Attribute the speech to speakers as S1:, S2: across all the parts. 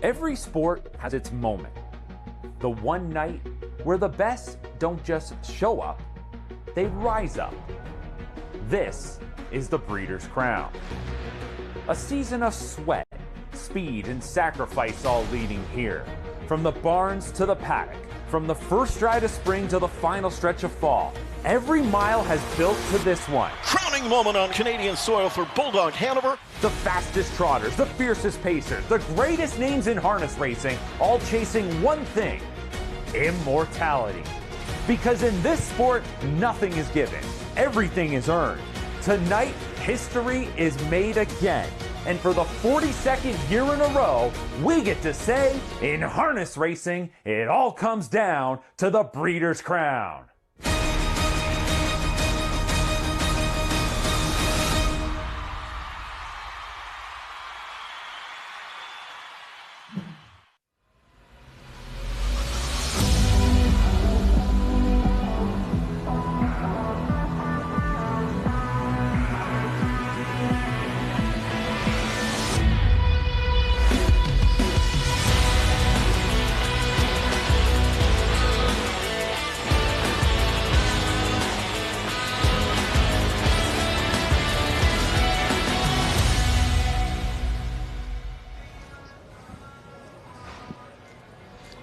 S1: Every sport has its moment. The one night where the best don't just show up, they rise up. This is the Breeders' Crown. A season of sweat, speed, and sacrifice all leading here. From the barns to the paddock, from the first stride of spring to the final stretch of fall, every mile has built to this one.
S2: Crowning moment on Canadian soil for Bulldog Hanover.
S1: The fastest trotters, the fiercest pacers, the greatest names in harness racing, all chasing one thing: immortality. Because in this sport, nothing is given, everything is earned. Tonight, history is made again. And for the 42nd year in a row, we get to say, in harness racing, it all comes down to the Breeders' Crown.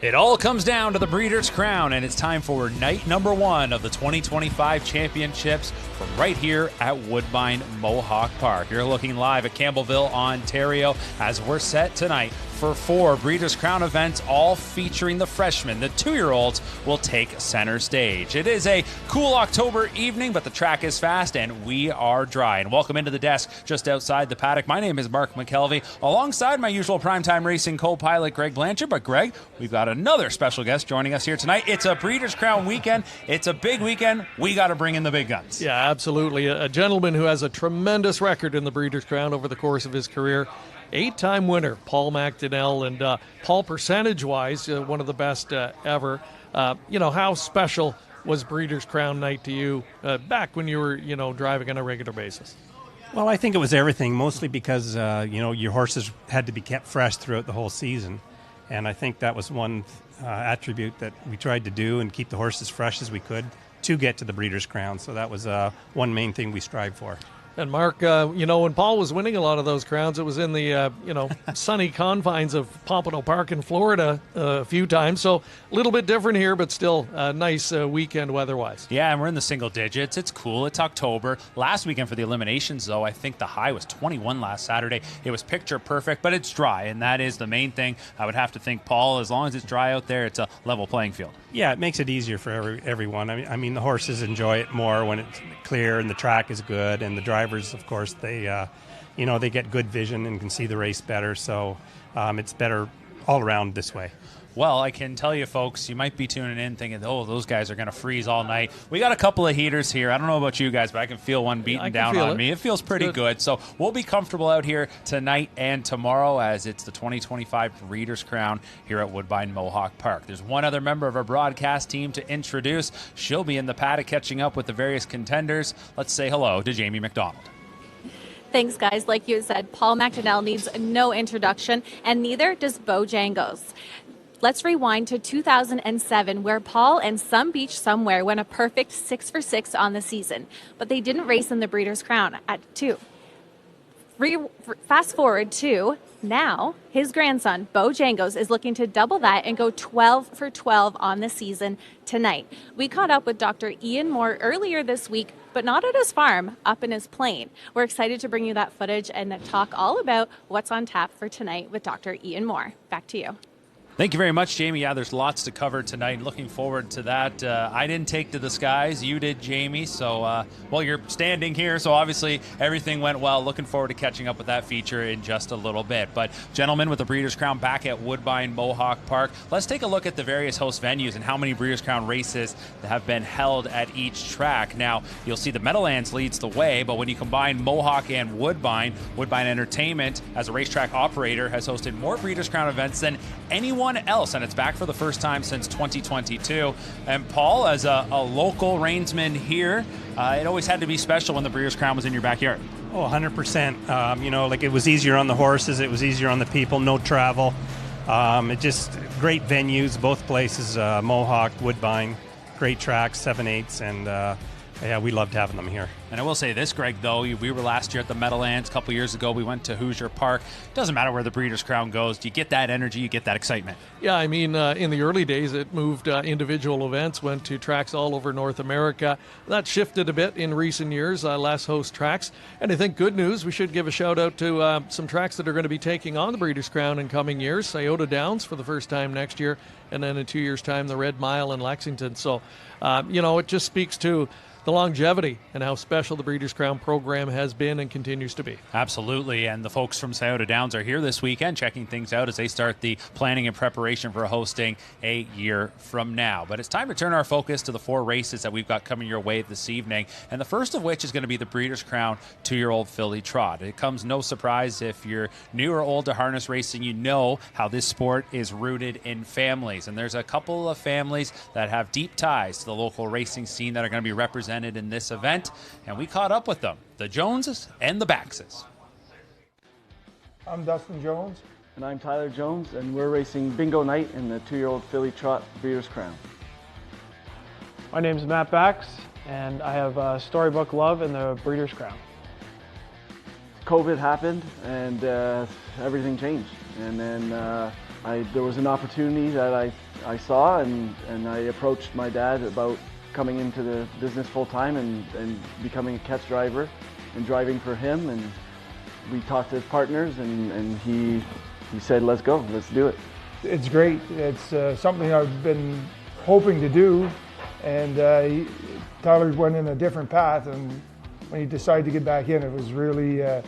S3: It all comes down to the Breeders' Crown, and it's time for night number 1 of the 2025 championships from right here at Woodbine Mohawk Park. You're looking live at Campbellville, Ontario, as we're set tonight for 4 Breeders' Crown events, all featuring the freshmen. The 2-year-olds will take center stage. It is a cool October evening, but the track is fast and we are dry. And welcome into the desk just outside the paddock. My name is Mark McKelvey, alongside my usual Primetime Racing co-pilot Greg Blanchard. But Greg, we've got another special guest joining us here tonight. It's a Breeders' Crown weekend. It's a big weekend. We got to bring in the big guns.
S4: Yeah, absolutely. A gentleman who has a tremendous record in the Breeders' Crown over the course of his career. 8-time winner, Paul McDonnell, and Paul, percentage-wise, one of the best ever. How special was Breeders' Crown night to you back when you were, driving on a regular basis?
S5: Well, I think it was everything, mostly because, your horses had to be kept fresh throughout the whole season. And I think that was one attribute that we tried to do, and keep the horses fresh as we could to get to the Breeders' Crown. So that was one main thing we strived for.
S4: And Mark, when Paul was winning a lot of those crowns, it was in the, sunny confines of Pompano Park in Florida a few times. So a little bit different here, but still a nice weekend weather-wise.
S3: Yeah, and we're in the single digits. It's cool. It's October. Last weekend for the eliminations, though, I think the high was 21 last Saturday. It was picture perfect, but it's dry, and that is the main thing. I would have to think, Paul, as long as it's dry out there, it's a level playing field.
S5: Yeah, it makes it easier for everyone. I mean, the horses enjoy it more when it's clear and the track is good, and the drivers, of course, they get good vision and can see the race better. So it's better all around this way.
S3: Well, I can tell you, folks, you might be tuning in thinking, oh, those guys are going to freeze all night. We got a couple of heaters here. I don't know about you guys, but I can feel one beating down on me. It feels pretty good. So we'll be comfortable out here tonight and tomorrow, as it's the 2025 Breeders' Crown here at Woodbine Mohawk Park. There's one other member of our broadcast team to introduce. She'll be in the paddock catching up with the various contenders. Let's say hello to Jamie McDonald.
S6: Thanks, guys. Like you said, Paul McDonnell needs no introduction, and neither does Bojangles. Let's rewind to 2007, where Paul and Some Beach Somewhere went a perfect 6 for 6 on the season, but they didn't race in the Breeders' Crown at 2. Fast forward to now, his grandson, Bojangles, is looking to double that and go 12 for 12 on the season tonight. We caught up with Dr. Ian Moore earlier this week, but not at his farm, up in his plane. We're excited to bring you that footage and talk all about what's on tap for tonight with Dr. Ian Moore. Back to you.
S3: Thank you very much, Jamie. Yeah, there's lots to cover tonight. Looking forward to that. I didn't take to the skies. You did, Jamie. So, you're standing here, so obviously everything went well. Looking forward to catching up with that feature in just a little bit. But, gentlemen, with the Breeders' Crown back at Woodbine Mohawk Park, let's take a look at the various host venues and how many Breeders' Crown races that have been held at each track. Now, you'll see the Meadowlands leads the way, but when you combine Mohawk and Woodbine, Woodbine Entertainment, as a racetrack operator, has hosted more Breeders' Crown events than anyone else, and it's back for the first time since 2022. And Paul, as a local reinsman here, it always had to be special when the Breeders' Crown was in your backyard.
S5: Oh, 100%. It was easier on the horses, it was easier on the people, no travel. It just great venues, both places, Mohawk, Woodbine, great tracks, 7/8s, and yeah, we loved having them here.
S3: And I will say this, Greg, though, we were last year at the Meadowlands. A couple years ago, we went to Hoosier Park. Doesn't matter where the Breeders' Crown goes. You get that energy, you get that excitement.
S4: Yeah, I mean, in the early days, it moved individual events, went to tracks all over North America. That shifted a bit in recent years, less host tracks. And I think good news, we should give a shout out to some tracks that are going to be taking on the Breeders' Crown in coming years. Scioto Downs for the first time next year, and then in 2 years' time, the Red Mile in Lexington. So, it just speaks to the longevity and how special the Breeders' Crown program has been and continues to be.
S3: Absolutely, and the folks from Scioto Downs are here this weekend checking things out as they start the planning and preparation for hosting a year from now. But it's time to turn our focus to the 4 races that we've got coming your way this evening, and the first of which is going to be the Breeders' Crown 2-year-old filly trot. It comes no surprise if you're new or old to harness racing, you know how this sport is rooted in families, and there's a couple of families that have deep ties to the local racing scene that are going to be represented in this event, and we caught up with them, the Joneses and the Baxes.
S7: I'm Dustin Jones.
S8: And I'm Tyler Jones, and we're racing Bingo Night in the 2-year-old filly trot Breeders' Crown.
S9: My name's Matt Bax, and I have Storybook Love in the Breeders' Crown.
S8: COVID happened, and everything changed. And then there was an opportunity that I saw, and I approached my dad about coming into the business full-time and becoming a catch driver and driving for him. And we talked to his partners, and he said, let's go, let's do it.
S7: It's great. It's something I've been hoping to do, and Tyler went in a different path, and when he decided to get back in, it was really, it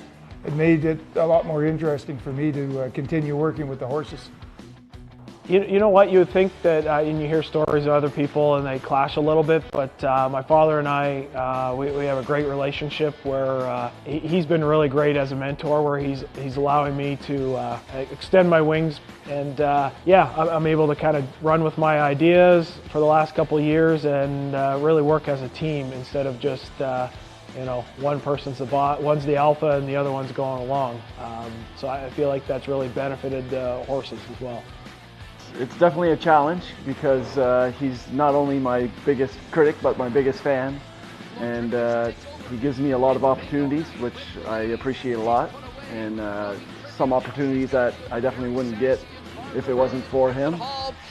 S7: made it a lot more interesting for me to continue working with the horses.
S9: You know what, you would think that, and you hear stories of other people and they clash a little bit, but my father and I, we have a great relationship where he's been really great as a mentor, where he's allowing me to extend my wings, and yeah, I'm able to kind of run with my ideas for the last couple of years and really work as a team instead of just one person's the boss, one's the alpha and the other one's going along. So I feel like that's really benefited horses as well.
S8: It's definitely a challenge because he's not only my biggest critic but my biggest fan, and he gives me a lot of opportunities, which I appreciate a lot, and some opportunities that I definitely wouldn't get if it wasn't for him.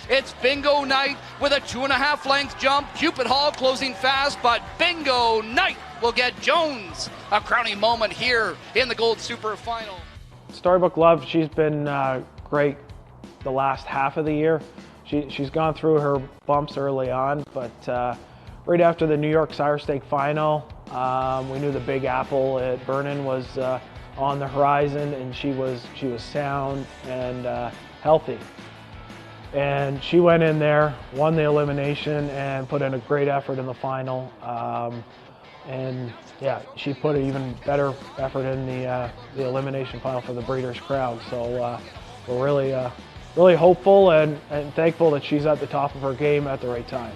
S10: It's Bingo Night with a 2.5 length jump. Cupid Hall closing fast, but Bingo Night will get Jones a crowning moment here in the Gold Super Final.
S9: Storybook Love, she's been great the last half of the year. She's gone through her bumps early on, but right after the New York Sire Stake Final, we knew the Big Apple at Vernon was on the horizon, and she was sound and healthy. And she went in there, won the elimination, and put in a great effort in the final. And yeah, she put an even better effort in the elimination final for the Breeders' Crown. So we're really hopeful and thankful that she's at the top of her game at the right time.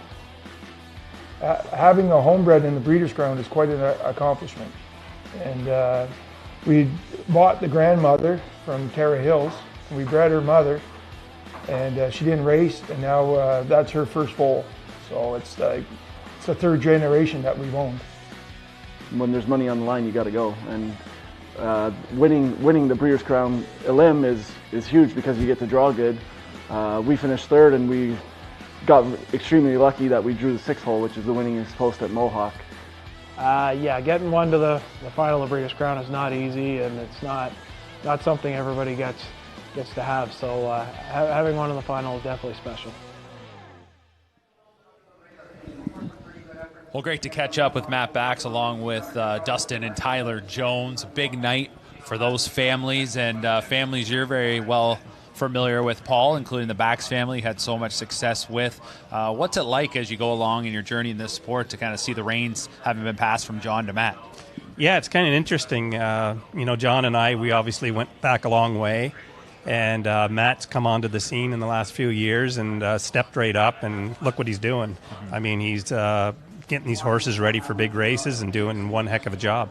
S7: Having a homebred in the Breeders' Crown is quite an accomplishment. And we bought the grandmother from Tara Hills, and we bred her mother, and she didn't race, and now that's her first foal. So it's the 3rd generation that we've owned.
S8: When there's money on the line, you got to go. And winning the Breeders' Crown elim is huge because you get to draw good. We finished 3rd, and we got extremely lucky that we drew the 6th hole, which is the winningest post at Mohawk.
S9: Yeah, getting one to the final of Breeders' Crown is not easy, and it's not something everybody gets to have. So having one in the final is definitely special.
S3: Well, great to catch up with Matt Bax along with Dustin and Tyler Jones. Big night for those families, and families you're very well familiar with, Paul, including the Bax family, had so much success with. What's it like as you go along in your journey in this sport to kind of see the reins having been passed from John to Matt?
S5: Yeah, it's kind of interesting. John and I, we obviously went back a long way, and Matt's come onto the scene in the last few years and stepped right up, and look what he's doing. Mm-hmm. I mean, he's getting these horses ready for big races and doing one heck of a job.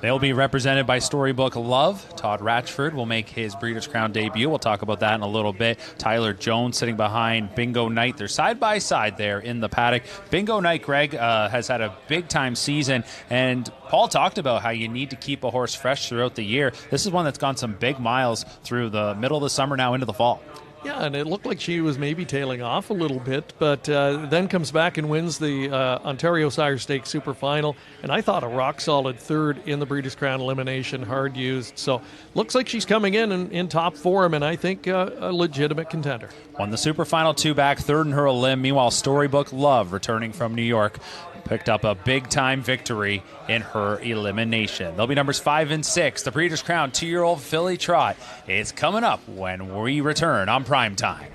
S3: They'll be represented by Storybook Love. Todd Ratchford will make his Breeders' Crown debut. We'll talk about that in a little bit. Tyler Jones sitting behind Bingo Knight. They're side by side there in the paddock. Bingo Knight, Greg, has had a big-time season, and Paul talked about how you need to keep a horse fresh throughout the year. This is one that's gone some big miles through the middle of the summer now into the fall.
S4: Yeah, and it looked like she was maybe tailing off a little bit, but then comes back and wins the Ontario Sire Stakes Super Final, and I thought a rock-solid third in the Breeders' Crown elimination, hard used. So looks like she's coming in top form, and I think a legitimate contender.
S3: Won the Super Final 2 back, third in her limb. Meanwhile, Storybook Love, returning from New York, picked up a big-time victory in her elimination. They'll be numbers 5 and 6. The Breeders' Crown 2-year-old filly trot is coming up when we return on Primetime.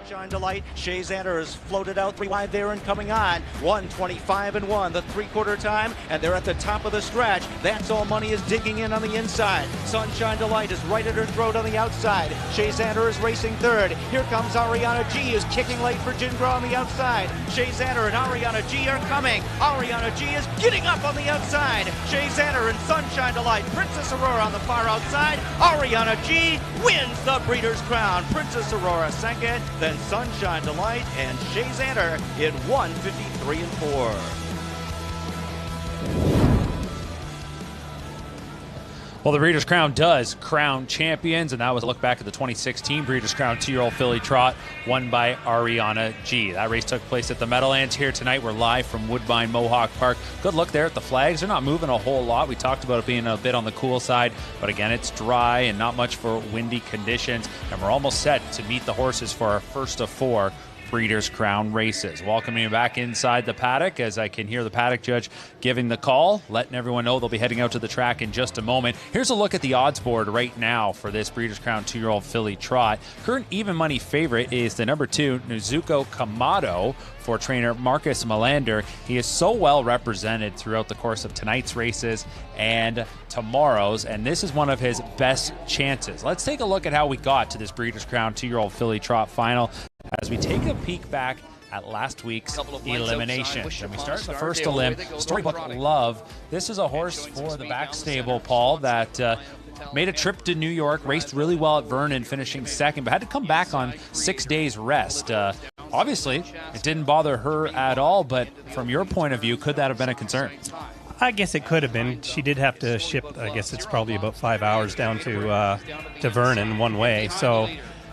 S11: Shine Delight. Shea Xander has floated out 3 wide there and coming on. 1:25 and 1, the 3/4 time, and they're at the top of the stretch. That's All Money is digging in on the inside. Sunshine Delight is right at her throat on the outside. Shea Xander is racing third. Here comes Ariana G, who's kicking late for Gingras on the outside. Shea Xander and Ariana G are coming. Ariana G is getting up on the outside. Shea Xander and Sunshine Delight. Princess Aurora on the far outside. Ariana G wins the Breeders' Crown. Princess Aurora second, then Sunshine Delight and Shea Xander in 1:53 and 4.
S3: Well, the Breeders' Crown does crown champions, and that was a look back at the 2016 Breeders' Crown 2-year-old filly trot, won by Ariana G. That race took place at the Meadowlands here tonight. We're live from Woodbine Mohawk Park. Good look there at the flags. They're not moving a whole lot. We talked about it being a bit on the cool side, but again, it's dry and not much for windy conditions, and we're almost set to meet the horses for our first of 4 Breeders' Crown races. Welcoming you back inside the paddock as I can hear the paddock judge giving the call, letting everyone know they'll be heading out to the track in just a moment. Here's a look at the odds board right now for this Breeders' Crown 2-year-old filly trot. Current even money favorite is the number 2, Nezuko Kamado, for trainer Marcus Melander. He is so well represented throughout the course of tonight's races and tomorrow's, and this is one of his best chances. Let's take a look at how we got to this Breeders' Crown 2-year-old filly trot final as we take a peek back at last week's eliminations. And we start the first elim, Storybook Love. This is a horse for the back stable, Paul, that made a trip to New York, raced really well at Vernon, finishing second, but had to come back on 6 days rest. obviously, it didn't bother her at all, but from your point of view, could that have been a concern?
S5: I guess it could have been. She did have to ship, I guess it's probably about 5 hours down to Vernon one way. So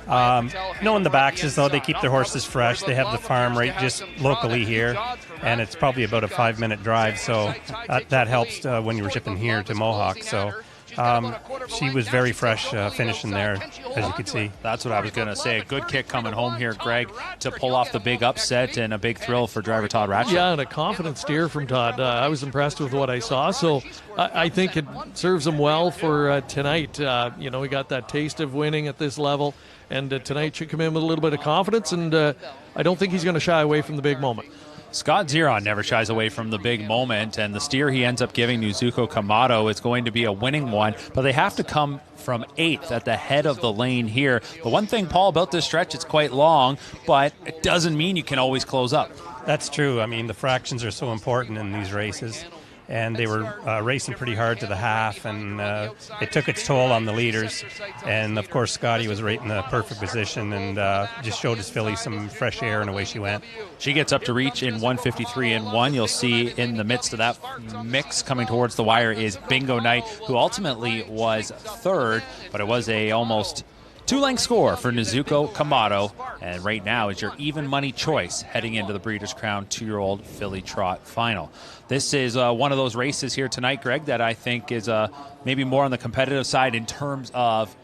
S5: knowing the Baxes, though, they keep their horses fresh. They have the farm right just locally here, and it's probably about a 5-minute drive. So that helps when you were shipping here to Mohawk. So she was very fresh finishing there, as you could see.
S3: That's what I was going to say. A good kick coming home here, Greg, to pull off the big upset and a big thrill for driver Todd Ratchford.
S4: Yeah, and a confident steer from Todd. I was impressed with what I saw, so I think it serves him well for tonight. He got that taste of winning at this level, and tonight should come in with a little bit of confidence, and I don't think he's going to shy away from the big moment.
S3: Scott Zeron never shies away from the big moment, and the steer he ends up giving Nezuko Kamado is going to be a winning one, but they have to come from 8th at the head of the lane here. The one thing, Paul, about this stretch, it's quite long, but it doesn't mean you can always close up.
S5: That's true. I mean, the fractions are so important in these races, and they were racing pretty hard to the half, and it took its toll on the leaders. And, of course, Scotty was right in the perfect position and just showed his filly some fresh air, and away she went.
S3: She gets up to reach in 153-1. You'll see in the midst of that mix coming towards the wire is Bingo Night, who ultimately was 3rd, but it was a almost 2-length score for Nezuko Kamado, and right now is your even money choice heading into the Breeders' Crown 2-year-old filly trot final. This is one of those races here tonight, Greg, that I think is maybe more on the competitive side in terms of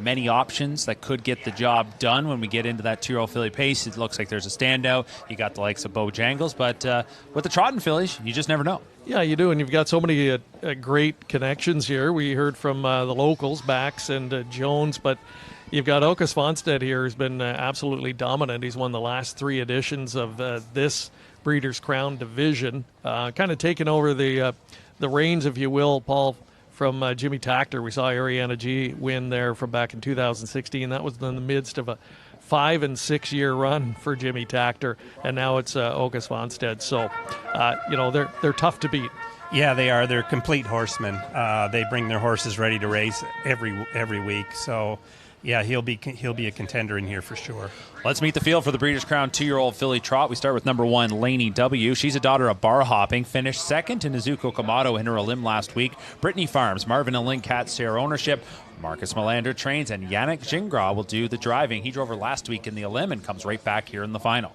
S3: many options that could get the job done when we get into that 2-year-old filly pace. It looks like there's a standout. You got the likes of Bojangles, but with the trotting fillies, you just never know.
S4: Yeah, you do, and you've got so many great connections here. We heard from the locals, Bax and Jones, but you've got Oka Svanstedt here, who's been absolutely dominant. He's won the last 3 editions of this Breeders' Crown division, kind of taken over the reins, if you will, Paul, from Jimmy Takter. We saw Ariana G win there from back in 2016. That was in the midst of a 5- and 6-year run for Jimmy Takter, and now it's Oka Svanstedt. So, they're tough to beat.
S5: Yeah, they are. They're complete horsemen. They bring their horses ready to race every week. So, yeah, he'll be a contender in here for sure.
S3: Let's meet the field for the Breeders' Crown 2-year-old filly trot. We start with number 1, Lainey W. She's a daughter of bar hopping, finished 2nd to Nezuko Kamado in her limb last week. Brittany Farms, Marvin and Lynn Katz share ownership. Marcus Melander trains, and Yannick Gingras will do the driving. He drove her last week in the limb and comes right back here in the final.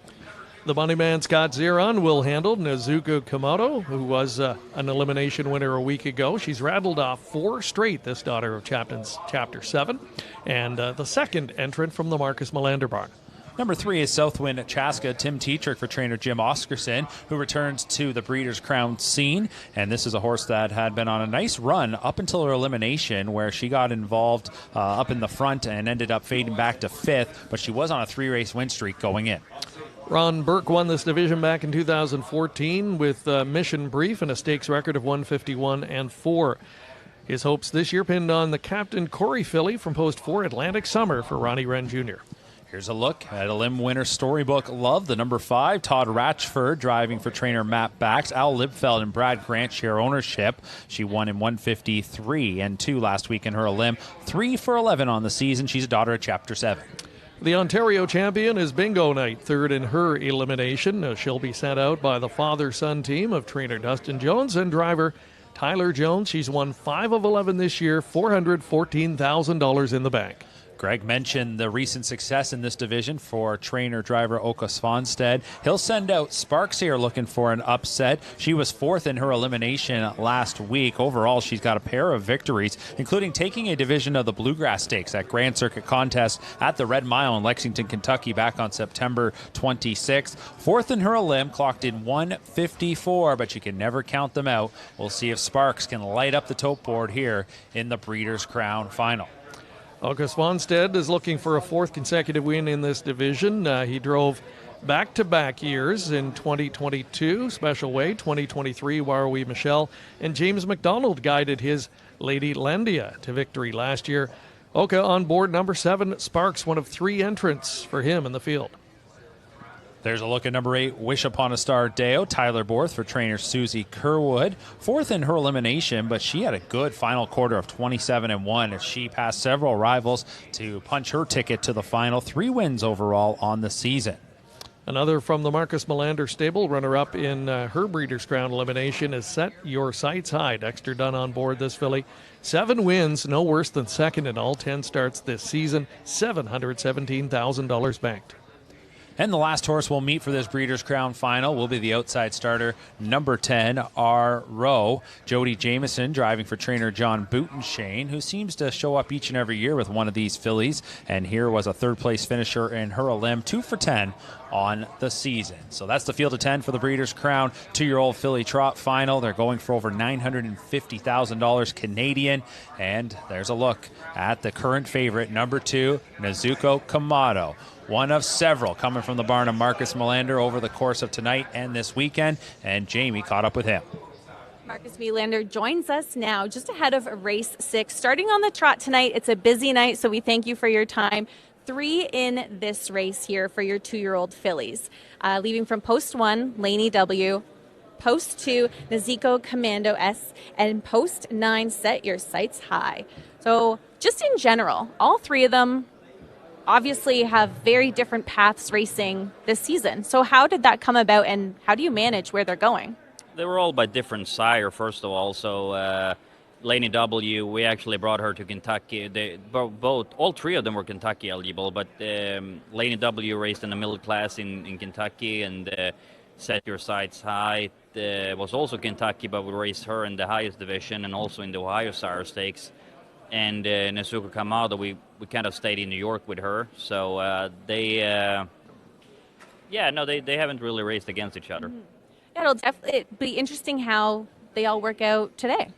S4: The money man Scott Zeron will handle Nezuko Kamado, who was an elimination winner a week ago. She's rattled off 4 straight, this daughter of Chapter 7, and the second entrant from the Marcus Melander barn.
S3: Number 3 is Southwind Chaska, Tim Tetrick for trainer Jim Oscarson, who returns to the Breeders' Crown scene. And this is a horse that had been on a nice run up until her elimination, where she got involved up in the front and ended up fading back to 5th, but she was on a 3-race win streak going in.
S4: Ron Burke won this division back in 2014 with Mission Brief and a stakes record of 151-4. His hopes this year pinned on the Captain Corey filly from Post 4 Atlantic Summer for Ronnie Wren Jr.
S3: Here's a look at a limb winner, Storybook Love, the number 5, Todd Ratchford, driving for trainer Matt Bax. Al Libfeld and Brad Grant share ownership. She won in 153-2 last week in her limb. 3 for 11 on the season. She's a daughter of Chapter 7.
S4: The Ontario champion is Bingo Night, 3rd in her elimination. She'll be sent out by the father-son team of trainer Dustin Jones and driver Tyler Jones. She's won 5 of 11 this year, $414,000 in the bank.
S3: Greg mentioned the recent success in this division for trainer-driver Oka Svanstedt. He'll send out Sparks here looking for an upset. She was 4th in her elimination last week. Overall, she's got a pair of victories, including taking a division of the Bluegrass Stakes at Grand Circuit Contest at the Red Mile in Lexington, Kentucky back on September 26th. 4th in her limb, clocked in 154, but you can never count them out. We'll see if Sparks can light up the tote board here in the Breeders' Crown final.
S4: Oka Svanstedt is looking for a 4th consecutive win in this division. He drove back-to-back years in 2022, Special Way, 2023, Warwi Michelle, and James McDonald guided his Lady Landia to victory last year. Oka on board number 7, Sparks, one of 3 entrants for him in the field.
S3: There's a look at number 8, Wish Upon a Star Deo, Tyler Borth for trainer Susie Kerwood. 4th in her elimination, but she had a good final quarter of 27-1 as she passed several rivals to punch her ticket to the final. 3 wins overall on the season.
S4: Another from the Marcus Melander stable, runner-up in her Breeders' Crown elimination, is Set Your Sights High. Dexter Dunn on board this filly. 7 wins, no worse than second in all 10 starts this season. $717,000 banked.
S3: And the last horse we'll meet for this Breeders' Crown final will be the outside starter, number 10, R. Rowe. Jody Jameson driving for trainer John Bootenshane, who seems to show up each and every year with one of these fillies. And here was a third-place finisher in her limb, 2 for 10 on the season. So that's the field of 10 for the Breeders' Crown 2-year-old filly trot final. They're going for over $950,000 Canadian. And there's a look at the current favorite, number 2, Nezuko Kamado. One of several coming from the barn of Marcus Melander over the course of tonight and this weekend, and Jamie caught up with him.
S6: Marcus Melander joins us now just ahead of race 6. Starting on the trot tonight, it's a busy night, so we thank you for your time. 3 in this race here for your 2-year-old fillies. Leaving from post 1, Laney W., post 2, Nezuko Commando S, and post 9, Set Your Sights High. So just in general, all 3 of them obviously have very different paths racing this season. So how did that come about, and how do you manage where they're going?
S12: They were all by different sire, first of all. So Laney W., we actually brought her to Kentucky. All 3 of them were Kentucky eligible, but Laney W. raced in the middle class in Kentucky, and Set Your Sights High was also Kentucky, but we raced her in the highest division and also in the Ohio Sire Stakes. And Nezuko Kamado, we kind of stayed in New York with her. So they haven't really raced against each other.
S6: Mm-hmm. Yeah, it'll definitely be interesting how they all work out today.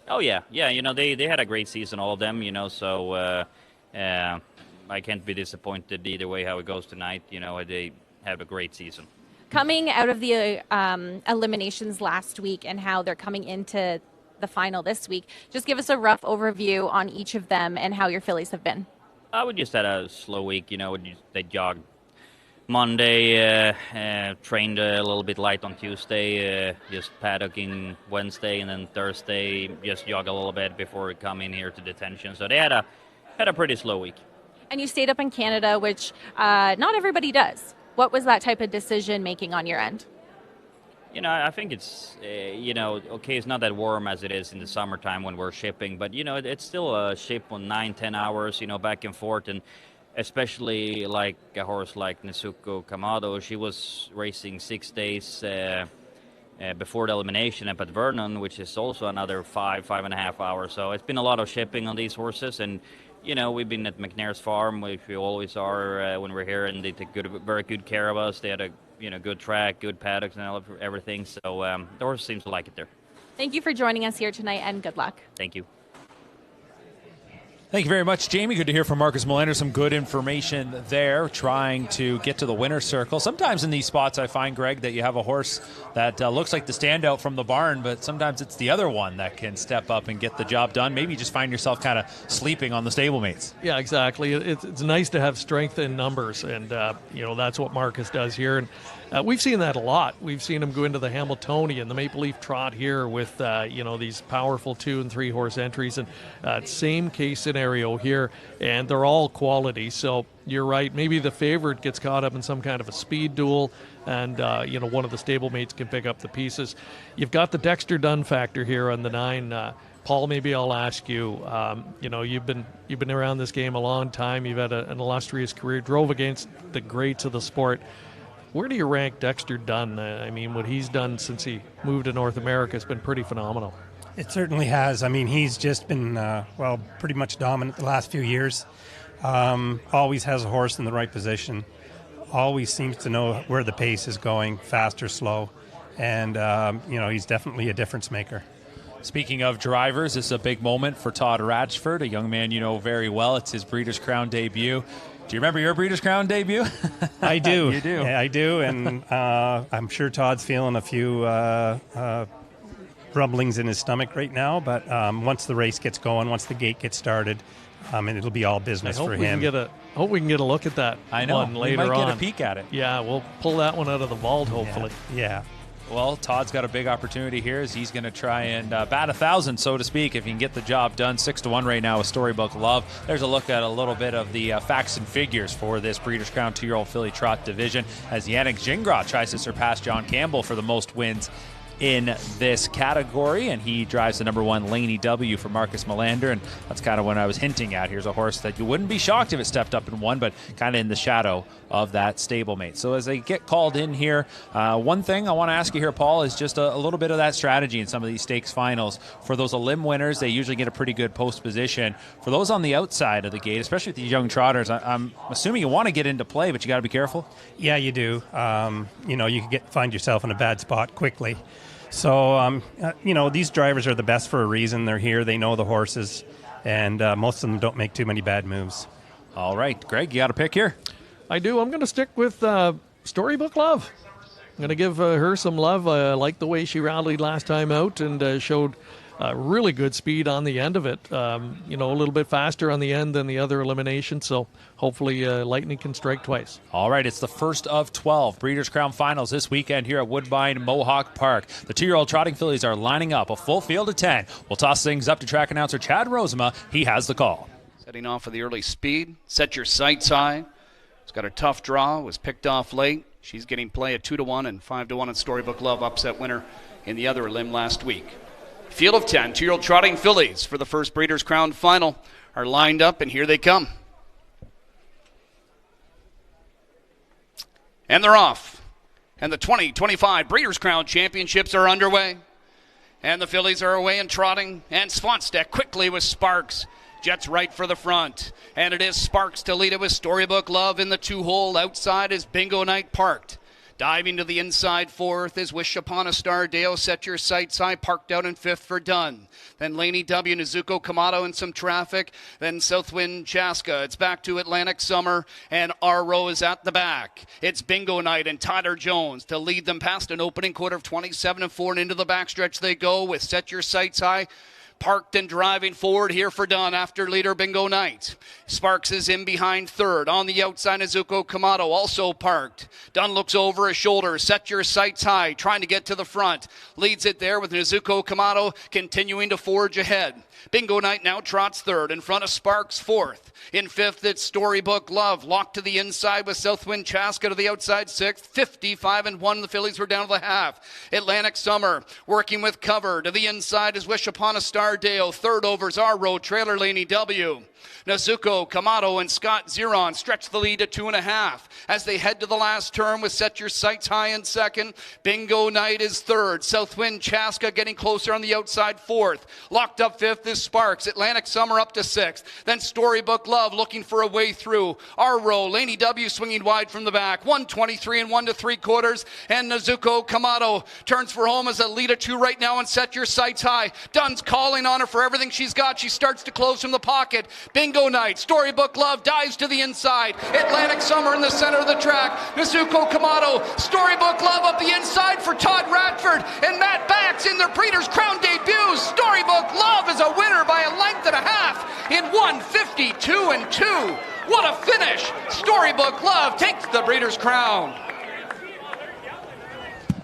S12: Oh, yeah. Yeah, they had a great season, all of them, so I can't be disappointed either way how it goes tonight. They have a great season.
S6: Coming out of the eliminations last week and how they're coming into the final this week, just give us a rough overview on each of them and how your fillies have been.
S12: We just had a slow week. They jogged Monday, trained a little bit light on Tuesday, just paddocking Wednesday, and then Thursday just jog a little bit before coming here to detention. So they had a pretty slow week.
S6: And you stayed up in Canada, which not everybody does. What was that type of decision making on your end?
S12: I think it's, okay, it's not that warm as it is in the summertime when we're shipping, but, it's still a ship on 9-10 hours, back and forth. And especially like a horse like Nezuko Kamado, she was racing 6 days before the elimination up at Vernon, which is also another 5.5 hours. So it's been a lot of shipping on these horses. And, we've been at McNair's farm, which we always are when we're here, and they take very good care of us. They had a good track, good paddocks, and everything. So the horse seems to like it there.
S6: Thank you for joining us here tonight, and good luck.
S12: Thank you.
S3: Thank you very much, Jamie. Good to hear from Marcus Melander. Some good information there, trying to get to the winner's circle. Sometimes in these spots, I find, Greg, that you have a horse that looks like the standout from the barn, but sometimes it's the other one that can step up and get the job done. Maybe you just find yourself kind of sleeping on the stablemates.
S4: Yeah, exactly. It's nice to have strength in numbers, and that's what Marcus does here. And we've seen that a lot. We've seen him go into the Hamiltonian, the Maple Leaf Trot here with these powerful 2- and 3-horse entries, and same case scenario here, and they're all quality. So you're right. Maybe the favorite gets caught up in some kind of a speed duel, and one of the stablemates can pick up the pieces. You've got the Dexter Dunn factor here on the 9. Paul, maybe I'll ask you. You've been around this game a long time. You've had an illustrious career. Drove against the greats of the sport. Where do you rank Dexter Dunn? I mean, what he's done since he moved to North America has been pretty phenomenal.
S5: It certainly has. I mean, he's just been, pretty much dominant the last few years. Always has a horse in the right position. Always seems to know where the pace is going, fast or slow. And, he's definitely a difference maker.
S3: Speaking of drivers, this is a big moment for Todd Ratchford, a young man you know very well. It's his Breeders' Crown debut. Do you remember your Breeders' Crown debut?
S5: I do.
S3: You do?
S5: Yeah, I do, and I'm sure Todd's feeling a few rumblings in his stomach right now, but once the race gets going, once the gate gets started, and it'll be all business for him.
S4: I hope we can get a look at that
S3: one later on.
S4: We might
S3: get a peek at it.
S4: Yeah, we'll pull that one out of the vault, hopefully.
S5: Yeah.
S3: Well, Todd's got a big opportunity here as he's going to try and bat 1,000, so to speak, if he can get the job done. 6-1 right now with Storybook Love. There's a look at a little bit of the facts and figures for this Breeders' Crown 2-year-old filly trot division as Yannick Gingras tries to surpass John Campbell for the most wins in this category, and he drives the number 1 Laney W for Marcus Melander, and that's kind of what I was hinting at. Here's a horse that you wouldn't be shocked if it stepped up and won, but kind of in the shadow of that stablemate. So as they get called in here, one thing I want to ask you here, Paul, is just a little bit of that strategy in some of these stakes finals. For those limb winners, they usually get a pretty good post position. For those on the outside of the gate, especially with these young trotters, I'm assuming you want to get into play, but you got to be careful.
S5: Yeah, you do. You can find yourself in a bad spot quickly. So, these drivers are the best for a reason. They're here. They know the horses, and most of them don't make too many bad moves.
S3: All right, Greg, you got a pick here?
S4: I do. I'm going to stick with Storybook Love. I'm going to give her some love. I like the way she rallied last time out and showed really good speed on the end of it. A little bit faster on the end than the other elimination, so hopefully lightning can strike twice.
S3: All right, it's the first of 12 Breeders' Crown finals this weekend here at Woodbine Mohawk Park. The 2-year-old trotting fillies are lining up, a full field of 10. We'll toss things up to track announcer Chad Rosema. He has the call.
S10: Setting off for the early speed. Set your sights high. It's got a tough draw. Was picked off late. She's getting play at 2-1 and 5-1 at Storybook Love, upset winner in the other limb last week. Field of 10, 2-year-old trotting fillies for the first Breeders' Crown final are lined up, and here they come. And they're off. And the 2025 Breeders' Crown Championships are underway. And the fillies are away and trotting. And Swanstedt quickly with Sparks. Jets right for the front. And it is Sparks to lead it with Storybook Love in the 2-hole. Outside is Bingo Night parked. Diving to the inside 4th is Wish Upon a Star. Deo, set your sights high, parked out in 5th for Dunn. Then Laney W, Nezuko Kamado in some traffic. Then Southwind Chaska. It's back to Atlantic Summer, and Arrow is at the back. It's Bingo Night and Tyler Jones to lead them past an opening quarter of 27-4, and into the backstretch they go with Set Your Sights High. Parked and driving forward here for Dunn after leader Bingo Night. Sparks is in behind 3rd. On the outside, Nezuko Kamado also parked. Dunn looks over his shoulder. Set your sights high, trying to get to the front. Leads it there with Nezuko Kamado continuing to forge ahead. Bingo Night now trots 3rd in front of Sparks 4th. In 5th, it's Storybook Love. Locked to the inside with Southwind Chaska to the outside 6th. 55-1. The fillies were down to the half. Atlantic Summer working with cover. To the inside is Wish Upon a Star. Dale. 3rd overs our road. Trailer Laney W. Nezuko, Kamado, and Scott Zeron stretch the lead to 2.5 as they head to the last turn with Set Your Sights High in 2nd. Bingo Night is 3rd. Southwind Chaska getting closer on the outside 4th. Locked up 5th is Sparks. Atlantic Summer up to 6th. Then Storybook Love looking for a way through. Our row, Laney W swinging wide from the back. 123 and 1 3/4. And Nezuko Kamado turns for home as a lead of 2 right now and Set Your Sights High. Dunn's calling on her for everything she's got. She starts to close from the pocket. Bingo Night, Storybook Love dives to the inside. Atlantic Summer in the center of the track. Nezuko Kamado, Storybook Love up the inside for Todd Radford and Matt Bax in their Breeders' Crown debuts. Storybook Love is a winner by a length and a half in 1:52.2. What a finish! Storybook Love takes the Breeders' Crown.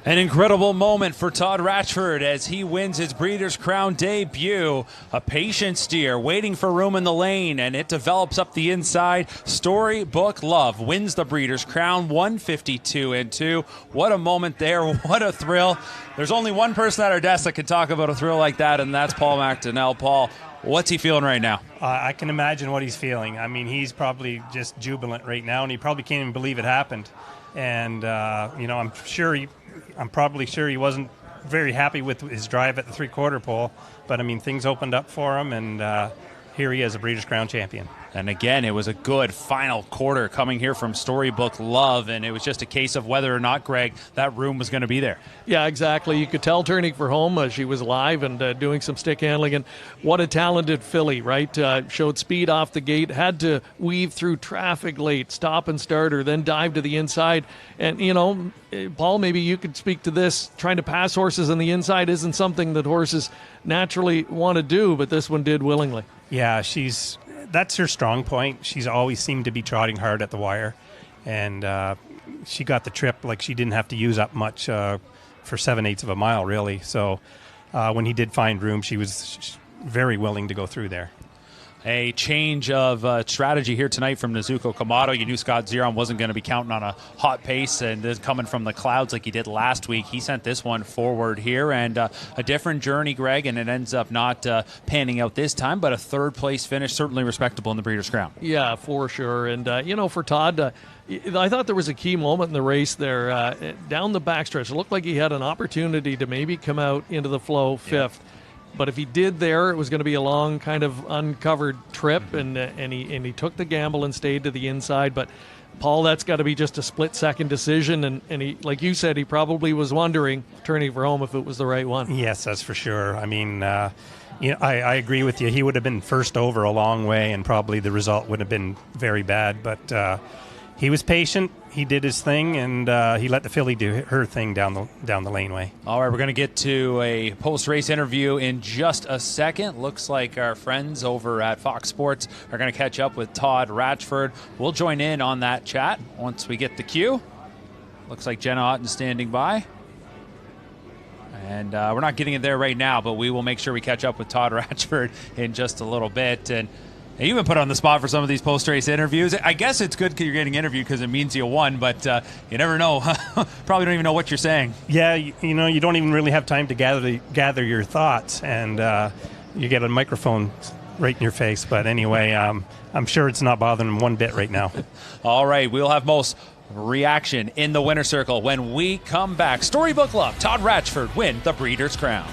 S3: An incredible moment for Todd Ratchford as he wins his Breeders' Crown debut. A patient steer waiting for room in the lane, and it develops up the inside. Storybook Love wins the Breeders' Crown 152.2. What a moment there. What a thrill. There's only one person at our desk that can talk about a thrill like that, and that's Paul McDonnell. Paul, what's he feeling right now?
S5: I can imagine what he's feeling. I mean, he's probably just jubilant right now, and he probably can't even believe it happened. And, I'm probably sure he wasn't very happy with his drive at the 3/4 pole, but I mean, things opened up for him, and here he is, a Breeders' Crown champion.
S3: And again, it was a good final quarter coming here from Storybook Love, and it was just a case of whether or not, Greg, that room was going to be there.
S4: Yeah, exactly. You could tell turning for home, she was live and doing some stick handling, and what a talented filly, right? Showed speed off the gate, had to weave through traffic late, stop and start her, then dive to the inside. And, Paul, maybe you could speak to this. Trying to pass horses on the inside isn't something that horses naturally want to do, but this one did willingly.
S5: Yeah, that's her strong point. She's always seemed to be trotting hard at the wire, and she got the trip like she didn't have to use up much for 7/8 of a mile, really. So when he did find room, she was very willing to go through there.
S3: A change of strategy here tonight from Nezuko Kamado. You knew Scott Zeron wasn't going to be counting on a hot pace and this coming from the clouds like he did last week. He sent this one forward here, and a different journey, Greg, and it ends up not panning out this time, but a third-place finish, certainly respectable in the Breeders' Crown.
S4: Yeah, for sure. And, for Todd, I thought there was a key moment in the race there. Down the backstretch, it looked like he had an opportunity to maybe come out into the flow fifth. Yeah. But if he did there, it was going to be a long kind of uncovered trip, and he took the gamble and stayed to the inside. But, Paul, that's got to be just a split-second decision, and he, like you said, he probably was wondering, turning for home, if it was the right one.
S5: Yes, that's for sure. I mean, I agree with you. He would have been first over a long way, and probably the result would have been very bad. But he was patient. He did his thing, and he let the filly do her thing down the laneway.
S3: All right, we're going to get to a post-race interview in just a second. Looks like our friends over at Fox Sports are going to catch up with Todd Ratchford. We'll join in on that chat once we get the cue. Looks like Jenna Otten standing by. And we're not getting it there right now, but we will make sure we catch up with Todd Ratchford in just a little bit. And you've been put on the spot for some of these post-race interviews. I guess it's good because you're getting interviewed because it means you won, but you never know. Probably don't even know what you're saying.
S5: Yeah, you don't even really have time to gather your thoughts, and you get a microphone right in your face. But anyway, I'm sure it's not bothering him one bit right now.
S3: All right, we'll have most reaction in the winner's circle when we come back. Storybook Love, Todd Ratchford win the Breeders' Crown.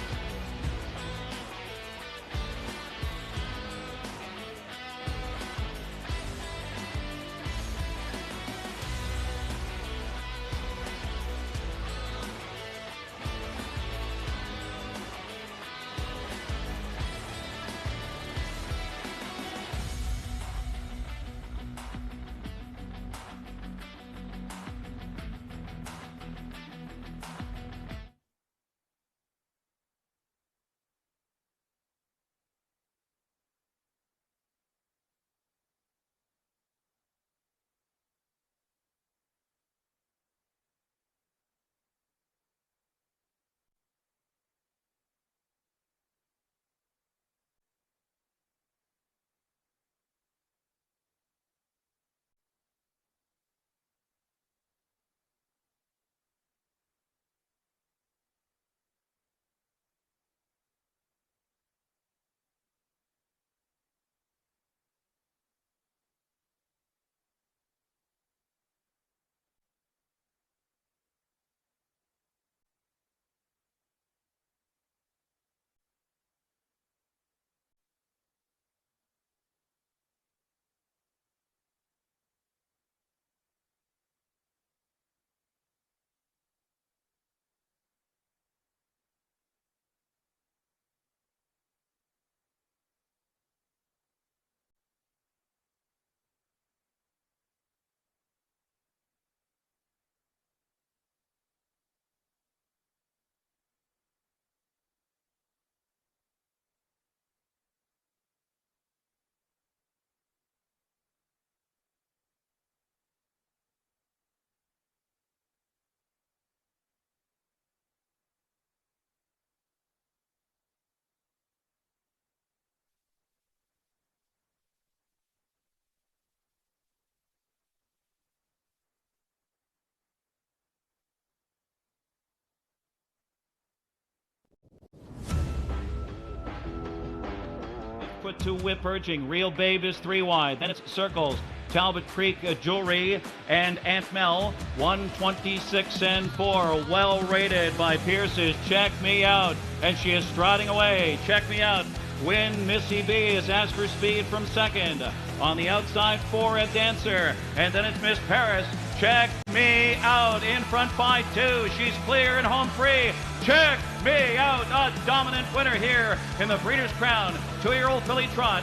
S11: Put to whip urging. Real Babe is 3 wide. Then it's Circles, Talbot Creek, Jewelry, and Aunt Mel. 126 and 4. Well rated by Pierce's Check Me Out. And she is striding away. Check Me Out. Win Missy B is as for speed from second. On the outside, 4 at Dancer. And then it's Miss Paris. Check Me Out in front by 2. She's clear and home free. Check Me Out, a dominant winner here in the Breeders' Crown. 2-year-old filly trot.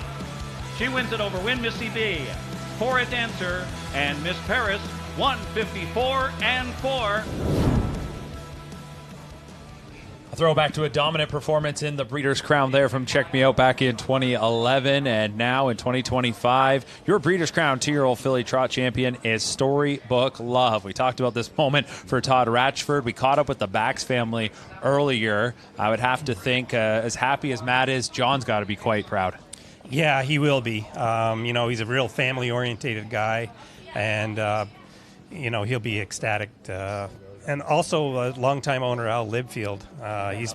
S11: She wins it over Win Missy B. 4 at Dancer and Miss Paris. 154 and 4.
S3: A Throwback to a dominant performance in the Breeders' Crown there from Check Me Out back in 2011, and now in 2025, your Breeders' Crown 2-year-old filly trot champion is Storybook Love. We talked about this moment for Todd Ratchford. We caught up with the Bax family earlier. I would have to think, as happy as Matt is, John's got to be quite proud.
S5: Yeah, he will be. He's a real family-orientated guy, and he'll be ecstatic. And also, a longtime owner Al Libfield. He's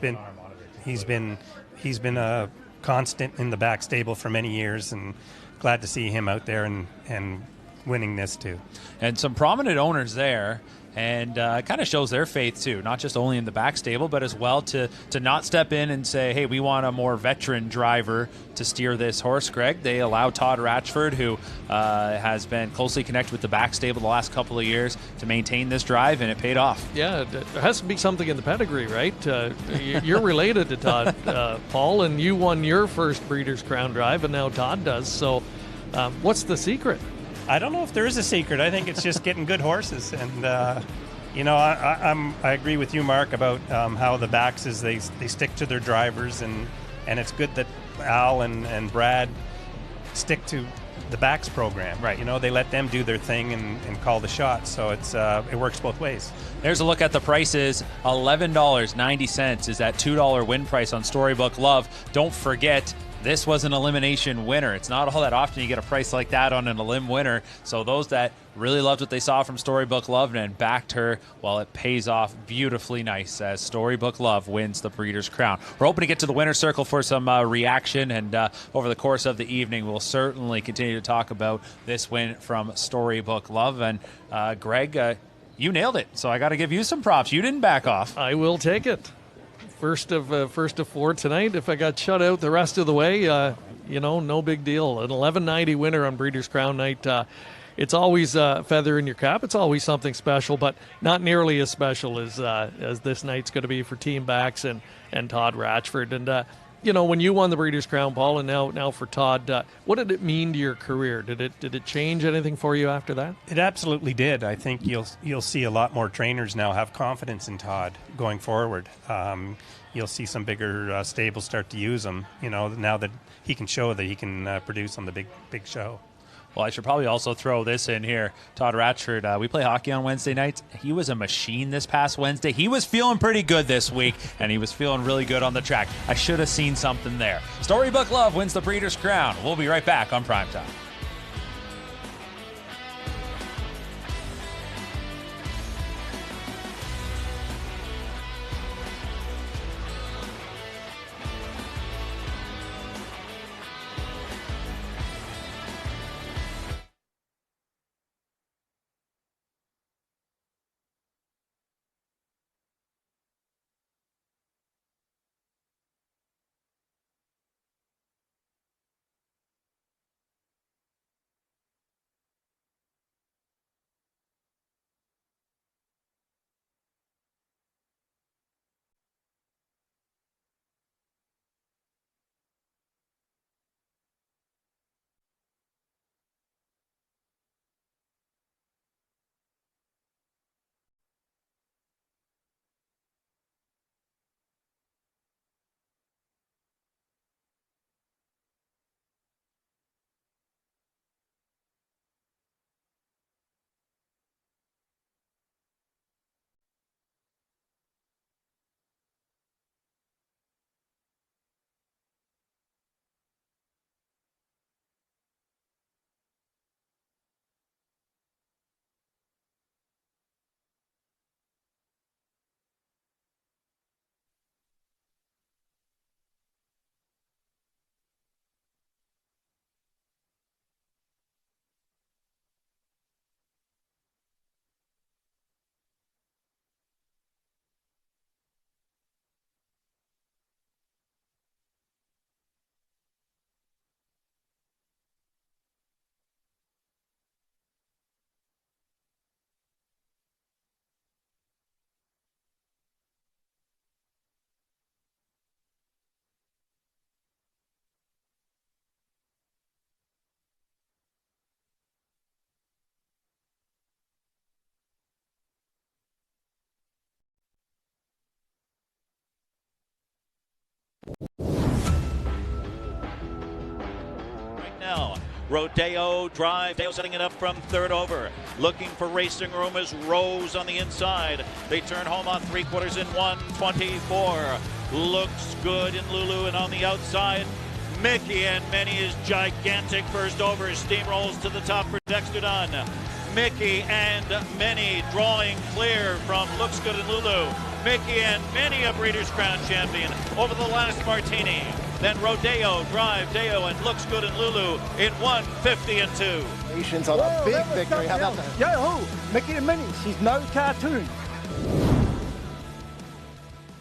S5: been a constant in the back stable for many years, and glad to see him out there and winning this too.
S3: And some prominent owners there. And it kind of shows their faith, too, not just only in the back stable, but as well to not step in and say, hey, we want a more veteran driver to steer this horse, Greg. They allow Todd Ratchford, who has been closely connected with the back stable the last couple of years, to maintain this drive, and it paid off.
S4: Yeah, there has to be something in the pedigree, right? You're related to Todd, Paul, and you won your first Breeders' Crown drive, and now Todd does. So what's the secret?
S5: I don't know if there is a secret. I think it's just getting good horses, and I agree with you, Mark, about how the Baxes they stick to their drivers, and it's good that Al and Brad stick to the Bax program.
S3: Right.
S5: They let them do their thing and call the shots. So it works both ways.
S3: There's a look at the prices. $11.90 is that $2 win price on Storybook Love. Don't forget, this was an elimination winner. It's not all that often you get a price like that on an elim winner. So those that really loved what they saw from Storybook Love and backed her, well, it pays off beautifully nice as Storybook Love wins the Breeders' Crown. We're hoping to get to the winner's circle for some reaction, and over the course of the evening, we'll certainly continue to talk about this win from Storybook Love. And Greg, you nailed it, so I got to give you some props. You didn't back off.
S4: I will take it. First of four tonight. If I got shut out the rest of the way, no big deal. An 11.90 winner on Breeders' Crown night. It's always a feather in your cap. It's always something special, but not nearly as special as this night's going to be for Team Bax and Todd Ratchford. And when you won the Breeders' Crown, Paul, and now for Todd, what did it mean to your career? Did it change anything for you after that?
S5: It absolutely did. I think you'll see a lot more trainers now have confidence in Todd going forward. You'll see some bigger stables start to use him. Now that he can show that he can produce on the big show.
S3: Well, I should probably also throw this in here. Todd Ratchford, we play hockey on Wednesday nights. He was a machine this past Wednesday. He was feeling pretty good this week, and he was feeling really good on the track. I should have seen something there. Storybook Love wins the Breeders' Crown. We'll be right back on Primetime.
S11: now. Rodeo drive. Dale setting it up from third over. Looking for racing room is Rose on the inside. They turn home on 3/4 in 1:24. Looks good in Lulu, and on the outside, Mickey and Many is gigantic first over. Steamrolls to the top for Dexter Dunn. Mickey and Many drawing clear from Looks Good and Lulu. Mickey and Many, a Breeders' Crown champion over the last Martini. Then Rodeo, Drive, Deo, and Looks Good and Lulu in 1:50-2.
S13: Nations on a big victory. How about that?
S14: Yo-ho! Mickey and Minnie, she's no cartoon.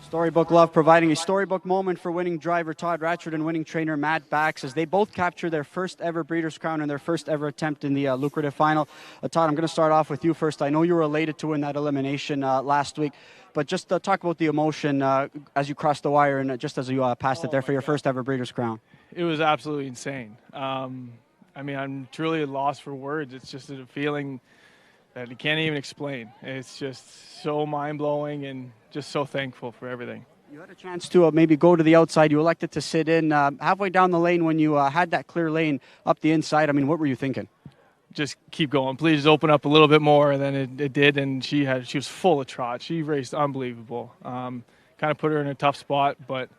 S15: Storybook Love providing a storybook moment for winning driver Todd Ratchford and winning trainer Matt Bax as they both capture their first ever Breeders' Crown and their first ever attempt in the lucrative final. Todd, I'm going to start off with you first. I know you were elated to win that elimination last week, but just talk about the emotion as you crossed the wire and just as you passed it there for your first ever Breeders' Crown.
S16: It was absolutely insane. I mean, I'm truly lost for words. It's just a feeling that you can't even explain. It's just so mind-blowing and just so thankful for everything.
S15: You had a chance to maybe go to the outside. You elected to sit in halfway down the lane when you had that clear lane up the inside. I mean, what were you thinking?
S16: Just keep going. Please open up a little bit more than it did, and she was full of trot. She raced unbelievable. Kind of put her in a tough spot, but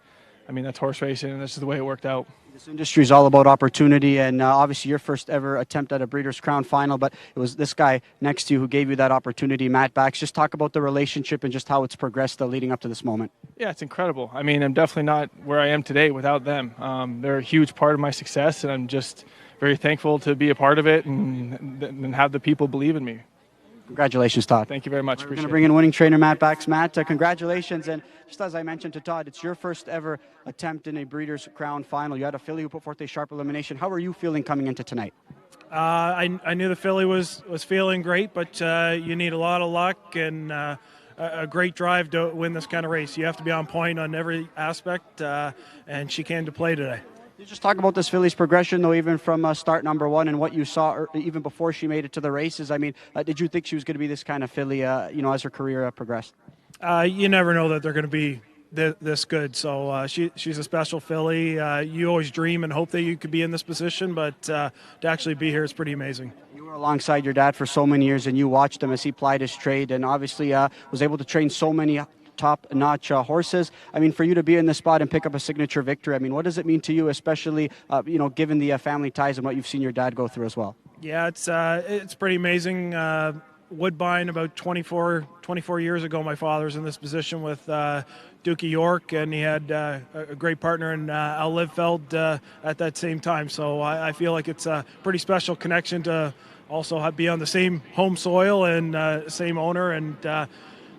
S16: I mean, that's horse racing, and this is the way it worked out.
S15: This industry is all about opportunity, and obviously your first ever attempt at a Breeders' Crown final, but it was this guy next to you who gave you that opportunity, Matt Bax. Just talk about the relationship and just how it's progressed leading up to this moment.
S16: Yeah, it's incredible. I mean, I'm definitely not where I am today without them. They're a huge part of my success, and I'm just very thankful to be a part of it and have the people believe in me.
S15: Congratulations, Todd.
S16: Thank you very much.
S15: We're going to bring in winning trainer Matt Bax. Matt, congratulations. And just as I mentioned to Todd, it's your first ever attempt in a Breeders' Crown final. You had a filly who put forth a sharp elimination. How are you feeling coming into tonight?
S17: I knew the filly was feeling great, but you need a lot of luck and a great drive to win this kind of race. You have to be on point on every aspect, and she came to play today.
S15: You just talk about this filly's progression, though, even from start number one and what you saw even before she made it to the races. I mean, did you think she was going to be this kind of filly, as her career progressed?
S17: You never know that they're going to be this good. So she's a special filly. You always dream and hope that you could be in this position, but to actually be here is pretty amazing.
S15: You were alongside your dad for so many years, and you watched him as he plied his trade and obviously was able to train so many top-notch horses. I mean, for you to be in this spot and pick up a signature victory, I mean, what does it mean to you, especially, given the family ties and what you've seen your dad go through as well?
S17: Yeah, it's pretty amazing. Woodbine, about 24 years ago, my father was in this position with Dookie York, and he had a great partner in Al Livfeld at that same time. So I feel like it's a pretty special connection to also be on the same home soil and same owner, and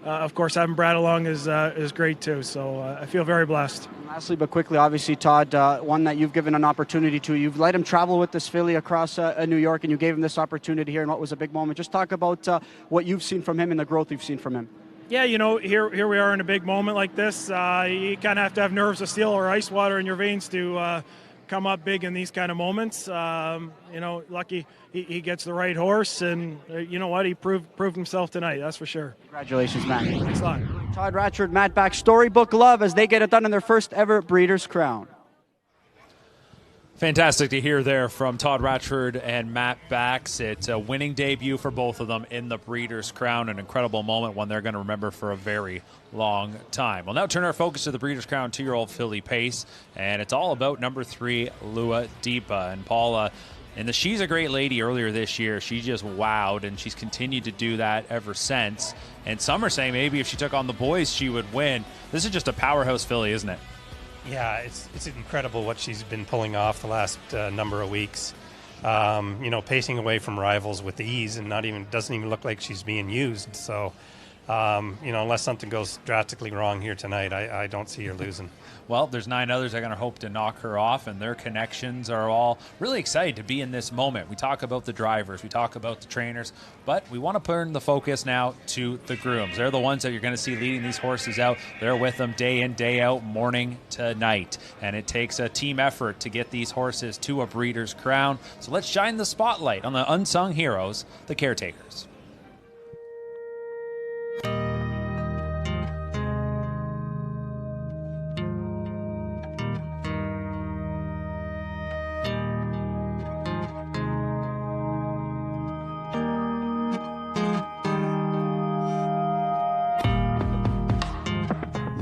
S17: of course, having Brad along is great too. So I feel very blessed.
S15: Lastly, but quickly, obviously, Todd, one that you've given an opportunity to. You've let him travel with this filly across New York, and you gave him this opportunity here, and what was a big moment. Just talk about what you've seen from him and the growth you've seen from him.
S17: Yeah, here we are in a big moment like this. You kind of have to have nerves of steel or ice water in your veins to come up big in these kind of moments. Lucky he gets the right horse, and you know what? He proved himself tonight, that's for sure.
S15: Congratulations, Matt.
S17: Thanks a lot.
S15: Todd Ratchford, Matt Bax, Storybook Love as they get it done in their first ever Breeders' Crown.
S3: Fantastic to hear there from Todd Ratchford and Matt Bax. It's a winning debut for both of them in the Breeders' Crown, an incredible moment, one they're going to remember for a very long time. We'll now turn our focus to the Breeders' Crown 2-year-old filly Pace, and it's all about number 3, Lua Deepa. And Paula, in the She's a Great Lady earlier this year, she just wowed, and she's continued to do that ever since. And some are saying maybe if she took on the boys, she would win. This is just a powerhouse filly, isn't it?
S5: Yeah, it's incredible what she's been pulling off the last number of weeks. Pacing away from rivals with ease, and doesn't even look like she's being used. So, unless something goes drastically wrong here tonight, I don't see her losing.
S3: Well, there's 9 others that are going to hope to knock her off, and their connections are all really excited to be in this moment. We talk about the drivers, we talk about the trainers, but we want to turn the focus now to the grooms. They're the ones that you're going to see leading these horses out. They're with them day in, day out, morning to night, and it takes a team effort to get these horses to a Breeders' Crown. So let's shine the spotlight on the unsung heroes, the caretakers.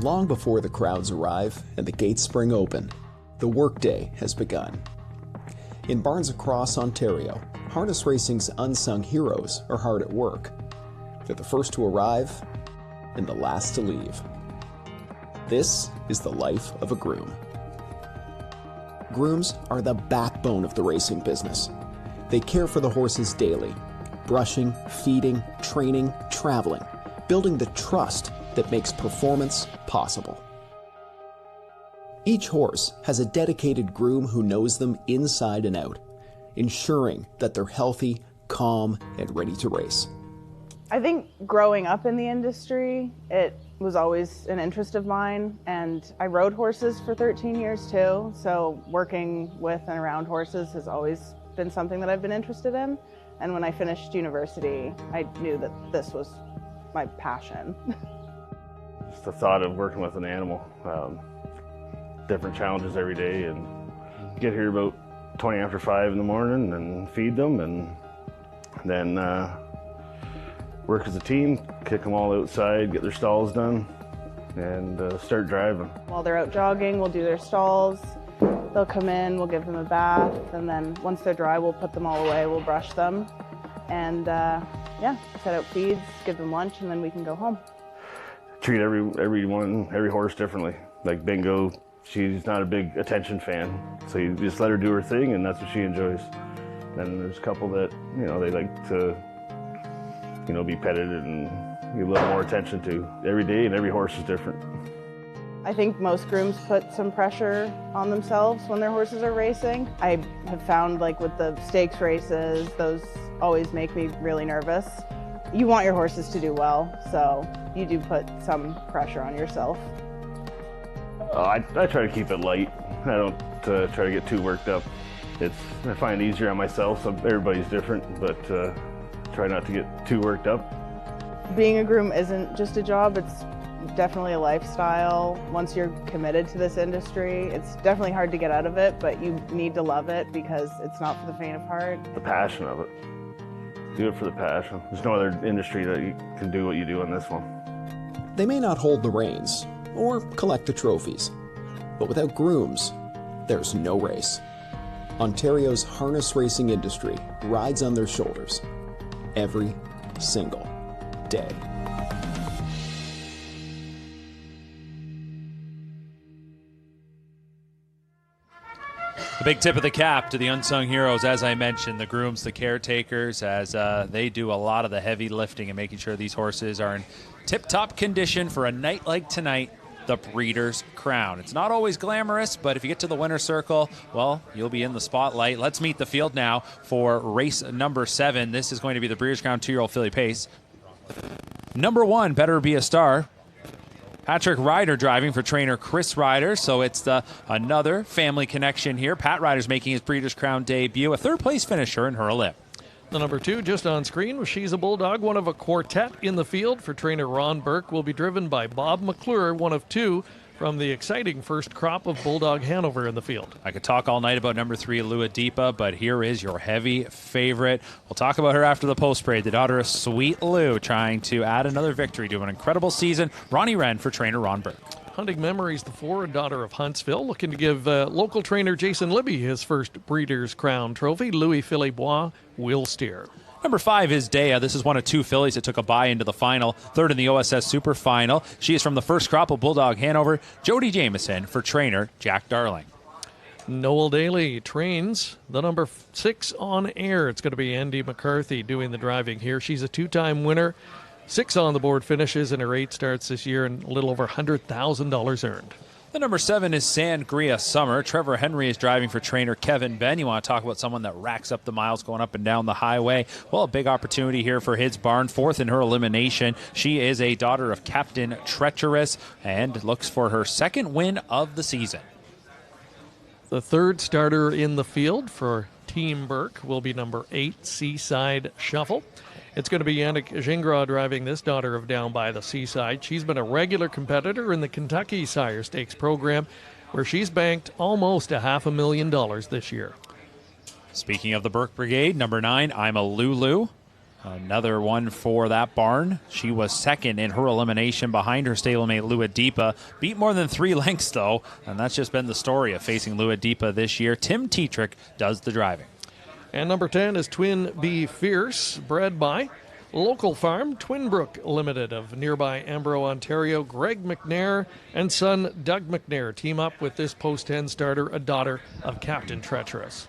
S18: Long before the crowds arrive and the gates spring open, the workday has begun. In Barnes Across, Ontario, harness racing's unsung heroes are hard at work. They're the first to arrive and the last to leave. This is the life of a groom. Grooms are the backbone of the racing business. They care for the horses daily, brushing, feeding, training, traveling, building the trust that makes performance possible. Each horse has a dedicated groom who knows them inside and out, ensuring that they're healthy, calm, and ready to race.
S19: I think growing up in the industry, it was always an interest of mine, and I rode horses for 13 years too, so working with and around horses has always been something that I've been interested in. And when I finished university, I knew that this was my passion.
S20: Just the thought of working with an animal, different challenges every day, and get here about 20 after 5 in the morning and feed them, and then work as a team, kick them all outside, get their stalls done, and start driving.
S19: While they're out jogging, we'll do their stalls. They'll come in, we'll give them a bath, and then once they're dry, we'll put them all away, we'll brush them, and yeah, set out feeds, give them lunch, and then we can go home.
S20: Treat every horse differently. Like Bingo, she's not a big attention fan, so you just let her do her thing, and that's what she enjoys. Then there's a couple that, you know, they like to, you know, be petted and give a little more attention to. Every day and every horse is different.
S19: I think most grooms put some pressure on themselves when their horses are racing. I have found, like with the stakes races, those always make me really nervous. You want your horses to do well, so you do put some pressure on yourself.
S20: I try to keep it light. I don't try to get too worked up. I find it easier on myself, so everybody's different, but try not to get too worked up.
S19: Being a groom isn't just a job, it's definitely a lifestyle. Once you're committed to this industry, it's definitely hard to get out of it, but you need to love it because it's not for the faint of heart.
S20: The passion of it. Do it for the passion. There's no other industry that you can do what you do on this one.
S18: They may not hold the reins or collect the trophies, but without grooms, there's no race. Ontario's harness racing industry rides on their shoulders every single day.
S3: The big tip of the cap to the unsung heroes, as I mentioned, the grooms, the caretakers, as they do a lot of the heavy lifting and making sure these horses are in tip-top condition for a night like tonight, the Breeders' Crown. It's not always glamorous, but if you get to the winner's circle, well, you'll be in the spotlight. Let's meet the field now for race number 7. This is going to be the Breeders' Crown 2-year-old filly pace. Number 1, Better Be a Star. Patrick Ryder driving for trainer Chris Ryder, so it's another family connection here. Pat Ryder's making his Breeders' Crown debut, a third-place finisher in her lip.
S4: The number 2 just on screen was She's a Bulldog, one of a quartet in the field for trainer Ron Burke, will be driven by Bob McClure, one of 2 from the exciting first crop of Bulldog Hanover in the field.
S3: I could talk all night about number 3, Lua Deepa, but here is your heavy favorite. We'll talk about her after the post parade. The daughter of Sweet Lou trying to add another victory to an incredible season. Ronnie Wren for trainer Ron Burke.
S4: Hunting Memories, the 4, daughter of Huntsville, looking to give local trainer Jason Libby his first Breeders' Crown trophy. Louis Philibois will steer.
S3: Number 5 is Dea. This is one of 2 fillies that took a bye into the final, 3rd in the OSS Super Final. She is from the first crop of Bulldog Hanover. Jody Jameson for trainer Jack Darling.
S4: Noel Daly trains the number 6 on air. It's going to be Andy McCarthy doing the driving here. She's a 2-time winner, 6 on the board finishes, and her 8 starts this year, and a little over $100,000 earned.
S3: The number 7 is Sangria Summer. Trevor Henry is driving for trainer Kevin Ben. You want to talk about someone that racks up the miles going up and down the highway? Well, a big opportunity here for his barn. 4th in her elimination. She is a daughter of Captain Treacherous and looks for her 2nd win of the season.
S4: The 3rd starter in the field for Team Burke will be number 8, Seaside Shuffle. It's going to be Yannick Gingras driving this, daughter of Down by the Seaside. She's been a regular competitor in the Kentucky Sire Stakes program, where she's banked almost $500,000 this year.
S3: Speaking of the Burke Brigade, number 9, I'm a Lulu. Another one for that barn. She was second in her elimination behind her stablemate Lua Deepa. Beat more than 3 lengths, though, and that's just been the story of facing Lua Deepa this year. Tim Tetrick does the driving.
S4: And number 10 is Twin Bee Fierce, bred by local farm Twinbrook Limited of nearby Ambro, Ontario. Greg McNair and son Doug McNair team up with this post 10 starter, a daughter of Captain Treacherous.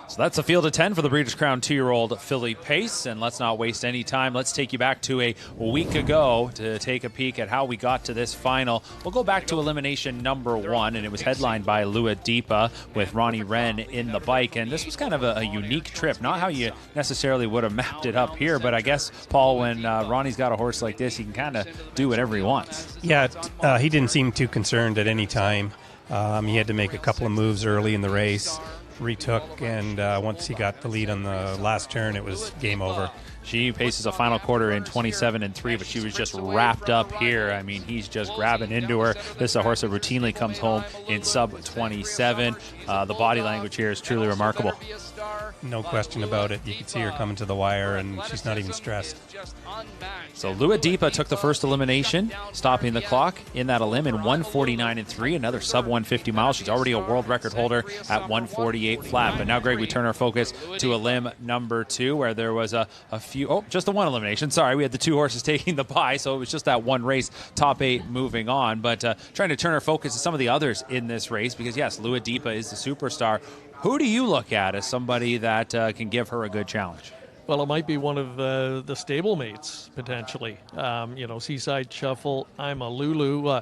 S3: So that's a field of 10 for the Breeders' Crown 2-year-old filly Pace. And let's not waste any time. Let's take you back to a week ago to take a peek at how we got to this final. We'll go back to elimination number 1, and it was headlined by Lua Deepa with Ronnie Wren in the bike. And this was kind of a unique trip. Not how you necessarily would have mapped it up here, but I guess, Paul, when Ronnie's got a horse like this, he can kind of do whatever he wants.
S5: Yeah, he didn't seem too concerned at any time. He had to make a couple of moves early in the race. Retook, and once he got the lead on the last turn, it was game over.
S3: She paces a final quarter in 27-3, but she was just wrapped up here. I mean, he's just grabbing into her. This is a horse that routinely comes home in sub-27. The body language here is truly remarkable.
S5: No question about it. You can see her coming to the wire, and she's not even stressed.
S3: So Lua Deepa took the first elimination, stopping the clock in that elim in 149-3, another sub-150 miles. She's already a world record holder at 148 flat. But now, Greg, we turn our focus to elim number 2, where there was just the one elimination. Sorry, we had the 2 horses taking the bye, so it was just that one race, top 8 moving on. But trying to turn our focus to some of the others in this race, because, yes, Lua Deepa is the superstar. Who do you look at as somebody that can give her a good challenge?
S4: Well, it might be one of the stablemates, potentially. Seaside Shuffle, I'm a Lulu.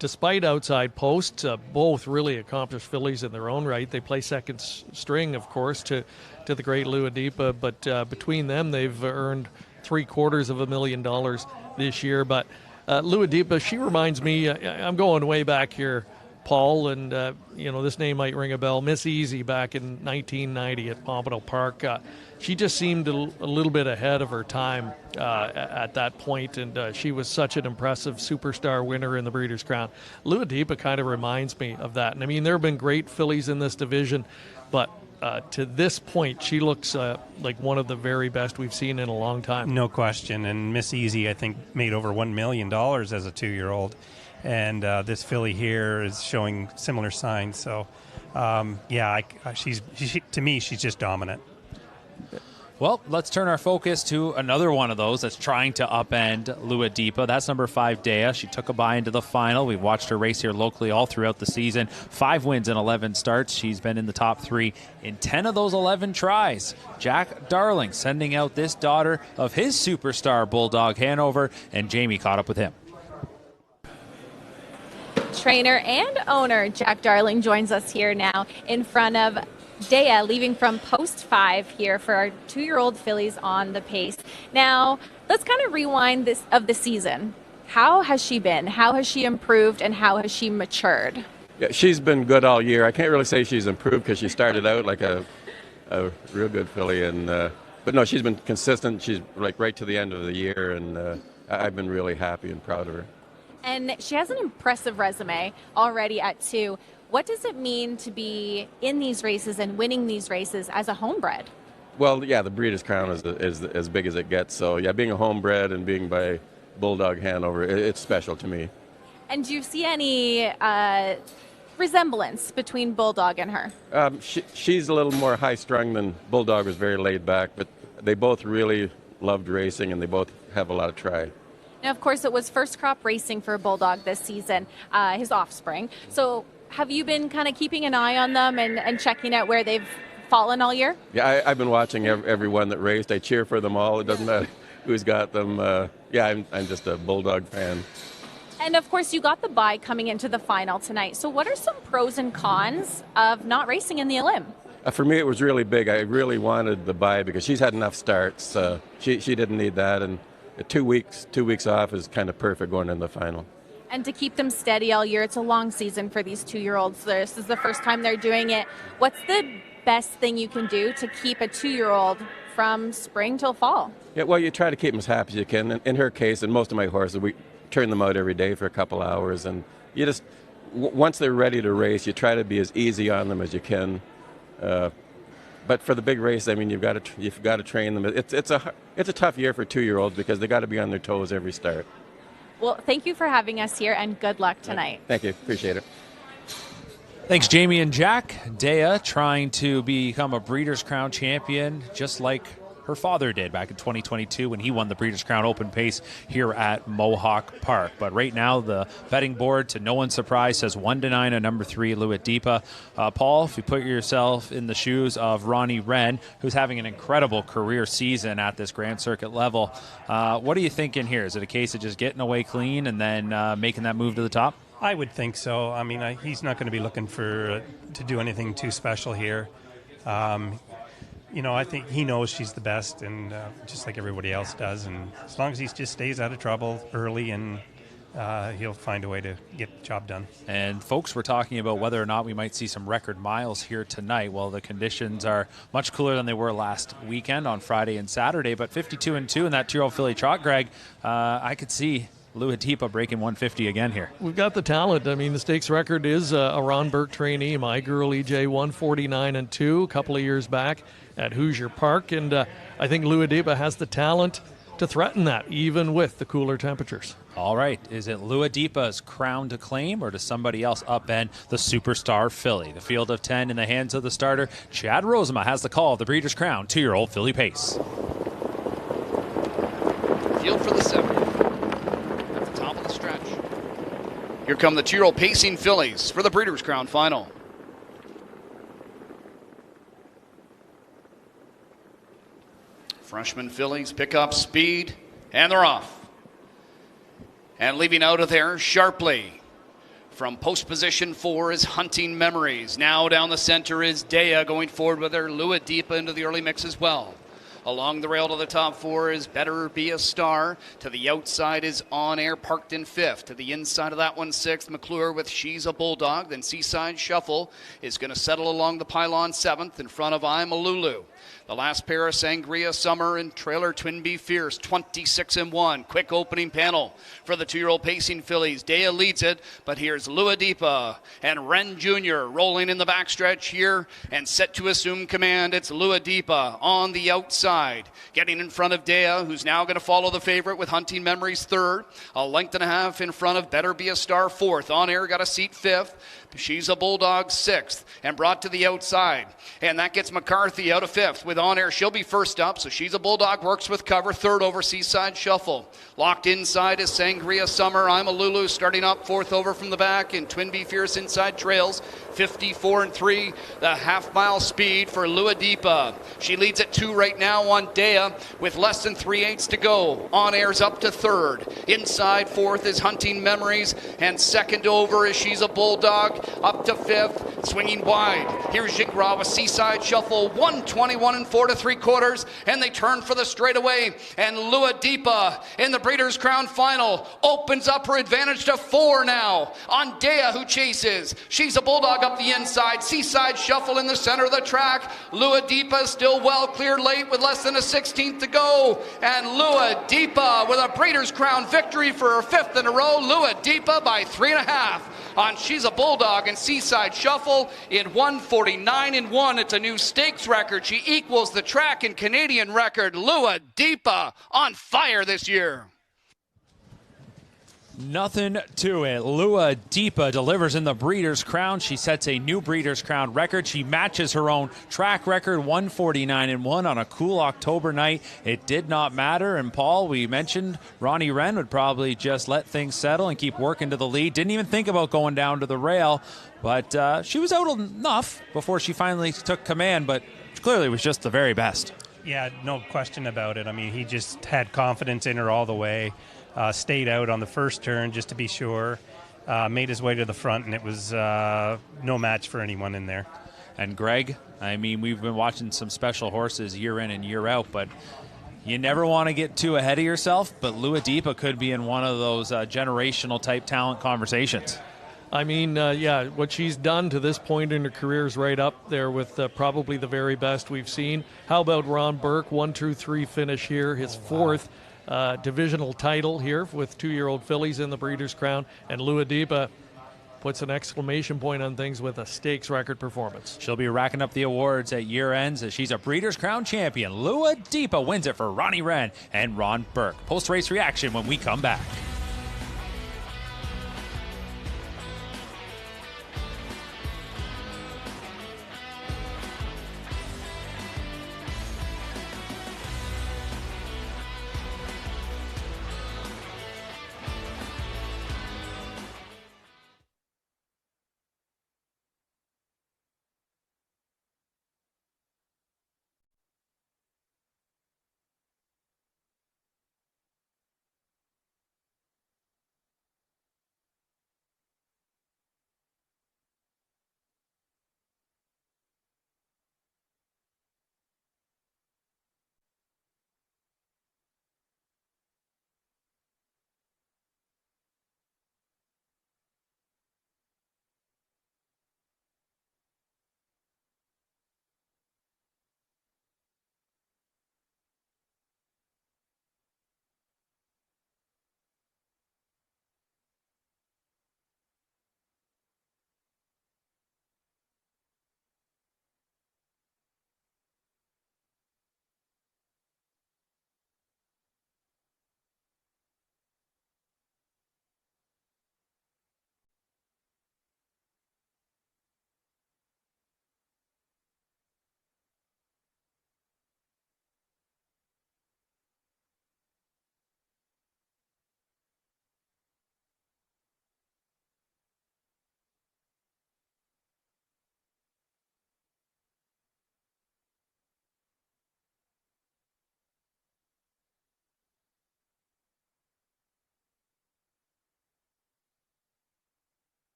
S4: Despite outside posts, both really accomplished fillies in their own right. They play second string, of course, to the great Lua Deepa, but between them, they've earned $750,000 this year. But Lua Deepa, she reminds me, I'm going way back here, Paul, and this name might ring a bell. Miss Easy back in 1990 at Pompano Park. She just seemed a little bit ahead of her time at that point, and she was such an impressive superstar winner in the Breeders' Crown. Lua Deepa kind of reminds me of that. And I mean, there have been great fillies in this division, but to this point, she looks like one of the very best we've seen in a long time.
S5: No question. And Miss Easy, I think, made over $1 million as a 2-year-old. And this filly here is showing similar signs. So, to me, she's just dominant.
S3: Well, let's turn our focus to another one of those that's trying to upend Lua Deepa. That's number 5, Dea. She took a bye into the final. We've watched her race here locally all throughout the season. 5 wins in 11 starts. She's been in the top 3 in 10 of those 11 tries. Jack Darling sending out this daughter of his superstar Bulldog Hanover, and Jamie caught up with him.
S6: Trainer and owner Jack Darling joins us here now in front of Dea, leaving from post 5 here for our 2-year-old fillies on the pace. Now, let's kind of rewind this of the season. How has she been? How has she improved, and how has she matured?
S21: Yeah, she's been good all year. I can't really say she's improved because she started out like a real good filly, and but no, she's been consistent. She's like right to the end of the year, and I've been really happy and proud of her.
S6: And she has an impressive resume already at 2. What does it mean to be in these races and winning these races as a homebred?
S21: Well, yeah, the Breeders' Crown is as big as it gets. So, yeah, being a homebred and being by Bulldog Hanover, it's special to me.
S6: And do you see any resemblance between Bulldog and her?
S21: She's a little more high-strung than Bulldog. Was very laid back, but they both really loved racing, and they both have a lot of try.
S6: Now, of course, it was first crop racing for Bulldog this season, his offspring. So have you been kind of keeping an eye on them and checking out where they've fallen all year?
S21: Yeah, I've been watching everyone that raced. I cheer for them all. It doesn't matter who's got them. I'm just a Bulldog fan.
S6: And, of course, you got the bye coming into the final tonight. So what are some pros and cons of not racing in the elim?
S21: For me, it was really big. I really wanted the bye because she's had enough starts. She didn't need that. And 2 weeks off is kind of perfect going into the final.
S6: And to keep them steady all year, it's a long season for these 2-year-olds. This is the first time they're doing it. What's the best thing you can do to keep a 2-year-old from spring till fall?
S21: Yeah, well, you try to keep them as happy as you can. In her case, and most of my horses, we turn them out every day for a couple hours. And you just, once they're ready to race, you try to be as easy on them as you can. But for the big race, I mean, you've got to train them. It's a tough year for 2-year-olds because they got to be on their toes every start.
S6: Well, thank you for having us here, and good luck tonight.
S21: Thank you. Appreciate it.
S3: Thanks, Jamie and Jack. Dea trying to become a Breeders' Crown champion, just like her father did back in 2022 when he won the Breeders' Crown Open Pace here at Mohawk Park. But right now, the betting board, to no one's surprise, says 1-9 on number 3, Luadipa. Paul, if you put yourself in the shoes of Ronnie Wren, who's having an incredible career season at this Grand Circuit level, what are you thinking here? Is it a case of just getting away clean and then making that move to the top?
S5: I would think so. I mean, he's not going to be looking to do anything too special here. I think he knows she's the best, and just like everybody else does. And as long as he just stays out of trouble early, and he'll find a way to get the job done.
S3: And folks were talking about whether or not we might see some record miles here tonight. Well, the conditions are much cooler than they were last weekend on Friday and Saturday, but 52-2 in that 2-year-old filly trot, Greg. I could see Luadipa breaking 150 again here.
S4: We've got the talent. I mean, the stakes record is a Ron Burke trainee. My Girl EJ 149-2 a couple of years back at Hoosier Park, and I think Luadipa has the talent to threaten that, even with the cooler temperatures.
S3: All right, is it Luadipa's crown to claim, or does somebody else upend the superstar filly? The field of 10 in the hands of the starter. Chad Rosema has the call of the Breeders' Crown 2-year-old filly pace.
S10: Field for the 7. At the top of the stretch. Here come the 2-year-old pacing fillies for the Breeders' Crown final. Freshman fillies pick up speed, and they're off. And leaving out of there sharply from post position 4 is Hunting Memories. Now down the center is Dea going forward with her. Luadipa into the early mix as well. Along the rail to the top 4 is Better Be a Star. To the outside is On Air, parked in 5th. To the inside of that one, 6th. McClure with She's a Bulldog. Then Seaside Shuffle is going to settle along the pylon 7th in front of I'm a Lulu. The last pair of Sangria Summer and trailer Twin Bee Fierce, 26-1. Quick opening panel for the 2-year-old pacing fillies. Dea leads it, but here's Luadipa and Wren Jr. rolling in the backstretch here and set to assume command. It's Luadipa on the outside, getting in front of Dea, who's now going to follow the favorite with Hunting Memories 3rd. A length and a half in front of Better Be a Star 4th. On Air got a seat 5th. She's a Bulldog 6th and brought to the outside. And that gets McCarthy out of 5th with On Air. She'll be first up. So She's a Bulldog works with cover. 3rd over Seaside Shuffle. Locked inside is Sangria Summer. I'm a Lulu starting up 4th over from the back. And Twin Bee Fierce inside trails. 54-3. The half-mile speed for Luadipa. She leads at 2 right now on Dea with less than 3/8 to go. On Air's up to 3rd. Inside 4th is Hunting Memories. And 2nd over is She's a Bulldog. Up to 5th, swinging wide. Here's Jigra with Seaside Shuffle, 121 4 3/4, and they turn for the straightaway. And Luadipa in the Breeders' Crown final opens up her advantage to 4 now on Dea, who chases. She's a Bulldog up the inside. Seaside Shuffle in the center of the track. Luadipa still well cleared late with less than a 16th to go. And Luadipa with a Breeders' Crown victory for her 5th in a row. Luadipa by 3.5 on She's a Bulldog and Seaside Shuffle in 149-1. It's a new stakes record. She equals the track and Canadian record. Luadipa on fire this year.
S3: Nothing to it. Luadipa delivers in the Breeders' Crown. She sets a new Breeders' Crown record. She matches her own track record, 149-1 on a cool October night. It did not matter. And Paul, we mentioned Ronnie Wren would probably just let things settle and keep working to the lead. Didn't even think about going down to the rail. But she was out enough before she finally took command, but clearly was just the very best.
S5: Yeah, no question about it. I mean, he just had confidence in her all the way. Stayed out on the first turn just to be sure, made his way to the front, and it was no match for anyone in there.
S3: And Greg, I mean, we've been watching some special horses year in and year out, but you never want to get too ahead of yourself, but Luadipa could be in one of those generational type talent conversations.
S4: I mean, yeah, what she's done to this point in her career is right up there with probably the very best we've seen. How about Ron Burke, 1-2-3 finish here, his 4th divisional title here with 2-year-old fillies in the Breeders' Crown, and Luadipa puts an exclamation point on things with a stakes record performance.
S3: She'll be racking up the awards at year ends as she's a Breeders' Crown champion. Lua Deepa wins it for Ronnie Wren and Ron Burke. Post-race reaction when we come back.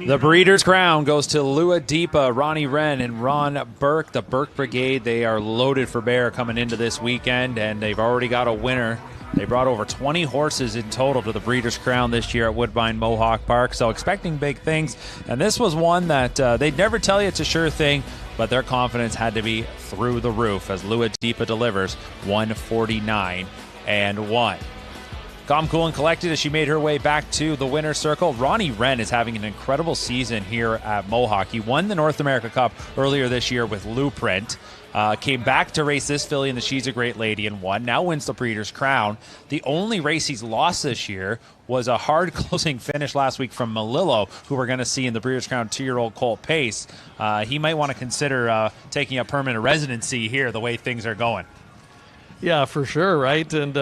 S3: The Breeders' Crown goes to Lua Deepa, Ronnie Wren, and Ron Burke. The Burke Brigade, they are loaded for bear coming into this weekend, and they've already got a winner. They brought over 20 horses in total to the Breeders' Crown this year at Woodbine Mohawk Park, so expecting big things. And this was one that they'd never tell you it's a sure thing, but their confidence had to be through the roof as Lua Deepa delivers 149-1. Calm, cool, and collected as she made her way back to the winner's circle. Ronnie Wren is having an incredible season here at Mohawk. He won the North America Cup earlier this year with Blueprint. Came back to race this filly in the She's a Great Lady and won. Now wins the Breeders' Crown. The only race he's lost this year was a hard closing finish last week from Malillo, who we're going to see in the Breeders' Crown 2-year-old colt Pace. He might want to consider taking a permanent residency here the way things are going.
S4: Yeah, for sure, right? And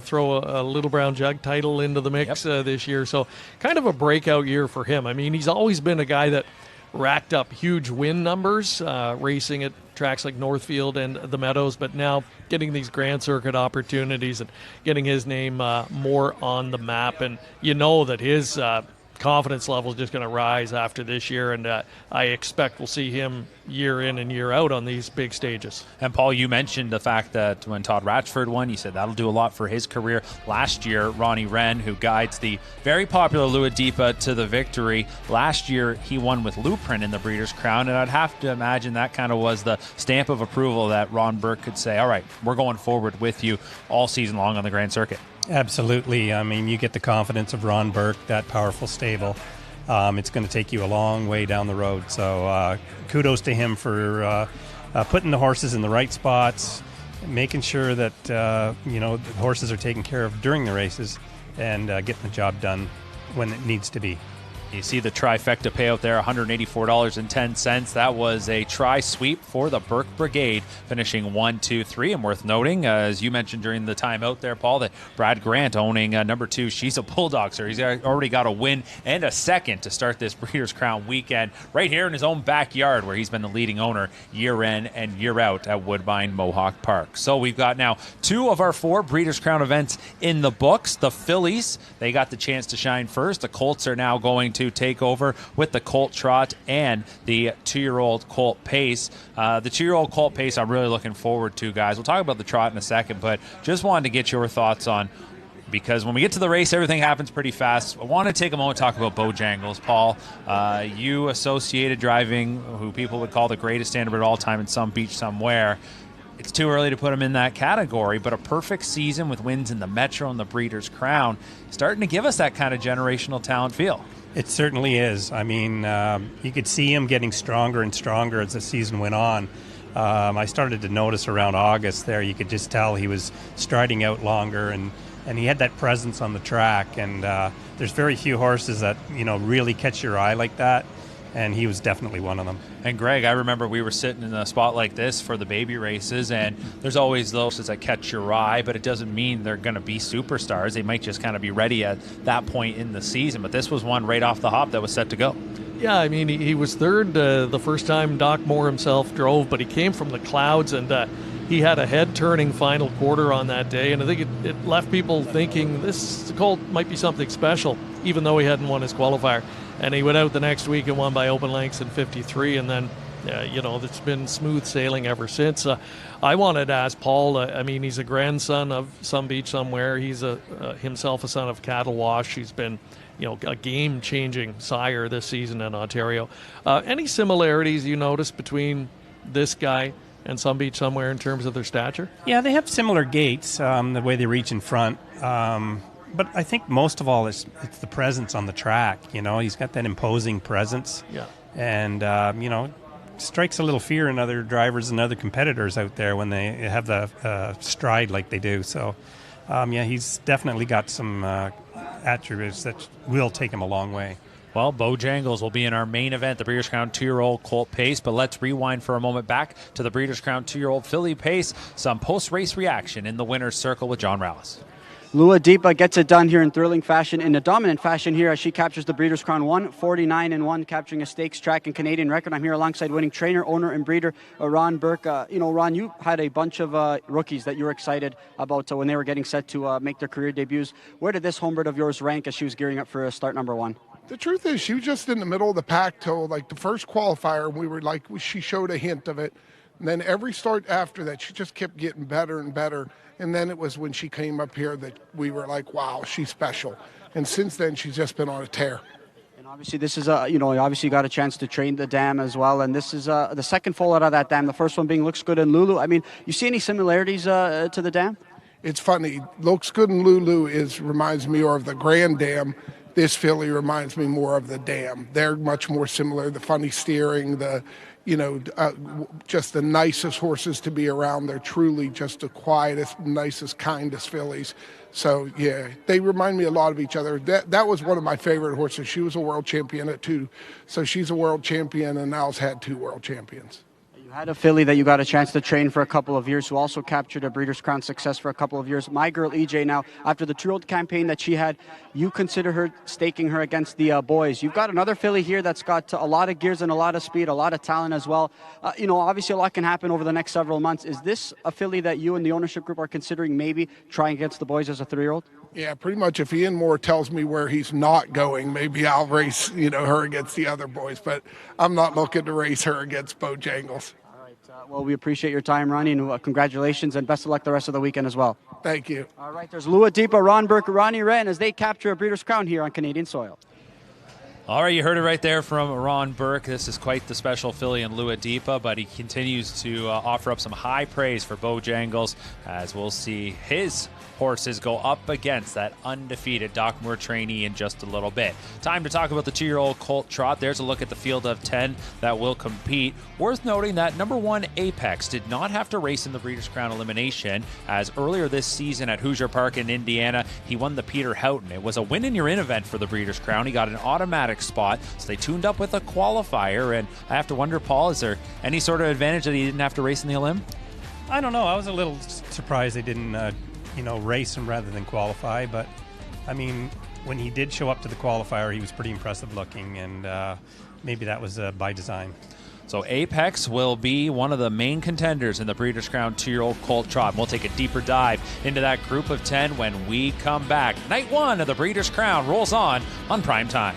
S4: throw a Little Brown Jug title into the mix this year. So kind of a breakout year for him. I mean, he's always been a guy that racked up huge win numbers, racing at tracks like Northfield and the Meadows, but now getting these Grand Circuit opportunities and getting his name more on the map. And you know that his confidence level is just going to rise after this year, and I expect we'll see him year in and year out on these big stages.
S3: And Paul, you mentioned the fact that when Todd Ratchford won, you said that'll do a lot for his career. Last year, Ronnie Wren, who guides the very popular Lua Deepa to the victory, last year he won with Blueprint in the Breeders' Crown, and I'd have to imagine that kind of was the stamp of approval that Ron Burke could say, all right, we're going forward with you all season long on the Grand Circuit.
S5: Absolutely. I mean, you get the confidence of Ron Burke, that powerful stable. It's going to take you a long way down the road. So kudos to him for putting the horses in the right spots, making sure that the horses are taken care of during the races, and getting the job done when it needs to be.
S3: You see the trifecta payout there, $184.10. That was a tri-sweep for the Burke Brigade, finishing 1, 2, 3. And worth noting, as you mentioned during the timeout there, Paul, that Brad Grant owning number 2, She's a Bulldog, sir. He's already got a win and a second to start this Breeders' Crown weekend right here in his own backyard, where he's been the leading owner year in and year out at Woodbine Mohawk Park. So we've got now 2 of our 4 Breeders' Crown events in the books. The fillies, they got the chance to shine first. The colts are now going to to take over with the Colt Trot and the 2-year-old Colt Pace. The 2-year-old Colt Pace I'm really looking forward to, guys. We'll talk about the Trot in a second, but just wanted to get your thoughts on, because when we get to the race, everything happens pretty fast. I want to take a moment to talk about Bojangles. Paul, you associated driving who people would call the greatest standard of all time in some beach somewhere. It's too early to put him in that category, but a perfect season with wins in the Metro and the Breeders' Crown, starting to give us that kind of generational talent feel.
S5: It certainly is. I mean, you could see him getting stronger and stronger as the season went on. I started to notice around August there, you could just tell he was striding out longer, and he had that presence on the track. And there's very few horses that, really catch your eye like that. And he was definitely one of them.
S3: And Greg, I remember we were sitting in a spot like this for the baby races, and there's always those that catch your eye, but it doesn't mean they're going to be superstars. They might just kind of be ready at that point in the season. But this was one right off the hop that was set to go.
S4: Yeah, I mean, he was third the first time Doc Moore himself drove, but he came from the clouds, and he had a head-turning final quarter on that day, and I think it left people thinking this colt might be something special, even though he hadn't won his qualifier. And he went out the next week and won by open lengths in 53, and then, it's been smooth sailing ever since. I wanted to ask Paul, I mean, he's a grandson of Some Beach Somewhere. He's himself a son of Cattle Wash. He's been, a game-changing sire this season in Ontario. Any similarities you notice between this guy and Some Beach Somewhere in terms of their stature?
S5: Yeah, they have similar gaits, the way they reach in front. But I think most of all, it's the presence on the track. He's got that imposing presence.
S4: Yeah.
S5: And, strikes a little fear in other drivers and other competitors out there when they have the stride like they do. So, he's definitely got some attributes that will take him a long way.
S3: Well, Bojangles will be in our main event, the Breeders' Crown 2-year-old Colt Pace. But let's rewind for a moment back to the Breeders' Crown 2-year-old filly Pace. Some post-race reaction in the winner's circle with John Rallis.
S15: Lua Deepa gets it done here in thrilling fashion, in a dominant fashion here as she captures the Breeders' Crown 149-1, capturing a stakes track and Canadian record. I'm here alongside winning trainer, owner, and breeder Ron Burke. Ron, you had a bunch of rookies that you were excited about when they were getting set to make their career debuts. Where did this homebird of yours rank as she was gearing up for start number 1?
S2: The truth is, she was just in the middle of the pack till the first qualifier, and we were she showed a hint of it. And then every start after that, she just kept getting better and better. And then it was when she came up here that we were like, wow, she's special. And since then, she's just been on a tear.
S15: And obviously, this is, obviously you got a chance to train the dam as well. And this is the second foal out of that dam, the first one being Looks Good and Lulu. I mean, you see any similarities to the dam?
S2: It's funny. Looks Good and Lulu reminds me more of the Grand Dam. This filly reminds me more of the dam. They're much more similar. The funny steering, just the nicest horses to be around. They're truly just the quietest, nicest, kindest fillies. So, yeah, they remind me a lot of each other. That was one of my favorite horses. She was a world champion at 2. So she's a world champion, and now's had 2 world champions.
S15: You had a filly that you got a chance to train for a couple of years who also captured a Breeders' Crown success for a couple of years. My girl, EJ, now, after the 2-year-old campaign that she had, you consider her staking her against the boys. You've got another filly here that's got a lot of gears and a lot of speed, a lot of talent as well. Obviously a lot can happen over the next several months. Is this a filly that you and the ownership group are considering maybe trying against the boys as a 3-year-old?
S2: Yeah, pretty much. If Ian Moore tells me where he's not going, maybe I'll race, her against the other boys. But I'm not looking to race her against Bojangles.
S15: Well, we appreciate your time, Ronnie, and congratulations, and best of luck the rest of the weekend as well.
S2: Thank you.
S15: All right, there's Lua Deepa, Ron Burke, Ronnie Wren as they capture a Breeders' Crown here on Canadian soil.
S3: All right, you heard it right there from Ron Burke. This is quite the special filly in Lua Deepa, but he continues to offer up some high praise for Bojangles, as we'll see his horses go up against that undefeated Doc Moore trainee in just a little bit. Time to talk about the 2-year-old Colt Trot. There's a look at the field of 10 that will compete. Worth noting that number 1 Apex did not have to race in the Breeders' Crown elimination, as earlier this season at Hoosier Park in Indiana, he won the Peter Houghton. It was a win and you're in event for the Breeders' Crown. He got an automatic spot, so they tuned up with a qualifier, and I have to wonder, Paul, is there any sort of advantage that he didn't have to race in the Elim?
S5: I don't know. I was a little surprised they didn't race him rather than qualify, but I mean, when he did show up to the qualifier, he was pretty impressive looking, and maybe that was by design.
S3: So Apex will be one of the main contenders in the Breeders' Crown 2-year-old Colt Trot. We'll take a deeper dive into that group of 10 when we come back. Night 1 of the Breeders' Crown rolls on Primetime.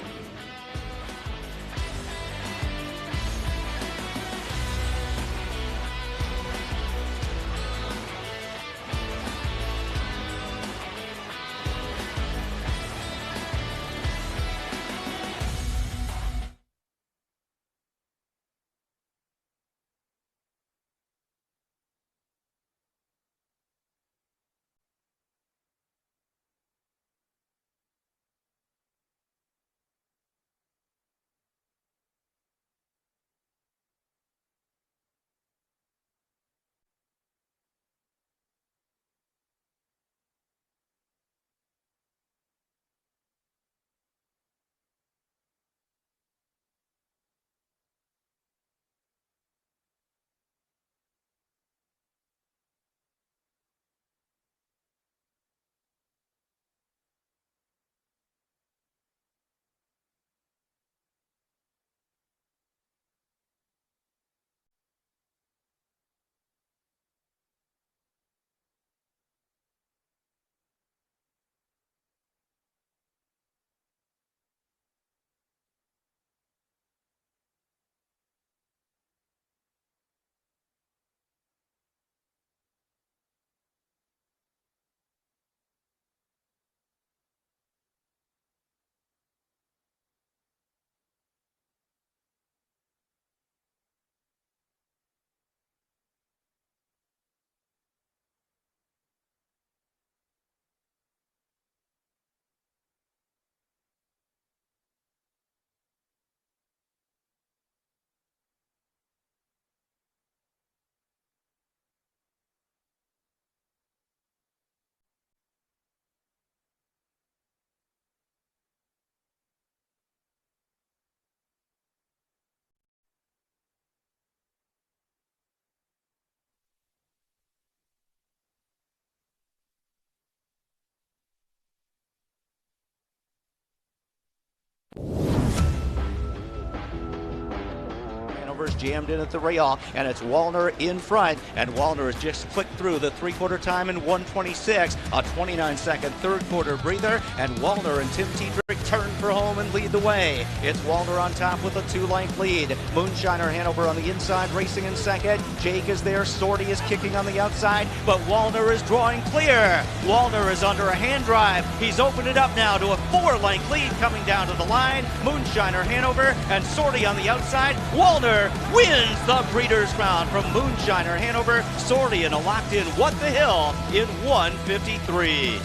S11: Travers jammed in at the rail, and it's Wallner in front, and Wallner has just clicked through the three-quarter time in 1:26, a 29-second third-quarter breather, and Wallner and Tim Tetrick turn for home and lead the way. It's Wallner on top with a 2-length lead. Moonshiner Hanover on the inside, racing in second. Jake is there, Sorty is kicking on the outside, but Wallner is drawing clear. Wallner is under a hand drive. He's opened it up now to a 4-length lead coming down to the line. Moonshiner Hanover and Sorty on the outside. Wallner wins the Breeders' Crown from Moonshiner Hanover. Sorty in a locked-in What the Hill in 1:53.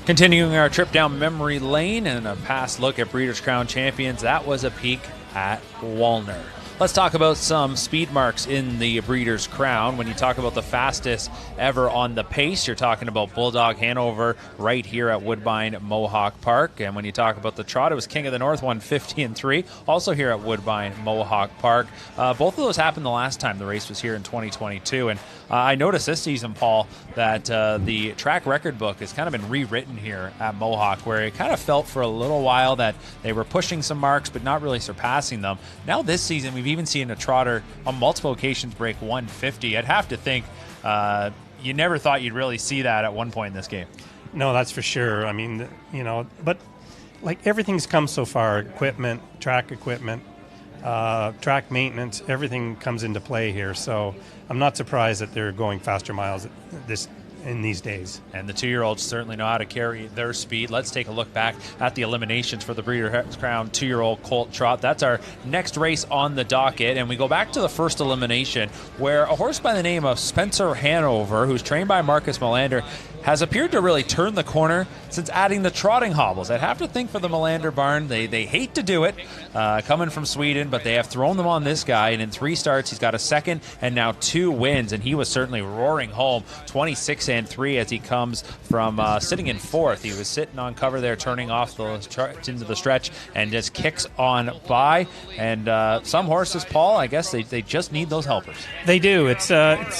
S3: Continuing our trip down memory lane and a past look at Breeders' Crown champions, that was a peek at Wallner. Let's talk about some speed marks in the Breeders' Crown. When you talk about the fastest ever on the pace, you're talking about Bulldog Hanover right here at Woodbine Mohawk Park. And when you talk about the trot, it was King of the North, 1:50.3, also here at Woodbine Mohawk Park. Both of those happened the last time the race was here in 2022. And I noticed this season, Paul, that the track record book has kind of been rewritten here at Mohawk, where it kind of felt for a little while that they were pushing some marks but not really surpassing them. Now this season, we've even seen a trotter on multiple occasions break 150. I'd have to think you never thought you'd really see that at one point in this game.
S5: No, that's for sure. I mean, you know, but like everything's come so far, equipment, track maintenance, everything comes into play here. So I'm not surprised that they're going faster miles in these days.
S3: And the 2-year-olds certainly know how to carry their speed. Let's take a look back at the eliminations for the Breeders' Crown 2-year-old colt trot. That's our next race on the docket, and we go back to the first elimination where a horse by the name of Spencer Hanover, who's trained by Marcus Melander, has appeared to really turn the corner since adding the trotting hobbles. I'd have to think for the Melander barn, they hate to do it, coming from Sweden, but they have thrown them on this guy, and in 3 starts, he's got a second and now 2 wins, and he was certainly roaring home 26-3 as he comes from sitting in 4th. He was sitting on cover there, turning off into the stretch, and just kicks on by. And some horses, Paul, I guess they just need those helpers.
S5: They do. It's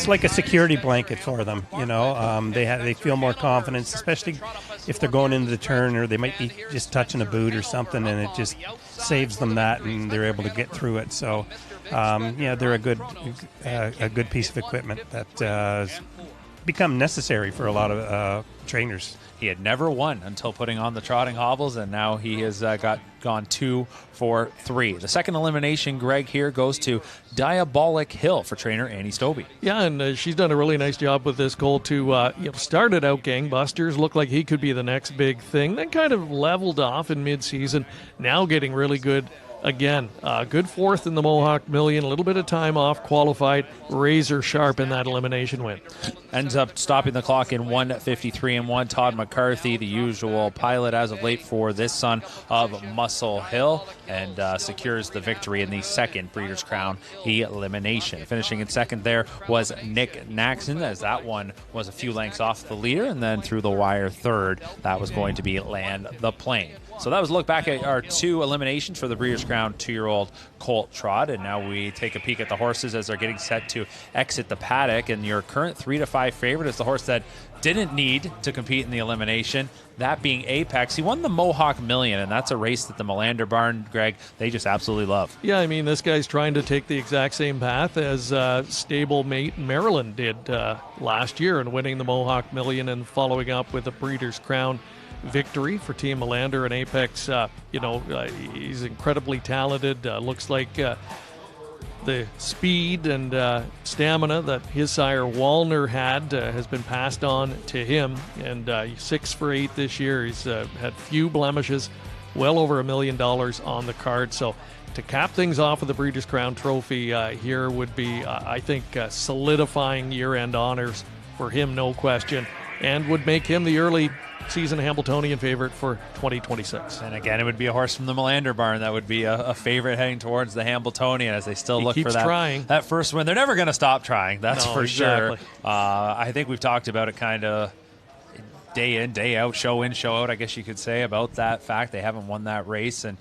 S5: like a security blanket for them. You know, they feel more confidence, especially if they're going into the turn or they might be just touching a boot or something, and it just saves them that, and they're able to get through it. So, they're a good piece of equipment that become necessary for a lot of trainers.
S3: He had never won until putting on the trotting hobbles, and now he has gone 2 for 3. The second elimination, Greg, here goes to Diabolic Hill for trainer Annie Stobie.
S4: Yeah, and she's done a really nice job with this colt to started out gangbusters, looked like he could be the next big thing, then kind of leveled off in mid-season, now getting really good. Again, good 4th in the Mohawk Million, a little bit of time off, qualified, razor sharp in that elimination win.
S3: Ends up stopping the clock in 1:53.1. Todd McCarthy, the usual pilot as of late for this son of Muscle Hill, and secures the victory in the second Breeders' Crown elimination. Finishing in second there was Nick Naxon, as that one was a few lengths off the leader, and then through the wire third, that was going to be Land the Plane. So that was a look back at our 2 eliminations for the Breeders' Crown 2-year-old colt trot, and now we take a peek at the horses as they're getting set to exit the paddock. And your current 3-5 favorite is the horse that didn't need to compete in the elimination, that being Apex. He won the Mohawk Million, and that's a race that the Melander barn, Greg, they just absolutely love.
S4: Yeah, I mean, this guy's trying to take the exact same path as stablemate Maryland did last year in winning the Mohawk Million and following up with a Breeders' Crown victory for Team Melander. And Apex, he's incredibly talented. Looks like the speed and stamina that his sire Wallner had has been passed on to him. And 6 for 8 this year. He's had few blemishes, well over $1 million on the card. So to cap things off with the Breeders' Crown Trophy here would be, I think, solidifying year-end honors for him, no question, and would make him the early season Hambletonian favorite for 2026.
S3: And again, it would be a horse from the Melander barn that would be a favorite heading towards the Hambletonian as they still look for that first win. They're never going to stop trying, that's for sure. I think we've talked about it kind of day in, day out, show in, show out, I guess you could say, about that fact. They haven't won that race. And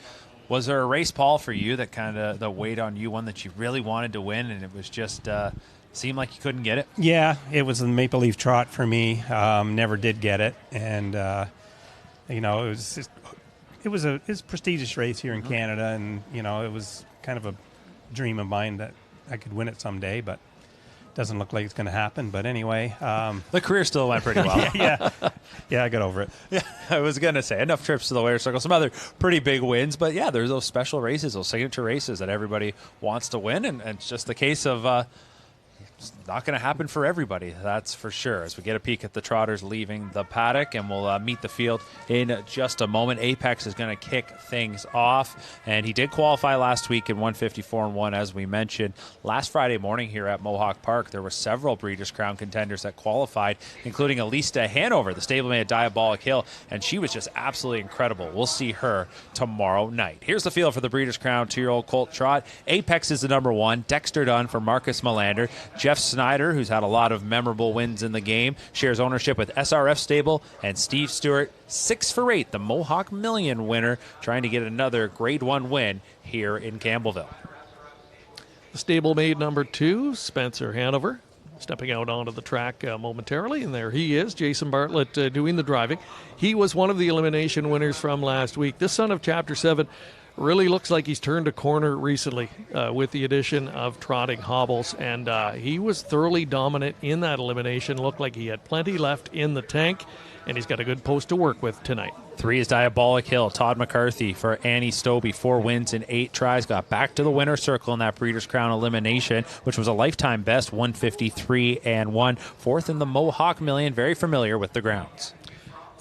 S3: was there a race, Paul, for you that kind of the weighed on you, one that you really wanted to win, and it was just seemed like you couldn't get it?
S5: Yeah, it was the Maple Leaf Trot for me. Never did get it, and it it was a prestigious race here in Canada, and it was kind of a dream of mine that I could win it someday, but doesn't look like it's going to happen. But anyway,
S3: the career still went pretty well.
S5: yeah, I got over it.
S3: Yeah, I was going to say enough trips to the winner's circle, some other pretty big wins, but yeah, there's those special races, those signature races that everybody wants to win, and it's just the case of it's not going to happen for everybody, that's for sure. As we get a peek at the trotters leaving the paddock, and we'll meet the field in just a moment. Apex is going to kick things off, and he did qualify last week in 154-1, as we mentioned. Last Friday morning here at Mohawk Park, there were several Breeders' Crown contenders that qualified, including Alista Hanover, the stablemate at Diabolic Hill, and she was just absolutely incredible. We'll see her tomorrow night. Here's the field for the Breeders' Crown 2-year-old colt trot. Apex is the number 1. Dexter Dunn for Marcus Melander. Jeff Snyder, who's had a lot of memorable wins in the game, shares ownership with SRF Stable, and Steve Stewart, 6 for 8, the Mohawk Million winner, trying to get another Grade 1 win here in Campbellville.
S4: The stablemate number 2, Spencer Hanover, stepping out onto the track momentarily, and there he is, Jason Bartlett doing the driving. He was one of the elimination winners from last week. This son of Chapter 7 really looks like he's turned a corner recently with the addition of trotting hobbles, and he was thoroughly dominant in that elimination. Looked like he had plenty left in the tank, and he's got a good post to work with tonight.
S3: 3 is Diabolic Hill. Todd McCarthy for Annie Stobie. 4 wins in 8 tries. Got back to the winner's circle in that Breeders' Crown elimination, which was a lifetime best, 153-1. 4th in the Mohawk Million. Very familiar with the grounds.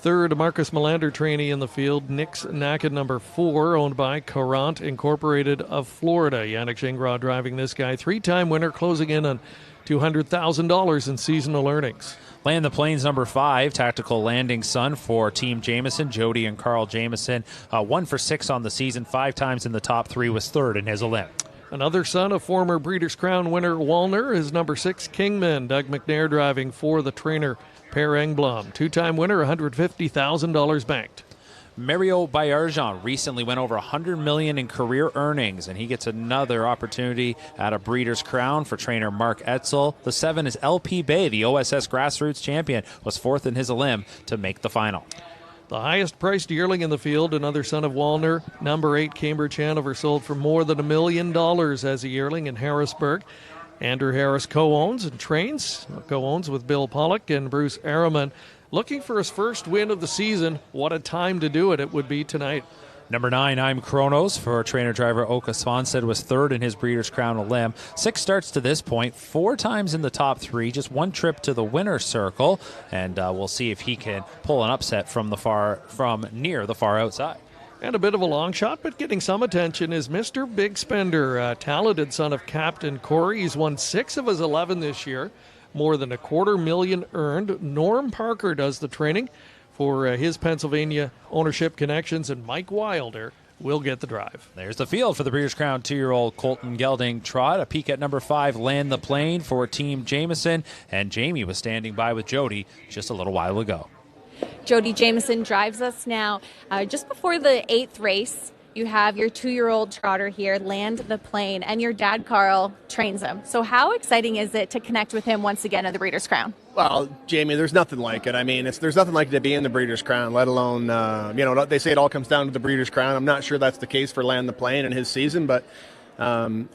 S4: 3rd, Marcus Melander trainee in the field, Nick's Naked number 4, owned by Courant Incorporated of Florida. Yannick Gingras driving this guy. 3-time winner, closing in on $200,000 in seasonal earnings.
S3: Land the Plains number 5, Tactical Landing Son for Team Jameson. Jody and Carl Jameson, 1 for 6 on the season, 5 times in the top 3, was 3rd in his Olymp.
S4: Another son of former Breeders' Crown winner Wallner is number 6, Kingman. Doug McNair driving for the trainer Per Engblom. 2-time winner, $150,000 banked.
S3: Mario Bayarjan recently went over $100 million in career earnings, and he gets another opportunity at a Breeders' Crown for trainer Mark Etzel. The 7 is LP Bay, the OSS Grassroots champion, was 4th in his Olymp to make the final.
S4: The highest priced yearling in the field, another son of Wallner, number 8, Cambridge Hanover, sold for more than $1 million as a yearling in Harrisburg. Andrew Harris co-owns and trains, co-owns with Bill Pollock and Bruce Araman. Looking for his first win of the season. What a time to do it. It would be tonight.
S3: Number 9, I'm Kronos for trainer-driver Oka Svanstead, was 3rd in his Breeders' Crown Olymp. 6 starts to this point, 4 times in the top 3, just 1 trip to the winner's circle, and we'll see if he can pull an upset from near the far outside.
S4: And a bit of a long shot, but getting some attention is Mr. Big Spender, talented son of Captain Corey. He's won 6 of his 11 this year, more than $250,000 earned. Norm Parker does the training for his Pennsylvania ownership connections, and Mike Wilder will get the drive.
S3: There's the field for the Breeders' Crown 2-year-old Colton Gelding trot. A peek at number 5, Land the Plane for Team Jameson, and Jamie was standing by with Jody just a little while ago.
S6: Jody Jameson drives us now. Just before the 8th race, you have your 2-year-old trotter here, Land the Plane, and your dad, Carl, trains him. So how exciting is it to connect with him once again at the Breeders' Crown?
S13: Well, Jamie, there's nothing like it. I mean, there's nothing like it to be in the Breeders' Crown, let alone, they say it all comes down to the Breeders' Crown. I'm not sure that's the case for Land the Plane in his season, but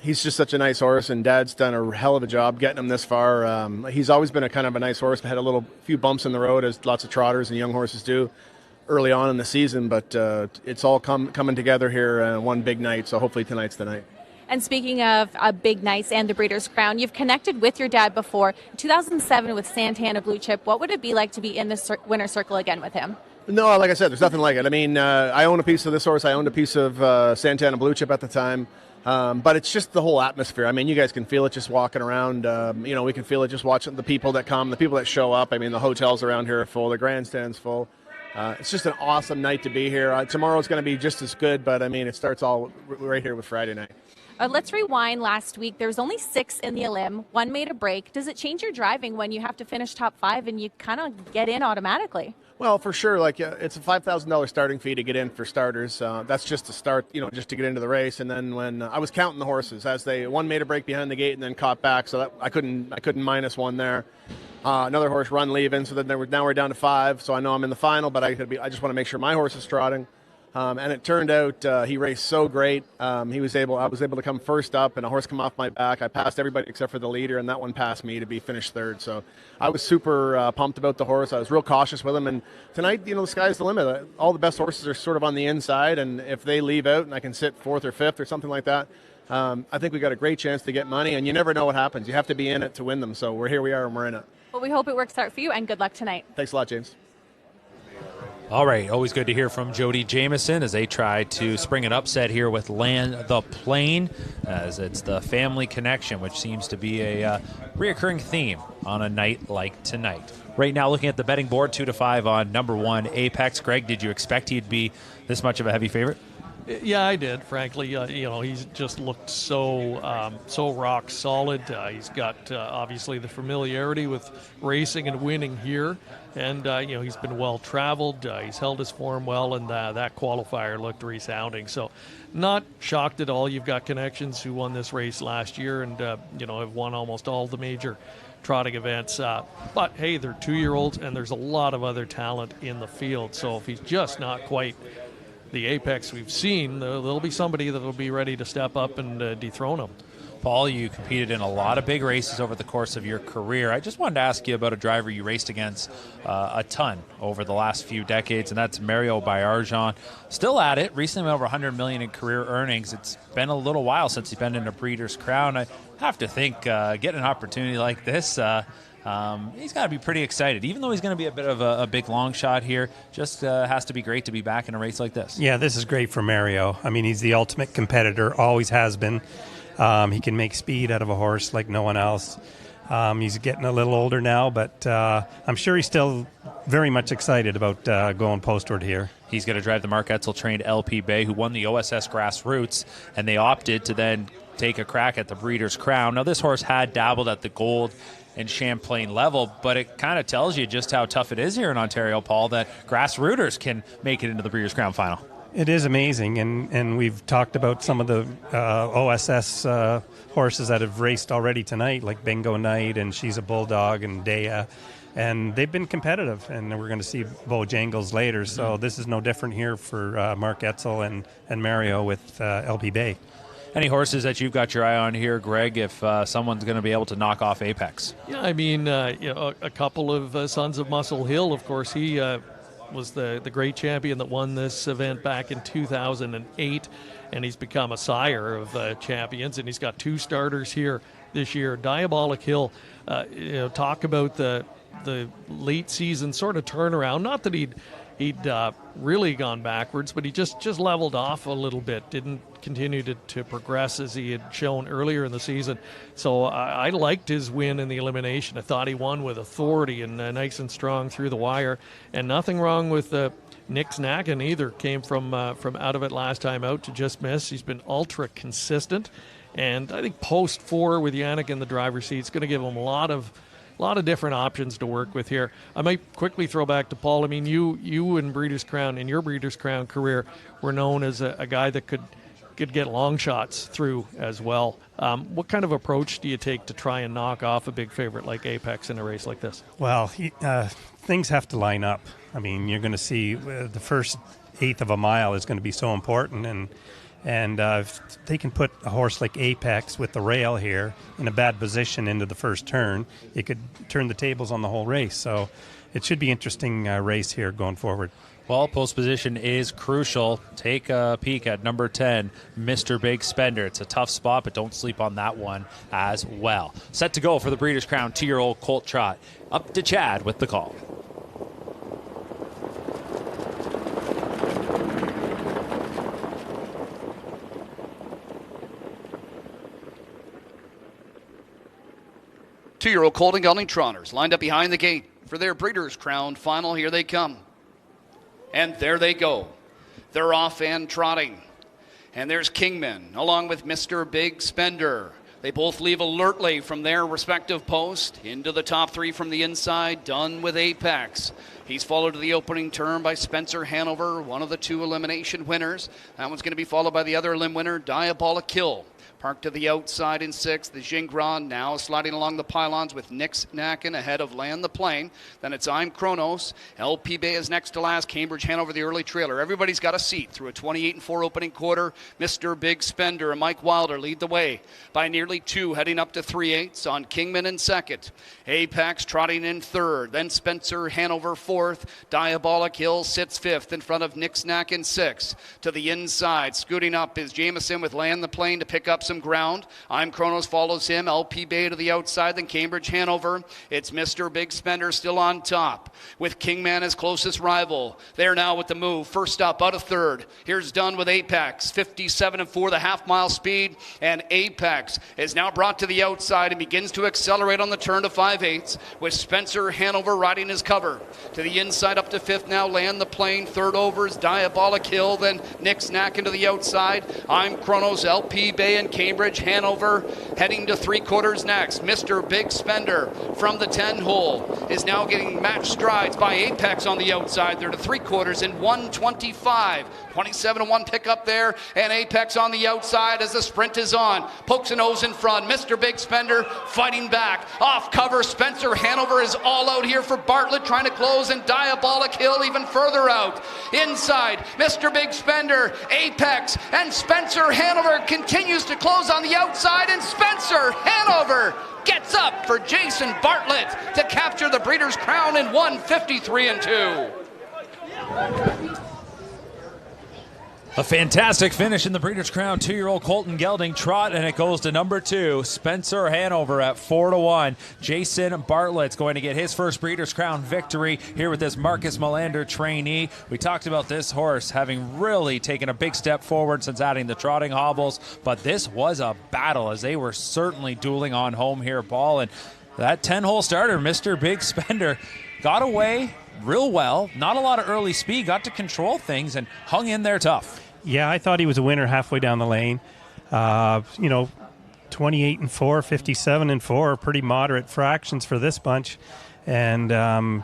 S13: he's just such a nice horse, and Dad's done a hell of a job getting him this far. He's always been a kind of a nice horse, but had a few bumps in the road, as lots of trotters and young horses do early on in the season, but it's all coming together here one big night, so hopefully tonight's the night.
S6: And speaking of big nights and the Breeders' Crown, you've connected with your dad before. 2007 with Santana Blue Chip. What would it be like to be in the winner's circle again with him?
S13: No, like I said, there's nothing like it. I mean, I own a piece of this horse. I owned a piece of Santana Blue Chip at the time. But it's just the whole atmosphere. I mean, you guys can feel it just walking around. We can feel it just watching the people that come, the people that show up. I mean, the hotels around here are full. The grandstand's full. It's just an awesome night to be here. Tomorrow's going to be just as good, but, I mean, it starts all right here with Friday night.
S6: Let's rewind last week. There was only 6 in the Olymp. 1 made a break. Does it change your driving when you have to finish top 5 and you kind of get in automatically?
S13: Well, for sure. It's a $5,000 starting fee to get in for starters. That's just to start, just to get into the race. And then when I was counting the horses, as one made a break behind the gate and then caught back, so that I couldn't minus 1 there. Another horse run leaving, so then now we're down to 5. So I know I'm in the final, but I just want to make sure my horse is trotting. And it turned out he raced so great. I was able to come first up, and a horse come off my back. I passed everybody except for the leader, and that one passed me to be finished third. So I was super pumped about the horse. I was real cautious with him. And tonight, the sky's the limit. All the best horses are sort of on the inside, and if they leave out and I can sit fourth or fifth or something like that, I think we got a great chance to get money. And you never know what happens. You have to be in it to win them. So here we are, and we're in it.
S6: Well, we hope it works out for you, and good luck tonight.
S13: Thanks a lot, James.
S3: All right, always good to hear from Jody Jamieson as they try to spring an upset here with Land the Plane, as it's the family connection, which seems to be a reoccurring theme on a night like tonight. Right now, looking at the betting board, 2-5 on number 1, Apex. Greg, did you expect he'd be this much of a heavy favorite?
S4: Yeah, I did. Frankly, he's just looked so rock solid. He's got obviously the familiarity with racing and winning here, and he's been well traveled. He's held his form well, and that qualifier looked resounding. So, not shocked at all. You've got connections who won this race last year, and have won almost all the major trotting events. But hey, they're 2-year-olds, and there's a lot of other talent in the field. So if he's just not quite the apex we've seen, there'll be somebody that will be ready to step up and dethrone him.
S3: Paul, you competed in a lot of big races over the course of your career. I just wanted to ask you about a driver you raced against a ton over the last few decades, and that's Mario Baillargeon. Still at it, recently went over $100 million in career earnings. It's been a little while since he's been in a Breeders' Crown. I have to think getting an opportunity like this, he's got to be pretty excited. Even though he's going to be a bit of a big long shot here, just has to be great to be back in a race like this.
S5: Yeah, this is great for Mario. I mean, he's the ultimate competitor, always has been. He can make speed out of a horse like no one else. He's getting a little older now, but I'm sure he's still very much excited about going postward here.
S3: He's going to drive the Mark Etzel-trained LP Bay, who won the OSS Grassroots, and they opted to then take a crack at the Breeders' Crown. Now, this horse had dabbled at the Gold and Champlain level, but it kind of tells you just how tough it is here in Ontario, Paul, that grassrooters can make it into the Breeders' Crown final.
S5: It is amazing, and we've talked about some of the OSS horses that have raced already tonight, like Bingo Night, and She's a Bulldog, and Dea, and they've been competitive, and we're going to see Bojangles later, so this is no different here for Mark Etzel and Mario with LP Bay.
S3: Any horses that you've got your eye on here, Greg, if someone's going to be able to knock off Apex?
S4: Yeah, I mean, a couple of Sons of Muscle Hill, of course, he was the great champion that won this event back in 2008, and he's become a sire of champions, and he's got 2 starters here this year. Diabolic Hill, talk about the late season sort of turnaround. Not that he'd really gone backwards, but he just leveled off a little bit, didn't continue to progress as he had shown earlier in the season. So I liked his win in the elimination. I thought he won with authority and nice and strong through the wire. And nothing wrong with Nick Snacken either. Came from out of it last time out to just miss. He's been ultra consistent. And I think post 4 with Yannick in the driver's seat is going to give him a lot of different options to work with here. I might quickly throw back to Paul. I mean, you in Breeders' Crown, in your Breeders' Crown career, were known as a guy that could get long shots through as well. What kind of approach do you take to try and knock off a big favorite like Apex in a race like this?
S5: Well, things have to line up. I mean, you're going to see the first 1/8 of a mile is going to be so important, and if they can put a horse like Apex with the rail here in a bad position into the first turn, it could turn the tables on the whole race. So it should be an interesting race here going forward.
S3: Well, post position is crucial. Take a peek at number 10, Mr. Big Spender. It's a tough spot, but don't sleep on that one as well. Set to go for the Breeders' Crown 2-year-old colt trot. Up to Chad with the call.
S10: Two-year-old colt and gelding trotters lined up behind the gate for their Breeders' Crown final. Here they come. And there they go. They're off and trotting. And there's Kingman along with Mr. Big Spender. They both leave alertly from their respective post. Into the top 3 from the inside, done with Apex. He's followed to the opening turn by Spencer Hanover, one of the 2 elimination winners. That one's going to be followed by the other elim winner, Diabolic Hill. Parked to the outside in 6th, the Gingras now sliding along the pylons with Nix Nacken ahead of Land the Plane. Then it's I'm Kronos. LP Bay is next to last. Cambridge Hanover the early trailer. Everybody's got a seat through a 28-4 opening quarter. Mr. Big Spender and Mike Wilder lead the way by nearly 2, heading up to 3/8 on Kingman in 2nd. Apex trotting in 3rd. Then Spencer Hanover 4th. Diabolic Hill sits 5th in front of Nix Nack in 6th. To the inside, scooting up is Jameson with Land the Plane to pick up some ground. I'm Kronos follows him. LP Bay to the outside, then Cambridge Hanover. It's Mr. Big Spender still on top with Kingman as closest rival. There now with the move. First up out of 3rd. Here's Dunn with Apex. 57-4 the half-mile speed. And Apex is now brought to the outside and begins to accelerate on the turn to 5/8 with Spencer Hanover riding his cover. To the inside up to 5th now, Land the Plane. 3rd over is Diabolic Hill. Then Nix Nack into the outside. I'm Kronos, LP Bay, and Cambridge Hanover heading to 3/4 next. Mr. Big Spender from the 10 hole is now getting match strides by Apex on the outside. They're to 3/4 in 1:25. 27-1 pickup there, and Apex on the outside as the sprint is on. Pokes a nose in front. Mr. Big Spender fighting back. Off cover, Spencer Hanover is all out here for Bartlett, trying to close, and Diabolic Hill even further out. Inside, Mr. Big Spender, Apex, and Spencer Hanover continues to close on the outside, and Spencer Hanover gets up for Jason Bartlett to capture the Breeders' Crown in 1:53-2.
S3: A fantastic finish in the Breeders' Crown. 2-year-old Colton Gelding trot, and it goes to number 2, Spencer Hanover at 4-1. Jason Bartlett's going to get his first Breeders' Crown victory here with this Marcus Melander trainee. We talked about this horse having really taken a big step forward since adding the trotting hobbles, but this was a battle as they were certainly dueling on home here, Paul. And that 10-hole starter, Mr. Big Spender, got away real well. Not a lot of early speed, got to control things and hung in there tough.
S5: Yeah, I thought he was a winner halfway down the lane. 28-4, 57-4, pretty moderate fractions for this bunch. And, it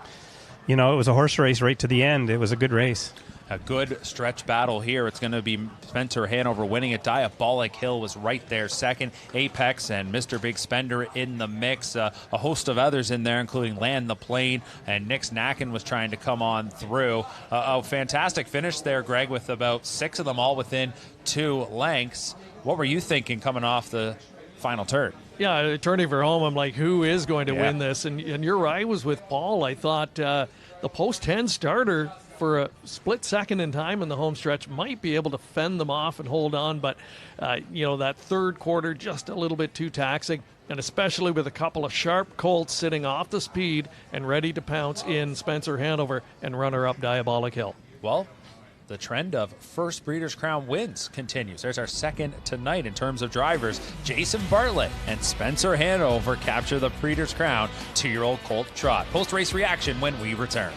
S5: was a horse race right to the end. It was a good race.
S3: A good stretch battle here. It's going to be Spencer Hanover winning it. Diabolic Hill was right there second. Apex and Mr. Big Spender in the mix. A host of others in there, including Land the Plane, and Nix Nacken was trying to come on through. A fantastic finish there, Greg, with about 6 of them all within 2 lengths. What were you thinking coming off the final turn?
S4: Yeah, turning for home, I'm like, who is going to win this? And you're right, I was with Paul. I thought the post 10 starter for a split second in time in the home stretch might be able to fend them off and hold on, but that third quarter just a little bit too taxing, and especially with a couple of sharp colts sitting off the speed and ready to pounce in Spencer Hanover and runner-up Diabolic Hill.
S3: Well, the trend of first Breeders' Crown wins continues. There's our second tonight in terms of drivers. Jason Bartlett and Spencer Hanover capture the Breeders' Crown 2-year-old colt trot. Post-race reaction when we return.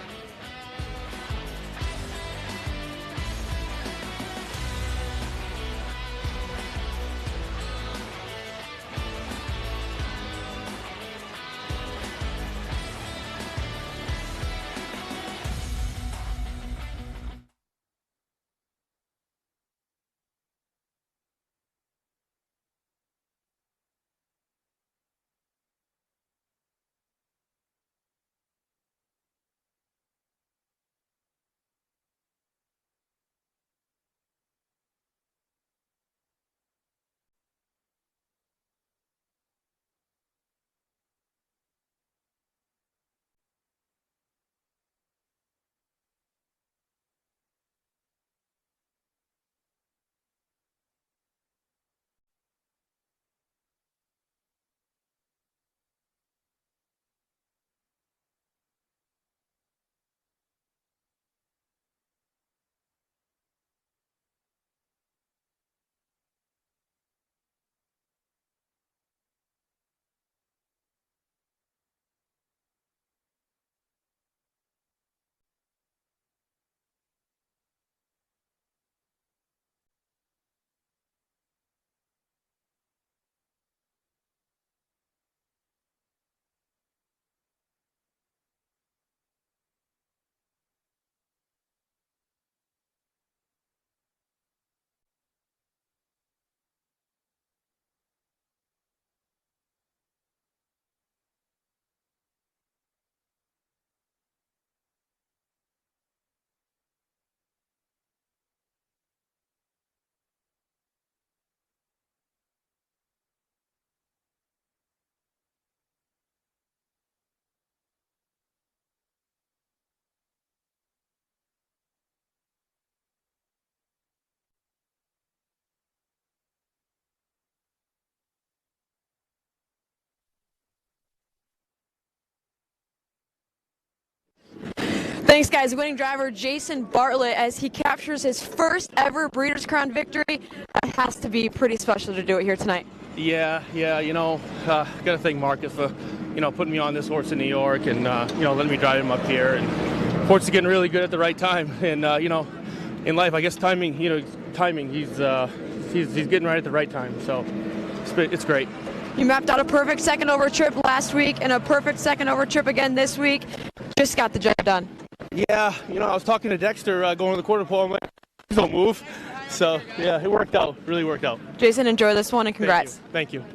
S1: Thanks, guys. Winning driver Jason Bartlett as he captures his first ever Breeders' Crown victory. That has to be pretty special to do it here tonight.
S22: Yeah, got to thank Marcus for, putting me on this horse in New York and, letting me drive him up here. And horse is getting really good at the right time. And, in life, I guess timing, he's getting right at the right time. So it's great.
S1: You mapped out a perfect second over trip last week and a perfect second over trip again this week. Just got the job done.
S22: Yeah, I was talking to Dexter going to the quarter pole. I'm like, don't move. So, yeah, it worked out. Really worked out.
S1: Jason, enjoy this one and congrats.
S22: Thank you.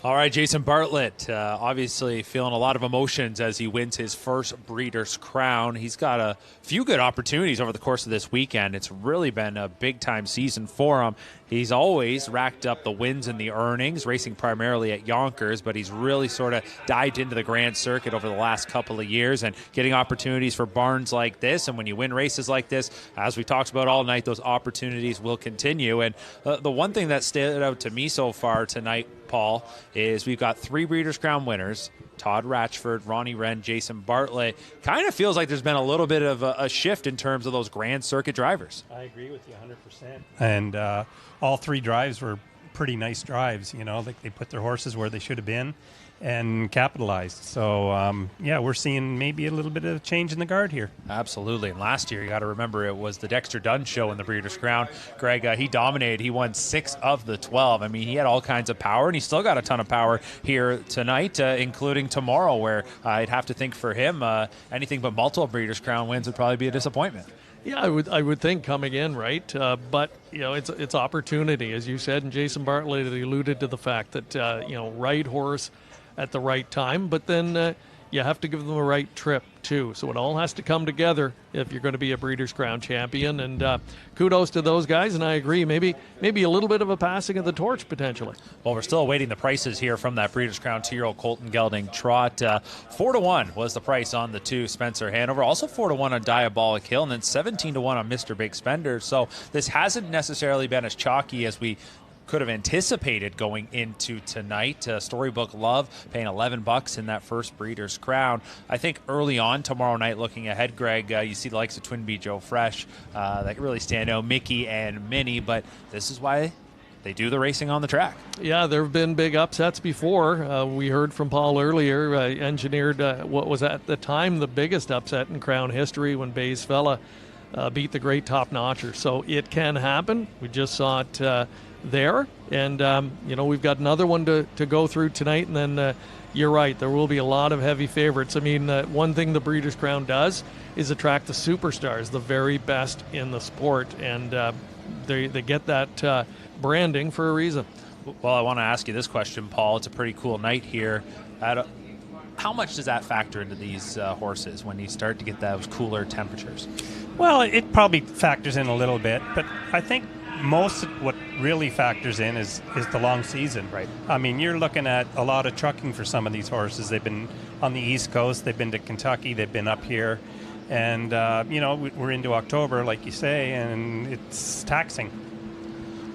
S3: All right, Jason Bartlett, obviously feeling a lot of emotions as he wins his first Breeders' Crown. He's got a few good opportunities over the course of this weekend. It's really been a big-time season for him. He's always racked up the wins and the earnings, racing primarily at Yonkers, but he's really sort of dived into the Grand Circuit over the last couple of years and getting opportunities for barns like this. And when you win races like this, as we talked about all night, those opportunities will continue. And the one thing that stood out to me so far tonight, Paul, is we've got 3 Breeders' Crown winners, Todd Ratchford, Ronnie Wren, Jason Bartlett. Kind of feels like there's been a little bit of a shift in terms of those Grand Circuit drivers.
S5: I agree with you 100%. And all 3 drives were pretty nice drives, like they put their horses where they should have been and capitalized. So, we're seeing maybe a little bit of a change in the guard here.
S3: Absolutely. And last year, you got to remember, it was the Dexter Dunn show in the Breeders' Crown. Greg, he dominated. He won 6 of the 12. I mean, he had all kinds of power, and he still got a ton of power here tonight, including tomorrow, where I'd have to think for him, anything but multiple Breeders' Crown wins would probably be a disappointment.
S4: Yeah, I would think coming in, right? But, it's opportunity, as you said, and Jason Bartlett alluded to the fact that, right horse at the right time, but then you have to give them the right trip too. So it all has to come together if you're going to be a Breeders' Crown champion. And kudos to those guys. And I agree, maybe a little bit of a passing of the torch potentially.
S3: Well, we're still awaiting the prices here from that Breeders' Crown 2-year-old Colton Gelding trot. 4-1 was the price on the 2 Spencer Hanover. Also 4-1 on Diabolic Hill, and then 17-1 on Mr. Big Spender. So this hasn't necessarily been as chalky as we could have anticipated going into tonight. Storybook Love paying $11 in that first Breeders' Crown. I think early on tomorrow night, looking ahead, Greg, you see the likes of Twin Bee Joe Fresh that really stand out, Mickey and Minnie, but this is why they do the racing on the track.
S4: Yeah, there have been big upsets before. We heard from Paul earlier, engineered what was at the time the biggest upset in Crown history when Bayes Fella beat the great Top Notcher. So it can happen. We just saw it there, and we've got another one to go through tonight, and then you're right, there will be a lot of heavy favorites. I mean, one thing the Breeders' Crown does is attract the superstars, the very best in the sport, and they get that branding for a reason.
S3: Well, I want to ask you this question, Paul. It's a pretty cool night here. How much does that factor into these horses when you start to get those cooler temperatures?
S5: Well, it probably factors in a little bit, but I think most of what really factors in is the long season.
S3: Right.
S5: I mean, you're looking at a lot of trucking for some of these horses. They've been on the East Coast, they've been to Kentucky, they've been up here, and we're into October, like you say, and it's taxing.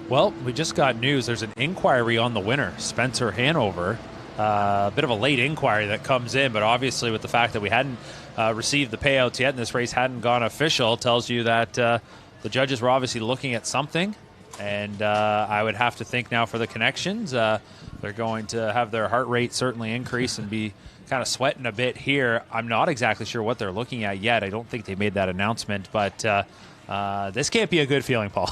S3: Well, we just got news. There's an inquiry on the winner, Spencer Hanover. A bit of a late inquiry that comes in, but obviously with the fact that we hadn't received the payouts yet and this race hadn't gone official, tells you that the judges were obviously looking at something. And I would have to think now for the connections, they're going to have their heart rate certainly increase and be kind of sweating a bit here. I'm not exactly sure what they're looking at yet. I don't think they made that announcement, but this can't be a good feeling, Paul.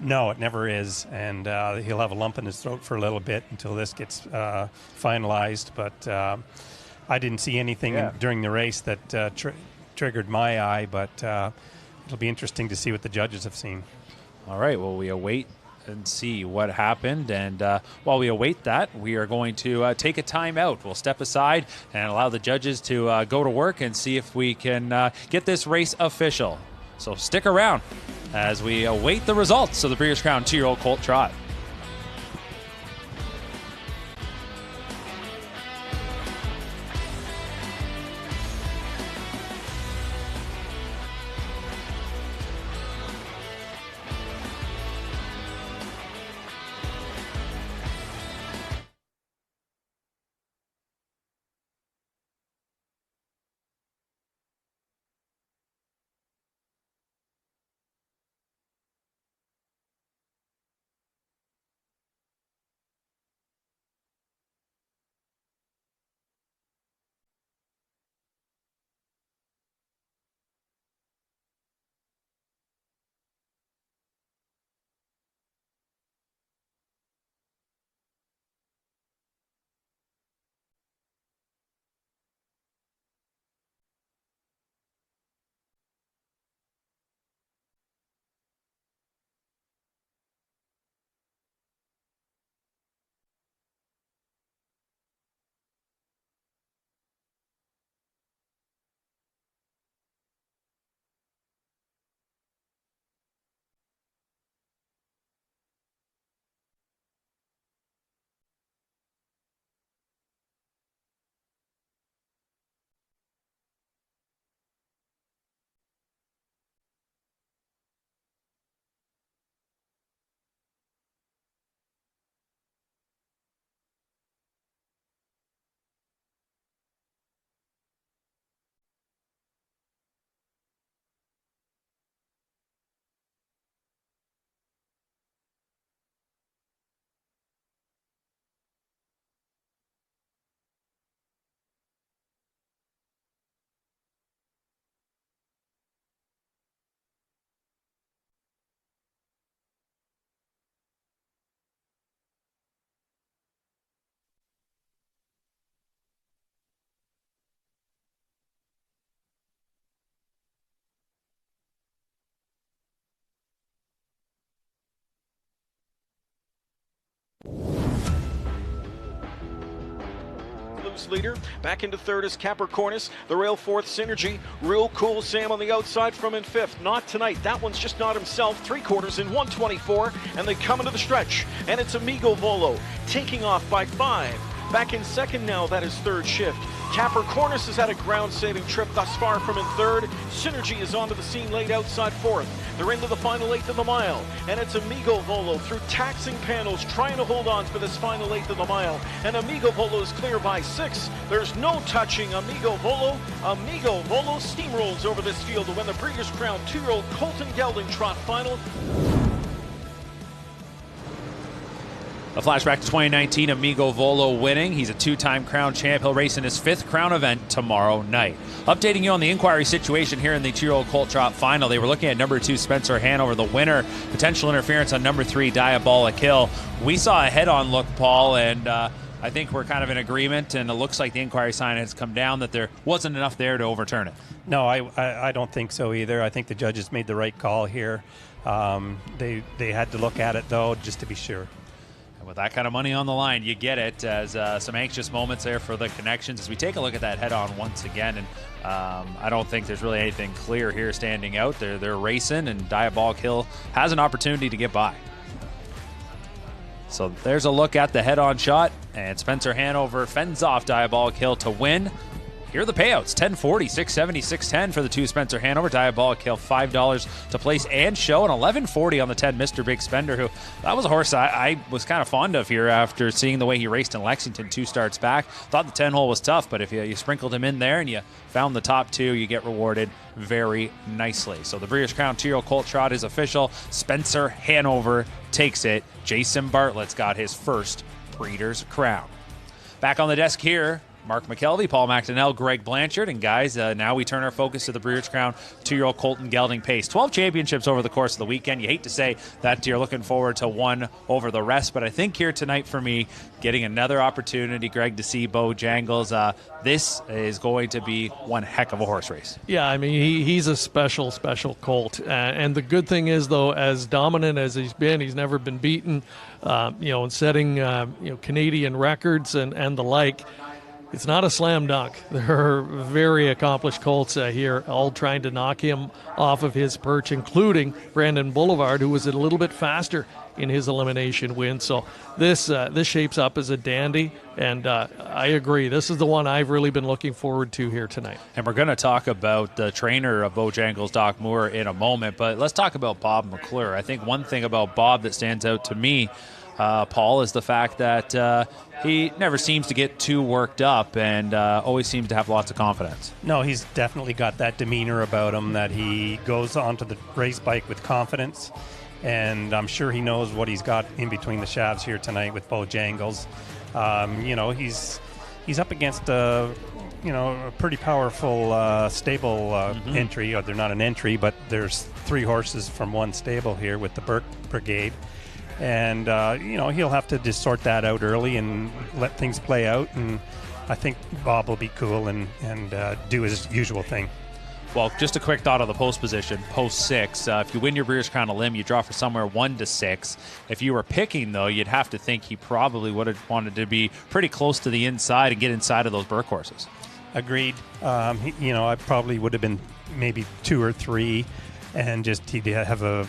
S5: No, it never is, and he'll have a lump in his throat for a little bit until this gets finalized, but I didn't see anything during the race that triggered my eye, but it'll be interesting to see what the judges have seen.
S3: All right, well, we await and see what happened, and while we await that, we are going to take a timeout. We'll step aside and allow the judges to go to work and see if we can get this race official. So stick around as we await the results of the Breeders' Crown 2-year-old Colt Trot.
S7: grooms leader. Back into third is Capricornus. The rail fourth, Synergy. Real Cool Sam on the outside from in fifth. Not tonight. That one's just not himself. 3/4 in 124, and they come into the stretch. And it's Amigo Volo taking off by 5. Back in second now, that is third shift. Capricornus has had a ground-saving trip thus far from in third. Synergy is onto the scene late outside fourth. They're into the final eighth of the mile, and it's Amigo Volo through taxing panels trying to hold on for this final eighth of the mile. And Amigo Volo is clear by 6. There's no touching Amigo Volo. Amigo Volo steamrolls over this field to win the Breeders' Crown 2-year-old colt and gelding trot final.
S3: A flashback to 2019, Amigo Volo winning. He's a 2-time crown champ. He'll race in his 5th crown event tomorrow night. Updating you on the inquiry situation here in the 2-year-old colt trot final. They were looking at number 2, Spencer Hanover, the winner. Potential interference on number 3, Diabolic Hill. We saw a head-on look, Paul, and I think we're kind of in agreement, and it looks like the inquiry sign has come down that there wasn't enough there to overturn it.
S5: No, I don't think so either. I think the judges made the right call here. They had to look at it, though, just to be sure.
S3: With that kind of money on the line, you get it as some anxious moments there for the connections as we take a look at that head-on once again. And I don't think there's really anything clear here standing out. They're racing, and Diabolic Hill has an opportunity to get by. So there's a look at the head-on shot, and Spencer Hanover fends off Diabolic Hill to win. Here are the payouts: $10.40, $6.70, $6.10 for the 2 Spencer Hanover. Diabolic Hill, $5 to place and show, and $11.40 on the 10 Mr. Big Spender, who that was a horse I was kind of fond of here after seeing the way he raced in Lexington 2 starts back. Thought the 10 hole was tough, but if you sprinkled him in there and you found the top 2, you get rewarded very nicely. So the Breeders' Crown 2-year-old colt trot is official. Spencer Hanover takes it. Jason Bartlett's got his first Breeders' Crown. Back on the desk here, Mark McKelvey, Paul McDonnell, Greg Blanchard, and guys, now we turn our focus to the Breeders' Crown 2-year-old colt and gelding pace. 12 championships over the course of the weekend. You hate to say that you're looking forward to one over the rest, but I think here tonight for me, getting another opportunity, Greg, to see Bojangles, this is going to be one heck of a horse race.
S4: Yeah, I mean, he's a special colt. And the good thing is, though, as dominant as he's been, he's never been beaten, and setting, Canadian records and the like. It's not a slam dunk. There are very accomplished colts here, all trying to knock him off of his perch, including Brandon Boulevard, who was a little bit faster in his elimination win. So this shapes up as a dandy, and I agree. This is the one I've really been looking forward to here tonight.
S3: And we're going to talk about the trainer of Bojangles, Doc Moore, in a moment, but let's talk about Bob McClure. I think one thing about Bob that stands out to me, Paul, is the fact that he never seems to get too worked up and always seems to have lots of confidence.
S5: No, he's definitely got that demeanor about him that he goes onto the race bike with confidence, and I'm sure he knows what he's got in between the shafts here tonight with Bojangles. He's up against a pretty powerful stable entry. Or they're not an entry, but there's 3 horses from one stable here with the Burke Brigade. And, he'll have to just sort that out early and let things play out. And I think Bob will be cool and do his usual thing.
S3: Well, just a quick thought on the post position. Post 6, if you win your Breeders' Crown a limb, you draw for somewhere 1 to 6. If you were picking, though, you'd have to think he probably would have wanted to be pretty close to the inside and get inside of those Burke horses.
S5: Agreed. I probably would have been maybe 2 or 3, and just he'd have a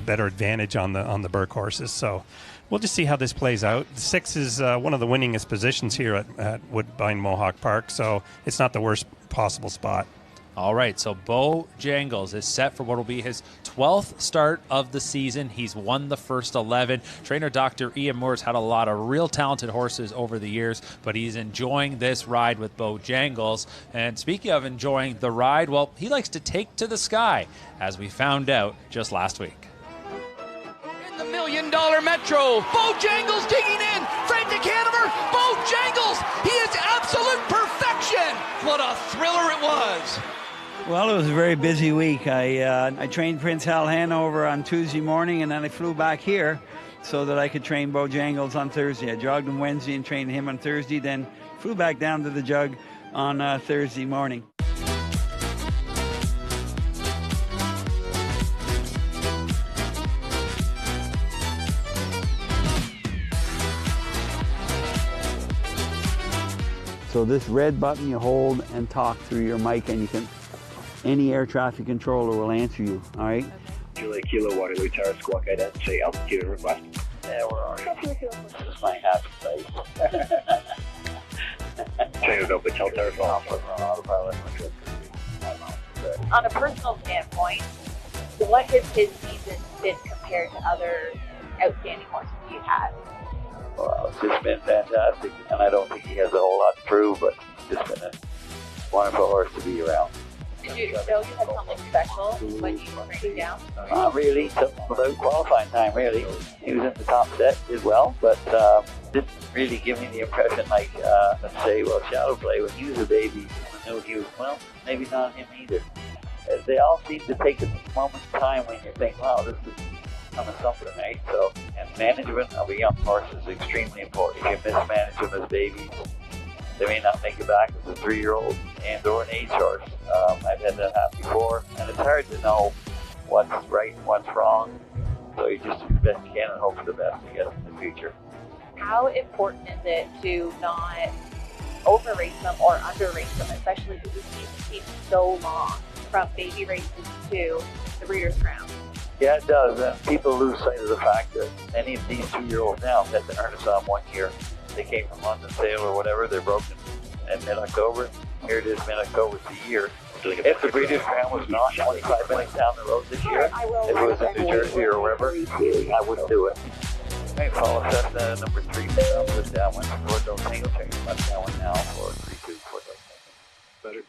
S5: better advantage on the Burke horses. So we'll just see how this plays out. 6 is one of the winningest positions here at Woodbine Mohawk Park, so it's not the worst possible spot.
S3: All right, so Bojangles is set for what will be his 12th start of the season. He's won the first 11. Trainer Dr. Ian Moore's had a lot of real talented horses over the years, but he's enjoying this ride with Bojangles. And speaking of enjoying the ride, well, he likes to take to the sky, as we found out just last week.
S10: In the $1 Million Metro, Bojangles digging in, frantic Hanover, Bojangles, he is absolute perfection. What a thriller it was.
S8: Well, it was a very busy week. I trained Prince Hal Hanover on Tuesday morning, and then I flew back here so that I could train Bojangles on Thursday. I jogged him Wednesday and trained him on Thursday, then flew back down to the jug on Thursday morning. So this red button you hold and talk through your mic, and any air traffic controller will answer you, all right?
S9: Julie Kilo Waterloo Tower Squawk Identity altitude request.
S8: Yeah, where are you? This might happen, right?
S9: Train to Hotel Tower Falls.
S12: On a personal standpoint, what has his season been compared to other outstanding horses you've had?
S8: Well, it's just been fantastic, and I don't think he has a whole lot to prove, but it's just been a wonderful horse to be around.
S12: Did you know you had something special when you were breaking down?
S8: Not really, without qualifying time, really. He was in the top set, did well, but didn't really give me the impression like, let's say, Shadow Play, when he was a baby, I knew he was, well, maybe not him either. They all seem to take a moment's time when you think, wow, this is coming something, right? So, and management of a young horse is extremely important. If you mismanage them as babies, they may not make it back as a 3-year-old and or an age horse. I've had that happen before, and it's hard to know what's right and what's wrong. So you just do the best you can and hope for the best, I guess, in the future.
S12: How important is it to not over-race them or under-race them, especially because the season seems so long from baby races to the Breeders' Crown?
S8: Yeah, it does, and people lose sight of the fact that any of these 2-year-olds now have been earnest on 1 year. They came from London Sale or whatever, they're broken in mid-October. Here it is, mid-October, it's a year. If the Breeders' Crown was not 25 minutes down the road this year, if it was in New Jersey or wherever, I wouldn't do it. Okay, follow Cessna number 3, put down one for those single change, left down one now for 3-2 for those. Better.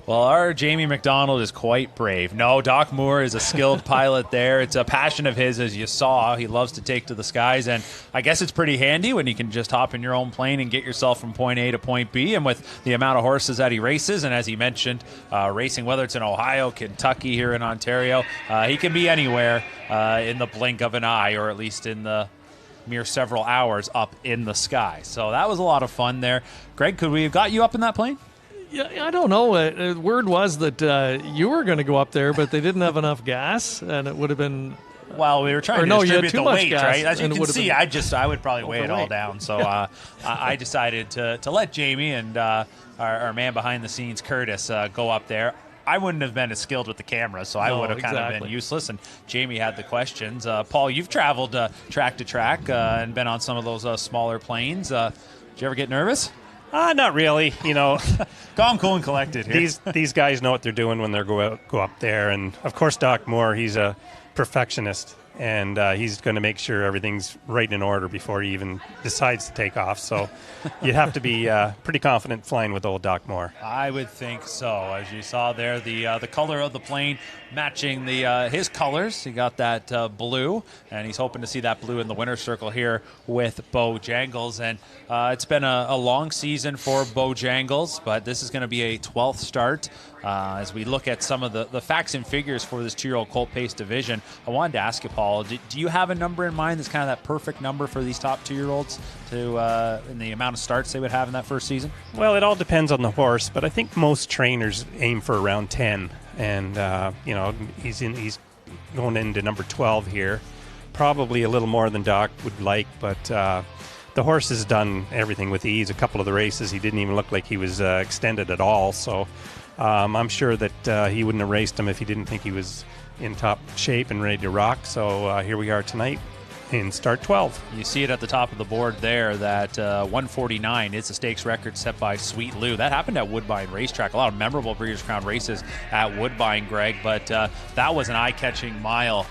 S3: Well, our Jamie McDonald is quite brave. No, Doc Moore is a skilled pilot there. It's a passion of his, as you saw. He loves to take to the skies, and I guess it's pretty handy when you can just hop in your own plane and get yourself from point A to point B. And with the amount of horses that he races, and as he mentioned, racing, whether it's in Ohio, Kentucky, here in Ontario, he can be anywhere in the blink of an eye, or at least in the mere several hours up in the sky. So that was a lot of fun there. Greg, could we have got you up in that plane?
S4: Yeah, I don't know. Word was that you were going to go up there, but they didn't have enough gas, and it would have been.
S3: Well, we were trying to distribute the weight,
S4: gas,
S3: right? As you can see,
S4: been
S3: I would probably weigh it all down. So I decided to let Jamie and our man behind the scenes, Curtis, go up there. I wouldn't have been as skilled with the camera, so I would have kind of been useless. And Jamie had the questions. Paul, you've traveled track to track and been on some of those smaller planes. Did you ever get nervous?
S5: Not really. You know,
S3: calm, cool, and collected here.
S5: These guys know what they're doing when they go up there, and of course, Doc Moore, he's a perfectionist, and he's going to make sure everything's right in order before he even decides to take off. So you'd have to be pretty confident flying with old Doc Moore.
S3: I would think so. As you saw there, the color of the plane matching his colors. He got that blue, and he's hoping to see that blue in the winner's circle here with Bojangles. And it's been a long season for Bojangles, but this is going to be a 12th start. As we look at some of the facts and figures for this 2-year-old colt pace division, I wanted to ask you, Paul, do you have a number in mind that's kind of that perfect number for these top 2-year-olds in the amount of starts they would have in that first season?
S5: Well, it all depends on the horse, but I think most trainers aim for around 10. And, he's going into number 12 here. Probably a little more than Doc would like, but the horse has done everything with ease. A couple of the races, he didn't even look like he was extended at all. So I'm sure that he wouldn't have raced him if he didn't think he was in top shape and ready to rock. So here we are tonight in start 12.
S3: You see it at the top of the board there that 149 is the stakes record set by Sweet Lou. That happened at Woodbine Racetrack. A lot of memorable Breeders' Crown races at Woodbine, Greg, but that was an eye-catching mile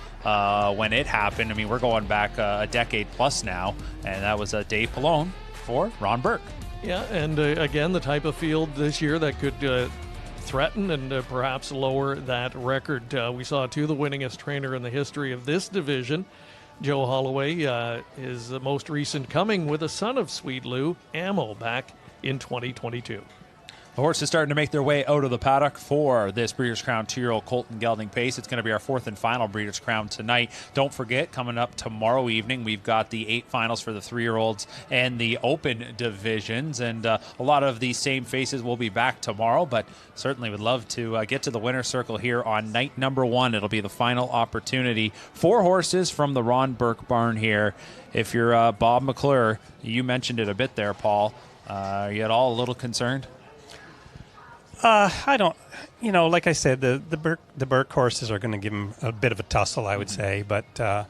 S3: when it happened. I mean, we're going back a decade plus now, and that was Dave Pallone for Ron Burke.
S4: Yeah, and again, the type of field this year that could threaten and perhaps lower that record. We saw, too, the winningest trainer in the history of this division, Joe Holloway, his most recent coming with a son of Sweet Lou, Ammo, back in 2022.
S3: The horses starting to make their way out of the paddock for this Breeders' Crown 2-year-old colt and gelding pace. It's going to be our 4th and final Breeders' Crown tonight. Don't forget, coming up tomorrow evening, we've got the 8 finals for the 3-year-olds and the open divisions. And a lot of these same faces will be back tomorrow, but certainly would love to get to the winner's circle here on night number 1. It'll be the final opportunity. 4 horses from the Ron Burke barn here. If you're Bob McClure, you mentioned it a bit there, Paul. Are you at all a little concerned?
S5: I don't, like I said, the Burke horses are going to give him a bit of a tussle, I would say, but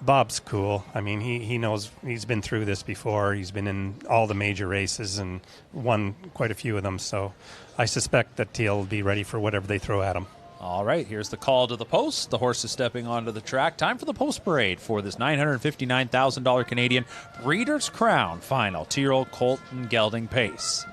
S5: Bob's cool. I mean, he knows, he's been through this before. He's been in all the major races and won quite a few of them, so I suspect that he'll be ready for whatever they throw at him.
S3: All right, here's the call to the post. The horse is stepping onto the track. Time for the post parade for this $959,000 Canadian Breeders' Crown final. 2-year-old colt and gelding pace.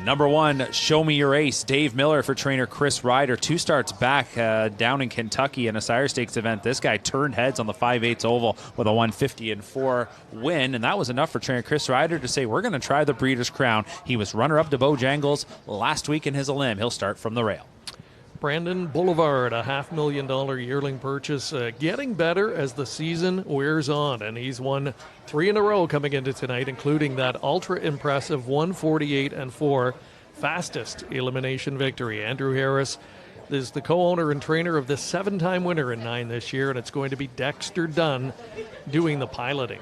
S3: Number 1, Show Me Your Ace, Dave Miller for trainer Chris Ryder. 2 starts back down in Kentucky in a Sire Stakes event. This guy turned heads on the 5/8 oval with a 150-4 win, and that was enough for trainer Chris Ryder to say, we're going to try the Breeders' Crown. He was runner-up to Bojangles last week in his Elim. He'll start from the rail.
S4: Brandon Boulevard, a $500,000 yearling purchase, getting better as the season wears on, and he's won 3 in a row coming into tonight, including that ultra-impressive 148-4 fastest elimination victory. Andrew Harris is the co-owner and trainer of the 7-time winner in 9 this year, and it's going to be Dexter Dunn doing the piloting.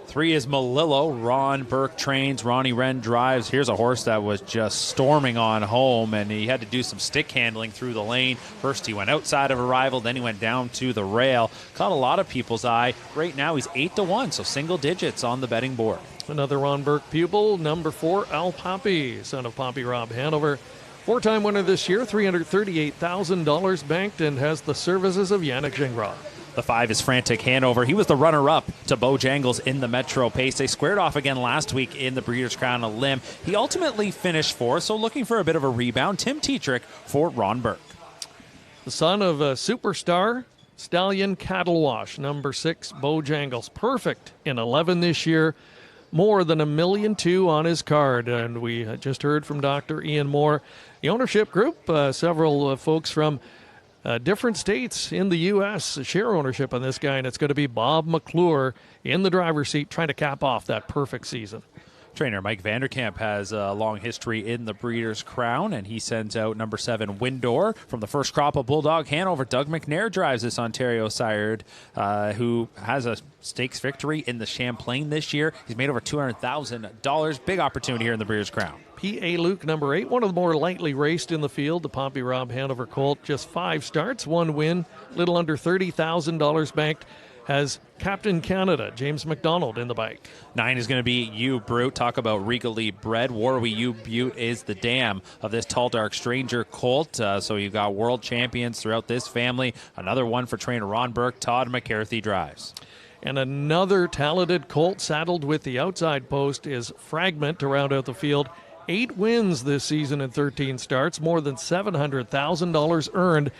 S3: 3 is Malillo. Ron Burke trains. Ronnie Wren drives. Here's a horse that was just storming on home, and he had to do some stick handling through the lane. First, he went outside of a rival, then he went down to the rail. Caught a lot of people's eye. Right now, he's 8-1, so single digits on the betting board.
S4: Another Ron Burke pupil, number 4, Al Poppy, son of Poppy Rob Hanover. 4-time winner this year, $338,000 banked, and has the services of Yannick Gingras.
S3: The 5 is Frantic Hanover. He was the runner-up to Bojangles in the Metro Pace. They squared off again last week in the Breeders' Crown Elim. He ultimately finished 4th, so looking for a bit of a rebound. Tim Tetrick for Ron Burke.
S4: The son of a superstar, Stallion Cattle Wash, number 6, Bojangles. Perfect in 11 this year. More than $1.2 million on his card. And we just heard from Dr. Ian Moore. The ownership group, several folks from different states in the U.S. share ownership on this guy, and it's going to be Bob McClure in the driver's seat trying to cap off that perfect season.
S3: Trainer Mike Vanderkamp has a long history in the Breeders' Crown, and he sends out number 7, Windor. From the first crop of Bulldog Hanover, Doug McNair drives this Ontario sired, who has a stakes victory in the Champlain this year. He's made over $200,000. Big opportunity here in the Breeders' Crown.
S4: P.A. Luke, number 8, one of the more lightly raced in the field. The Poppy Rob Hanover colt, just 5 starts, 1 win, little under $30,000 banked. Has Captain Canada, James McDonald, in the bike.
S3: 9 is going to be You Brute. Talk about regally bred. Warwie You Butte is the dam of this Tall Dark Stranger colt. So you've got world champions throughout this family. Another one for trainer Ron Burke. Todd McCarthy drives.
S4: And another talented colt saddled with the outside post is Fragment to round out the field. 8 wins this season in 13 starts, more than $700,000 earned.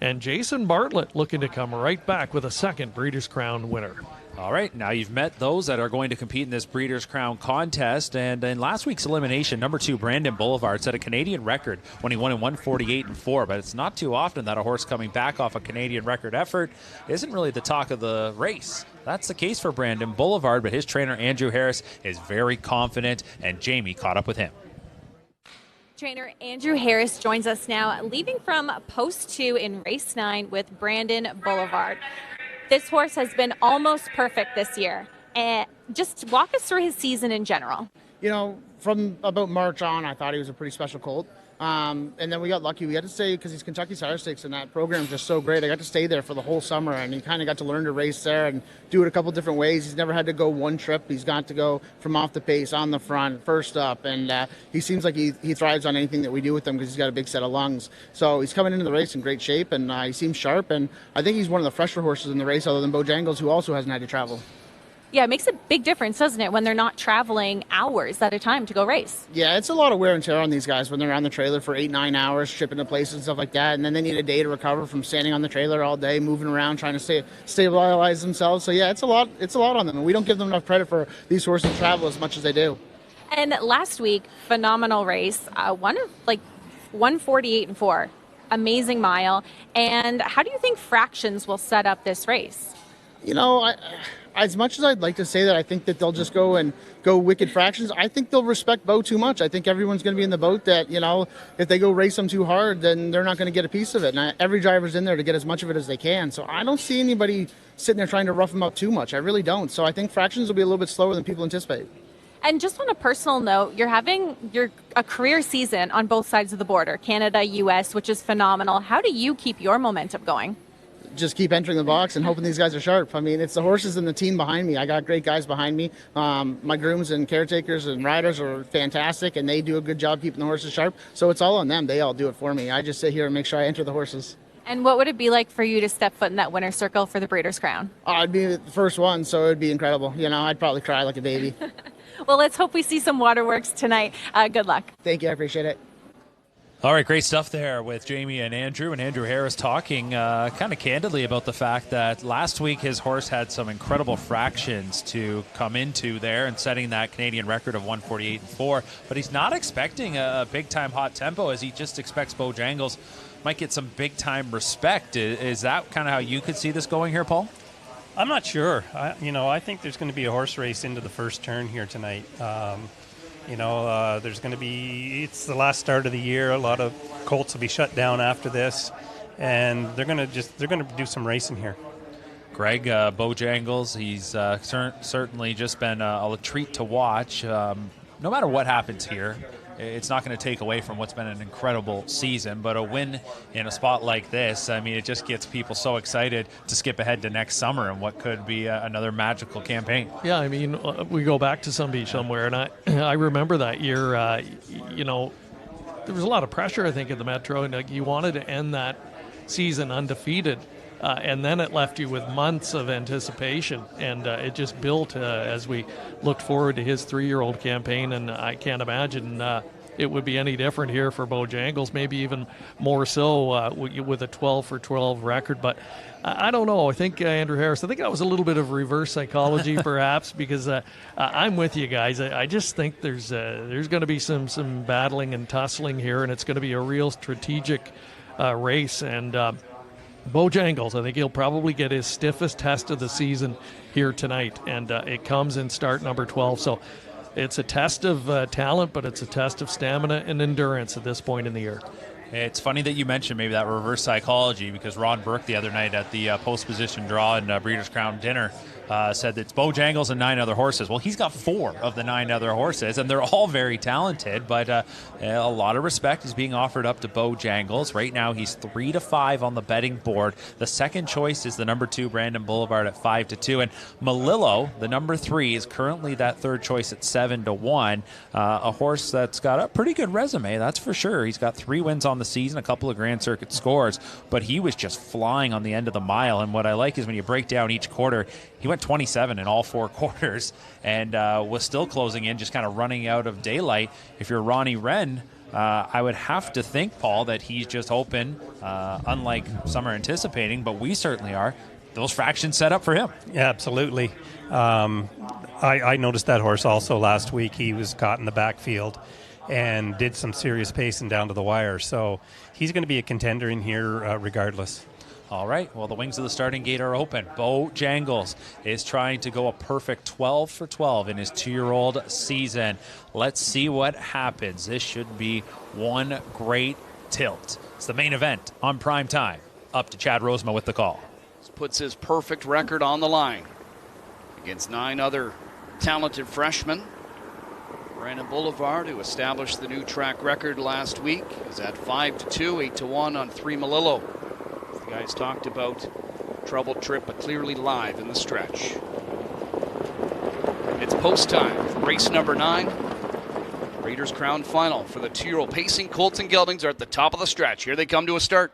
S4: And Jason Bartlett looking to come right back with a second Breeders' Crown winner.
S3: All right, now you've met those that are going to compete in this Breeders' Crown contest. And in last week's elimination, number 2, Brandon Boulevard, set a Canadian record when he won in 148-4. But it's not too often that a horse coming back off a Canadian record effort isn't really the talk of the race. That's the case for Brandon Boulevard, but his trainer, Andrew Harris, is very confident, and Jamie caught up with him.
S6: Trainer Andrew Harris joins us now, leaving from post 2 in race 9 with Brandon Boulevard. This horse has been almost perfect this year. And just walk us through his season in general.
S14: You know, from about March on, I thought he was a pretty special colt. And then we got lucky. We got to stay because he's Kentucky Sire Stakes, and that program's just so great. I got to stay there for the whole summer, and he kind of got to learn to race there and do it a couple different ways. He's never had to go one trip. He's got to go from off the pace, on the front, first up, and he seems like he thrives on anything that we do with him because he's got a big set of lungs. So he's coming into the race in great shape, and he seems sharp, and I think he's one of the fresher horses in the race other than Bojangles, who also hasn't had to travel.
S6: Yeah, it makes a big difference, doesn't it, when they're not traveling hours at a time to go race?
S14: Yeah, it's a lot of wear and tear on these guys when they're on the trailer for 8-9 hours, shipping to places and stuff like that, and then they need a day to recover from standing on the trailer all day, moving around, trying to stabilize themselves. So yeah, it's a lot on them, and we don't give them enough credit for these horses travel as much as they do.
S6: And last week, phenomenal race, 148-4, amazing mile. And how do you think Fractions will set up this race?
S14: You know, as much as I'd like to say that I think that they'll just go Wicked Fractions, I think they'll respect Bo too much. I think everyone's going to be in the boat that, you know, if they go race them too hard, then they're not going to get a piece of it. And every driver's in there to get as much of it as they can. So I don't see anybody sitting there trying to rough him up too much. I really don't. So I think fractions will be a little bit slower than people anticipate.
S6: And just on a personal note, you're having a career season on both sides of the border, Canada, U.S., which is phenomenal. How do you keep your momentum going?
S14: Just keep entering the box and hoping these guys are sharp. I mean, it's the horses and the team behind me. I got great guys behind me. My grooms and caretakers and riders are fantastic, and they do a good job keeping the horses sharp. So it's all on them. They all do it for me. I just sit here and make sure I enter the horses.
S6: And what would it be like for you to step foot in that winner's circle for the Breeders' Crown?
S14: I'd be the first one, so it would be incredible. I'd probably cry like a baby.
S6: Well, let's hope we see some waterworks tonight. Good luck.
S14: Thank you. I appreciate it.
S3: All right, great stuff there with Jamie and Andrew Harris talking kind of candidly about the fact that last week his horse had some incredible fractions to come into there and setting that Canadian record of 148.4, but he's not expecting a big-time hot tempo, as he just expects Bojangles might get some big-time respect. Is that kind of how you could see this going here, Paul?
S5: I'm not sure. I think there's going to be a horse race into the first turn here tonight. There's going to be, it's the last start of the year. A lot of colts will be shut down after this, and they're going to do some racing here.
S3: Greg, Bojangles, he's certainly just been a treat to watch. No matter what happens here, it's not going to take away from what's been an incredible season, but a win in a spot like this, I mean, it just gets people so excited to skip ahead to next summer and what could be another magical campaign.
S4: Yeah, I mean, we go back to Sun Beach somewhere, and I remember that year, there was a lot of pressure, I think, in the Metro, and you wanted to end that season undefeated. And then it left you with months of anticipation, and it just built as we looked forward to his 3-year-old campaign, and I can't imagine it would be any different here for Bojangles, maybe even more so with a 12-for-12 record. But I don't know. I think, Andrew Harris, I think that was a little bit of reverse psychology perhaps, because I'm with you guys. I just think there's going to be some battling and tussling here, and it's going to be a real strategic race, and Bojangles, I think he'll probably get his stiffest test of the season here tonight, and it comes in start number 12. So it's a test of talent, but it's a test of stamina and endurance at this point in the year.
S3: It's funny that you mentioned maybe that reverse psychology, because Ron Burke the other night at the post-position draw and Breeders' Crown dinner said that it's Bojangles and 9 other horses. Well, he's got 4 of the 9 other horses, and they're all very talented, but a lot of respect is being offered up to Bojangles. Right now, he's 3-5 on the betting board. The second choice is the number 2, Brandon Boulevard, at 5-2, and Malillo, the number 3, is currently that third choice at 7-1. A horse that's got a pretty good resume, that's for sure. He's got 3 wins on the season, a couple of Grand Circuit scores, but he was just flying on the end of the mile. And what I like is when you break down each quarter, he went 27 in all 4 quarters and was still closing in, just kind of running out of daylight. If you're Ronnie Wren, I would have to think, Paul, that he's just hoping, unlike some are anticipating, but we certainly are, those fractions set up for him.
S5: Yeah, absolutely. I noticed that horse also last week. He was caught in the backfield and did some serious pacing down to the wire. So he's going to be a contender in here regardless.
S3: All right, well, the wings of the starting gate are open. Bojangles is trying to go a perfect 12-for-12 in his 2-year-old season. Let's see what happens. This should be one great tilt. It's the main event on Primetime. Up to Chad Rosema with the call.
S10: This puts his perfect record on the line against 9 other talented freshmen. Brandon Boulevard, who established the new track record last week, is at 5-2, 8-1 on 3 Malillo. The guys talked about troubled trip, but clearly live in the stretch. It's post time for race number 9. Breeders' Crown final for the 2-year-old pacing. Colts and Geldings are at the top of the stretch. Here they come to a start.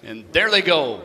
S10: And there they go.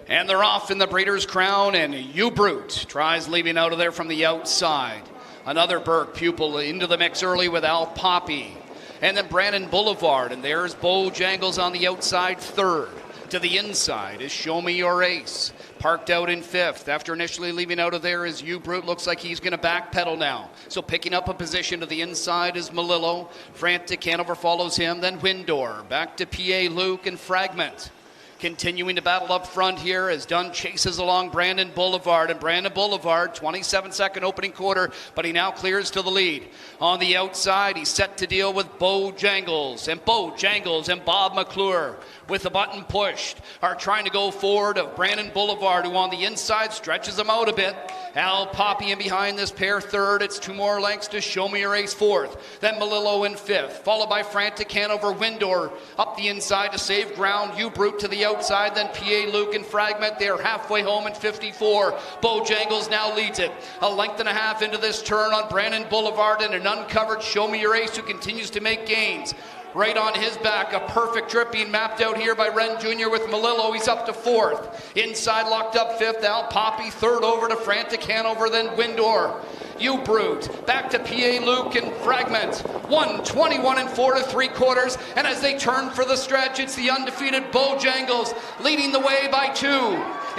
S10: And they're off in the Breeders' Crown, and U-Brute tries leaving out of there from the outside. Another Burke pupil into the mix early with Al Poppy. And then Brandon Boulevard, and there's Bojangles on the outside, 3rd. To the inside is Show Me Your Ace. Parked out in 5th. After initially leaving out of there is U-Brute. Looks like he's going to backpedal now. So picking up a position to the inside is Malillo. Frantic Hanover follows him. Then Windor. Back to P.A. Luke and Fragment. Continuing to battle up front here as Dunn chases along Brandon Boulevard. And Brandon Boulevard, 27-second opening quarter, but he now clears to the lead. On the outside, he's set to deal with Bojangles. And Bojangles and Bob McClure, with the button pushed, are trying to go forward of Brandon Boulevard, who on the inside stretches them out a bit. Al Poppy in behind this pair third. It's 2 more lengths to Show Me Your Ace fourth. Then Melillo in fifth, followed by Frantic Hanover Windor up the inside to save ground. U-Brute to the outside, then P.A. Luke and Fragment. They're halfway home in 54. Bojangles now leads it. A length and a half into this turn on Brandon Boulevard and an uncovered Show Me Your Ace, who continues to make gains. Right on his back, a perfect trip being mapped out here by Ren Jr. with Melillo. He's up to fourth. Inside locked up fifth, Al Poppy. Third over to Frantic Hanover, then Windor. U-Brute, back to P.A. Luke and Fragment. 1:21 and 4 3/4. And as they turn for the stretch, it's the undefeated Bojangles leading the way by 2.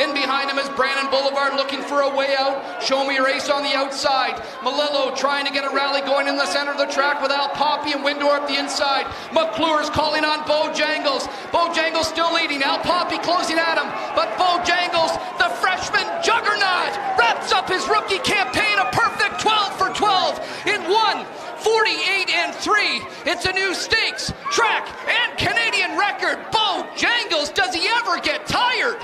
S10: In behind him is Brandon Boulevard looking for a way out. Show Me Your Ace on the outside. Melillo trying to get a rally going in the center of the track with Al Poppy and Windor up the inside. McClure's calling on Bojangles. Bojangles still leading. Al Poppy closing at him. But Bojangles, the freshman juggernaut, wraps up his rookie campaign. A perfect 12 for 12 in 1:48 and 3. It's a new stakes, track, and Canadian record. Bojangles, does he ever get tired?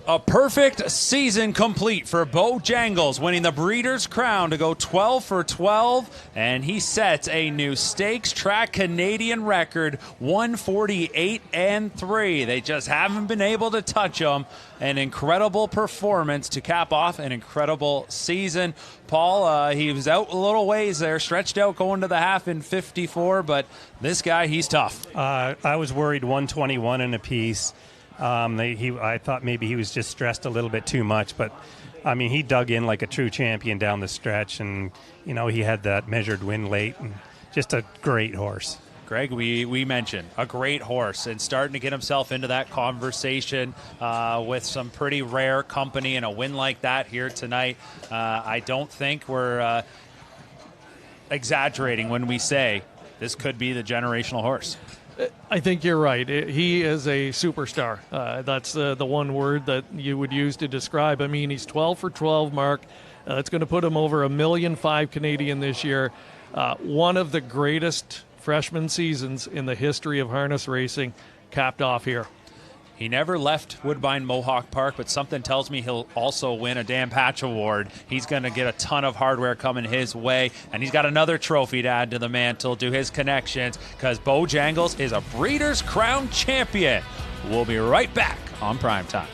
S3: A perfect season complete for Bojangles, winning the Breeders' Crown to go 12 for 12, and he sets a new stakes track Canadian record, 148 and 3. They just haven't been able to touch him. An incredible performance to cap off an incredible season. Paul, he was out a little ways there, stretched out going to the half in 54, but this guy, he's tough.
S5: I was worried 121 and a piece. I thought maybe he was just stressed a little bit too much, but I mean, he dug in like a true champion down the stretch, and you know, he had that measured win late, and just a great horse.
S3: Greg, we mentioned a great horse and starting to get himself into that conversation with some pretty rare company, and a win like that here tonight. I don't think we're exaggerating when we say this could be the generational horse.
S4: I think you're right. He is a superstar. That's the one word that you would use to describe. I mean, he's 12 for 12, Mark. It's going to put him over $1.5 million Canadian this year. One of the greatest freshman seasons in the history of harness racing, capped off here.
S3: He never left Woodbine Mohawk Park, but something tells me he'll also win a Dan Patch Award. He's going to get a ton of hardware coming his way, and he's got another trophy to add to the mantle to his connections, because Bojangles is a Breeders' Crown champion. We'll be right back on Primetime.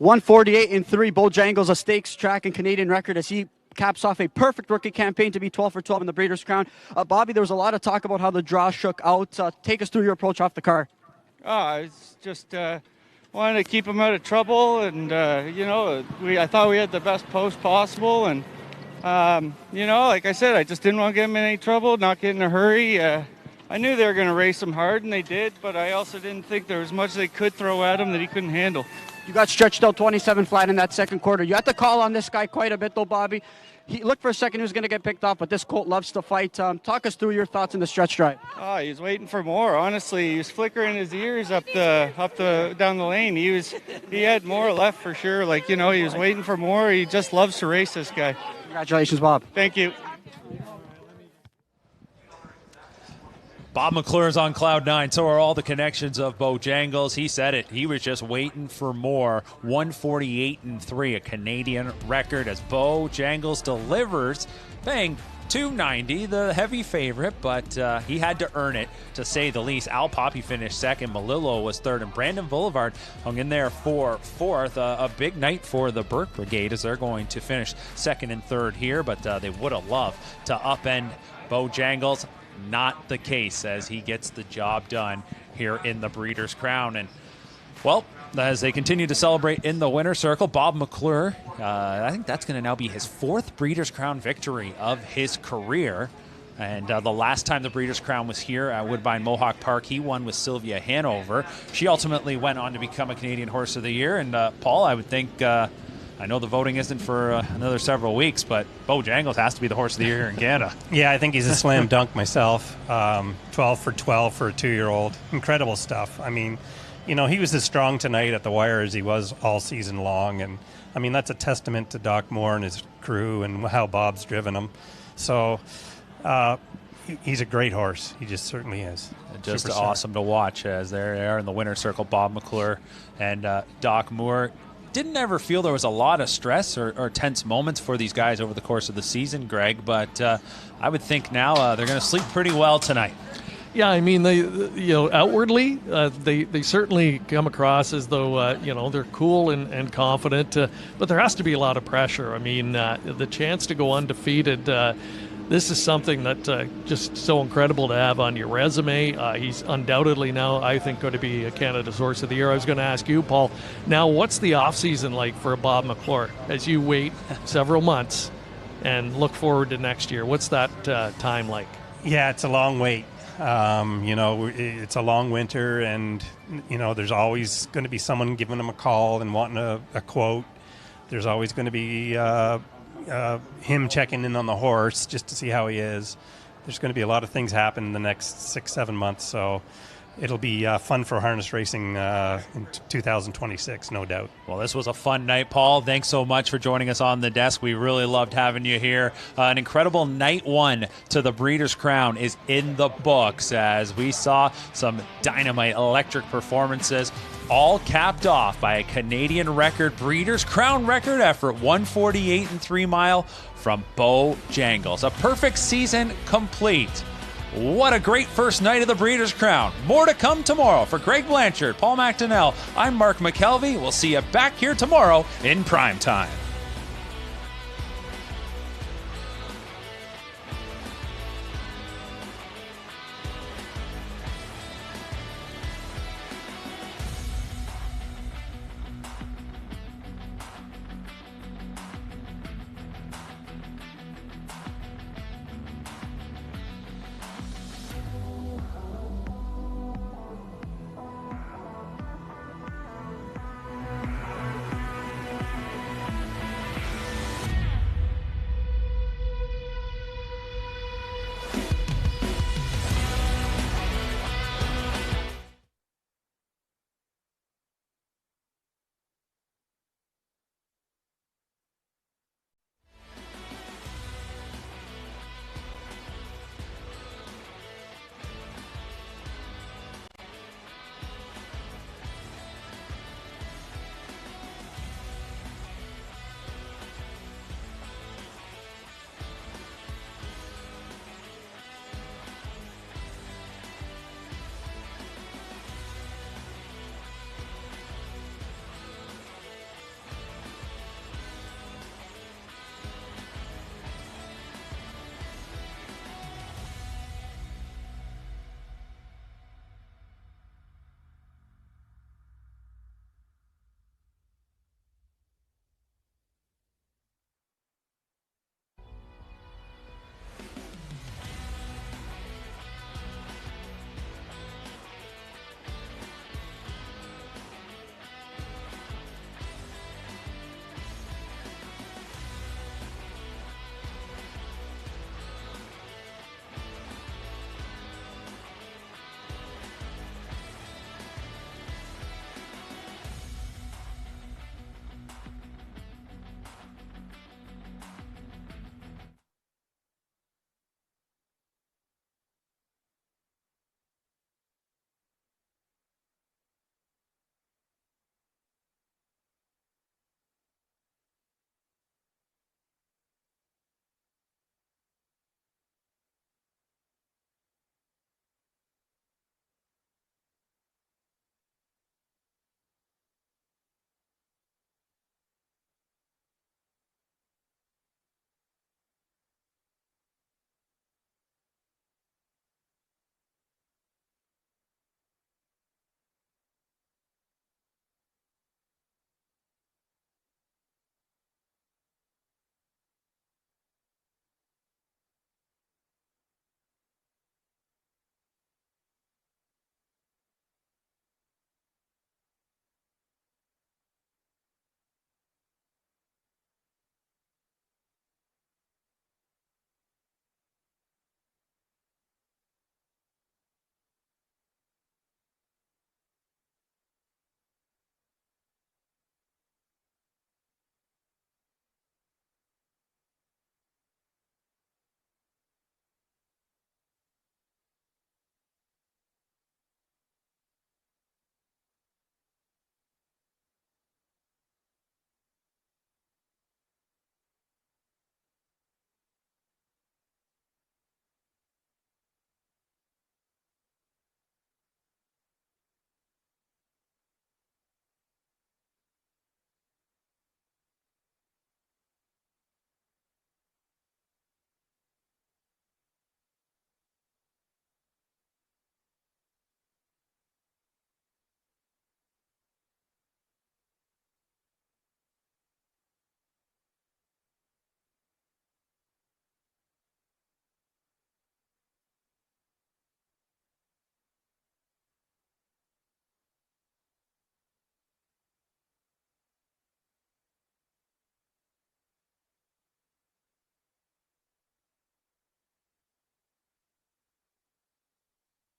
S15: 148-3, Bojangles, a stakes track and Canadian record as he caps off a perfect rookie campaign to be 12 for 12 in the Breeders' Crown. Bobby, there was a lot of talk about how the draw shook out. Take us through your approach off the car.
S16: It's just wanted to keep him out of trouble, and I thought we had the best post possible, and like I said, I just didn't want to get him in any trouble, not get in a hurry. I knew they were going to race him hard, and they did, but I also didn't think there was much they could throw at him that he couldn't handle.
S15: You got stretched out 27 flat in that second quarter. You had to call on this guy quite a bit, though, Bobby. He looked for a second he was going to get picked off, but this colt loves to fight. Talk us through your thoughts in the stretch drive.
S16: He was waiting for more. Honestly, he was flickering his ears up down the lane. He had more left for sure. He was waiting for more. He just loves to race this guy.
S15: Congratulations, Bob.
S16: Thank you.
S3: Bob McClure's on cloud nine. So are all the connections of Bojangles. He said it. He was just waiting for more. 148-3, a Canadian record as Bojangles delivers, paying $290, the heavy favorite, but he had to earn it, to say the least. Al Poppy finished second. Malillo was third, and Brandon Boulevard hung in there for fourth. A big night for the Burke Brigade as they're going to finish second and third here, but they would have loved to upend Bojangles. Not the case as he gets the job done here in the Breeders' Crown. And, well, as they continue to celebrate in the winner's circle, Bob McClure, I think that's going to now be his fourth Breeders' Crown victory of his career. And the last time the Breeders' Crown was here at Woodbine Mohawk Park, he won with Sylvia Hanover. She ultimately went on to become a Canadian Horse of the Year. And, Paul, I would think... I know the voting isn't for another several weeks, but Bojangles has to be the Horse of the Year here in Canada.
S5: Yeah, I think he's a slam dunk myself. 12 for 12 for a 2-year-old. Incredible stuff. I mean, he was as strong tonight at the wire as he was all season long. And, I mean, that's a testament to Doc Moore and his crew and how Bob's driven him. So he's a great horse. He just certainly is.
S3: Just awesome to watch as they are in the winner's circle, Bob McClure and Doc Moore. Didn't ever feel there was a lot of stress or tense moments for these guys over the course of the season, Greg, but I would think now they're going to sleep pretty well tonight.
S4: Yeah, I mean, they outwardly, they certainly come across as though, they're cool and confident, but there has to be a lot of pressure. I mean, the chance to go undefeated, this is something that just so incredible to have on your resume. He's undoubtedly now, I think, going to be Canada's Horse of the Year. I was going to ask you, Paul, now what's the offseason like for Bob McClure as you wait several months and look forward to next year? What's that time like?
S5: Yeah, it's a long wait. It's a long winter, and, there's always going to be someone giving him a call and wanting a quote. There's always going to be him checking in on the horse just to see how he is. There's going to be a lot of things happen in the next 6-7 months, so it'll be fun for harness racing in 2026, no doubt.
S3: Well, this was a fun night, Paul. Thanks so much for joining us on the desk. We really loved having you here. An incredible night one to the Breeders' Crown is in the books as we saw some dynamite electric performances, all capped off by a Canadian record, Breeders' Crown record effort, 148-3 mile from Bojangles. A perfect season complete. What a great first night of the Breeders' Crown. More to come tomorrow. For Greg Blanchard, Paul McDonnell, I'm Mark McKelvey. We'll see you back here tomorrow in Primetime.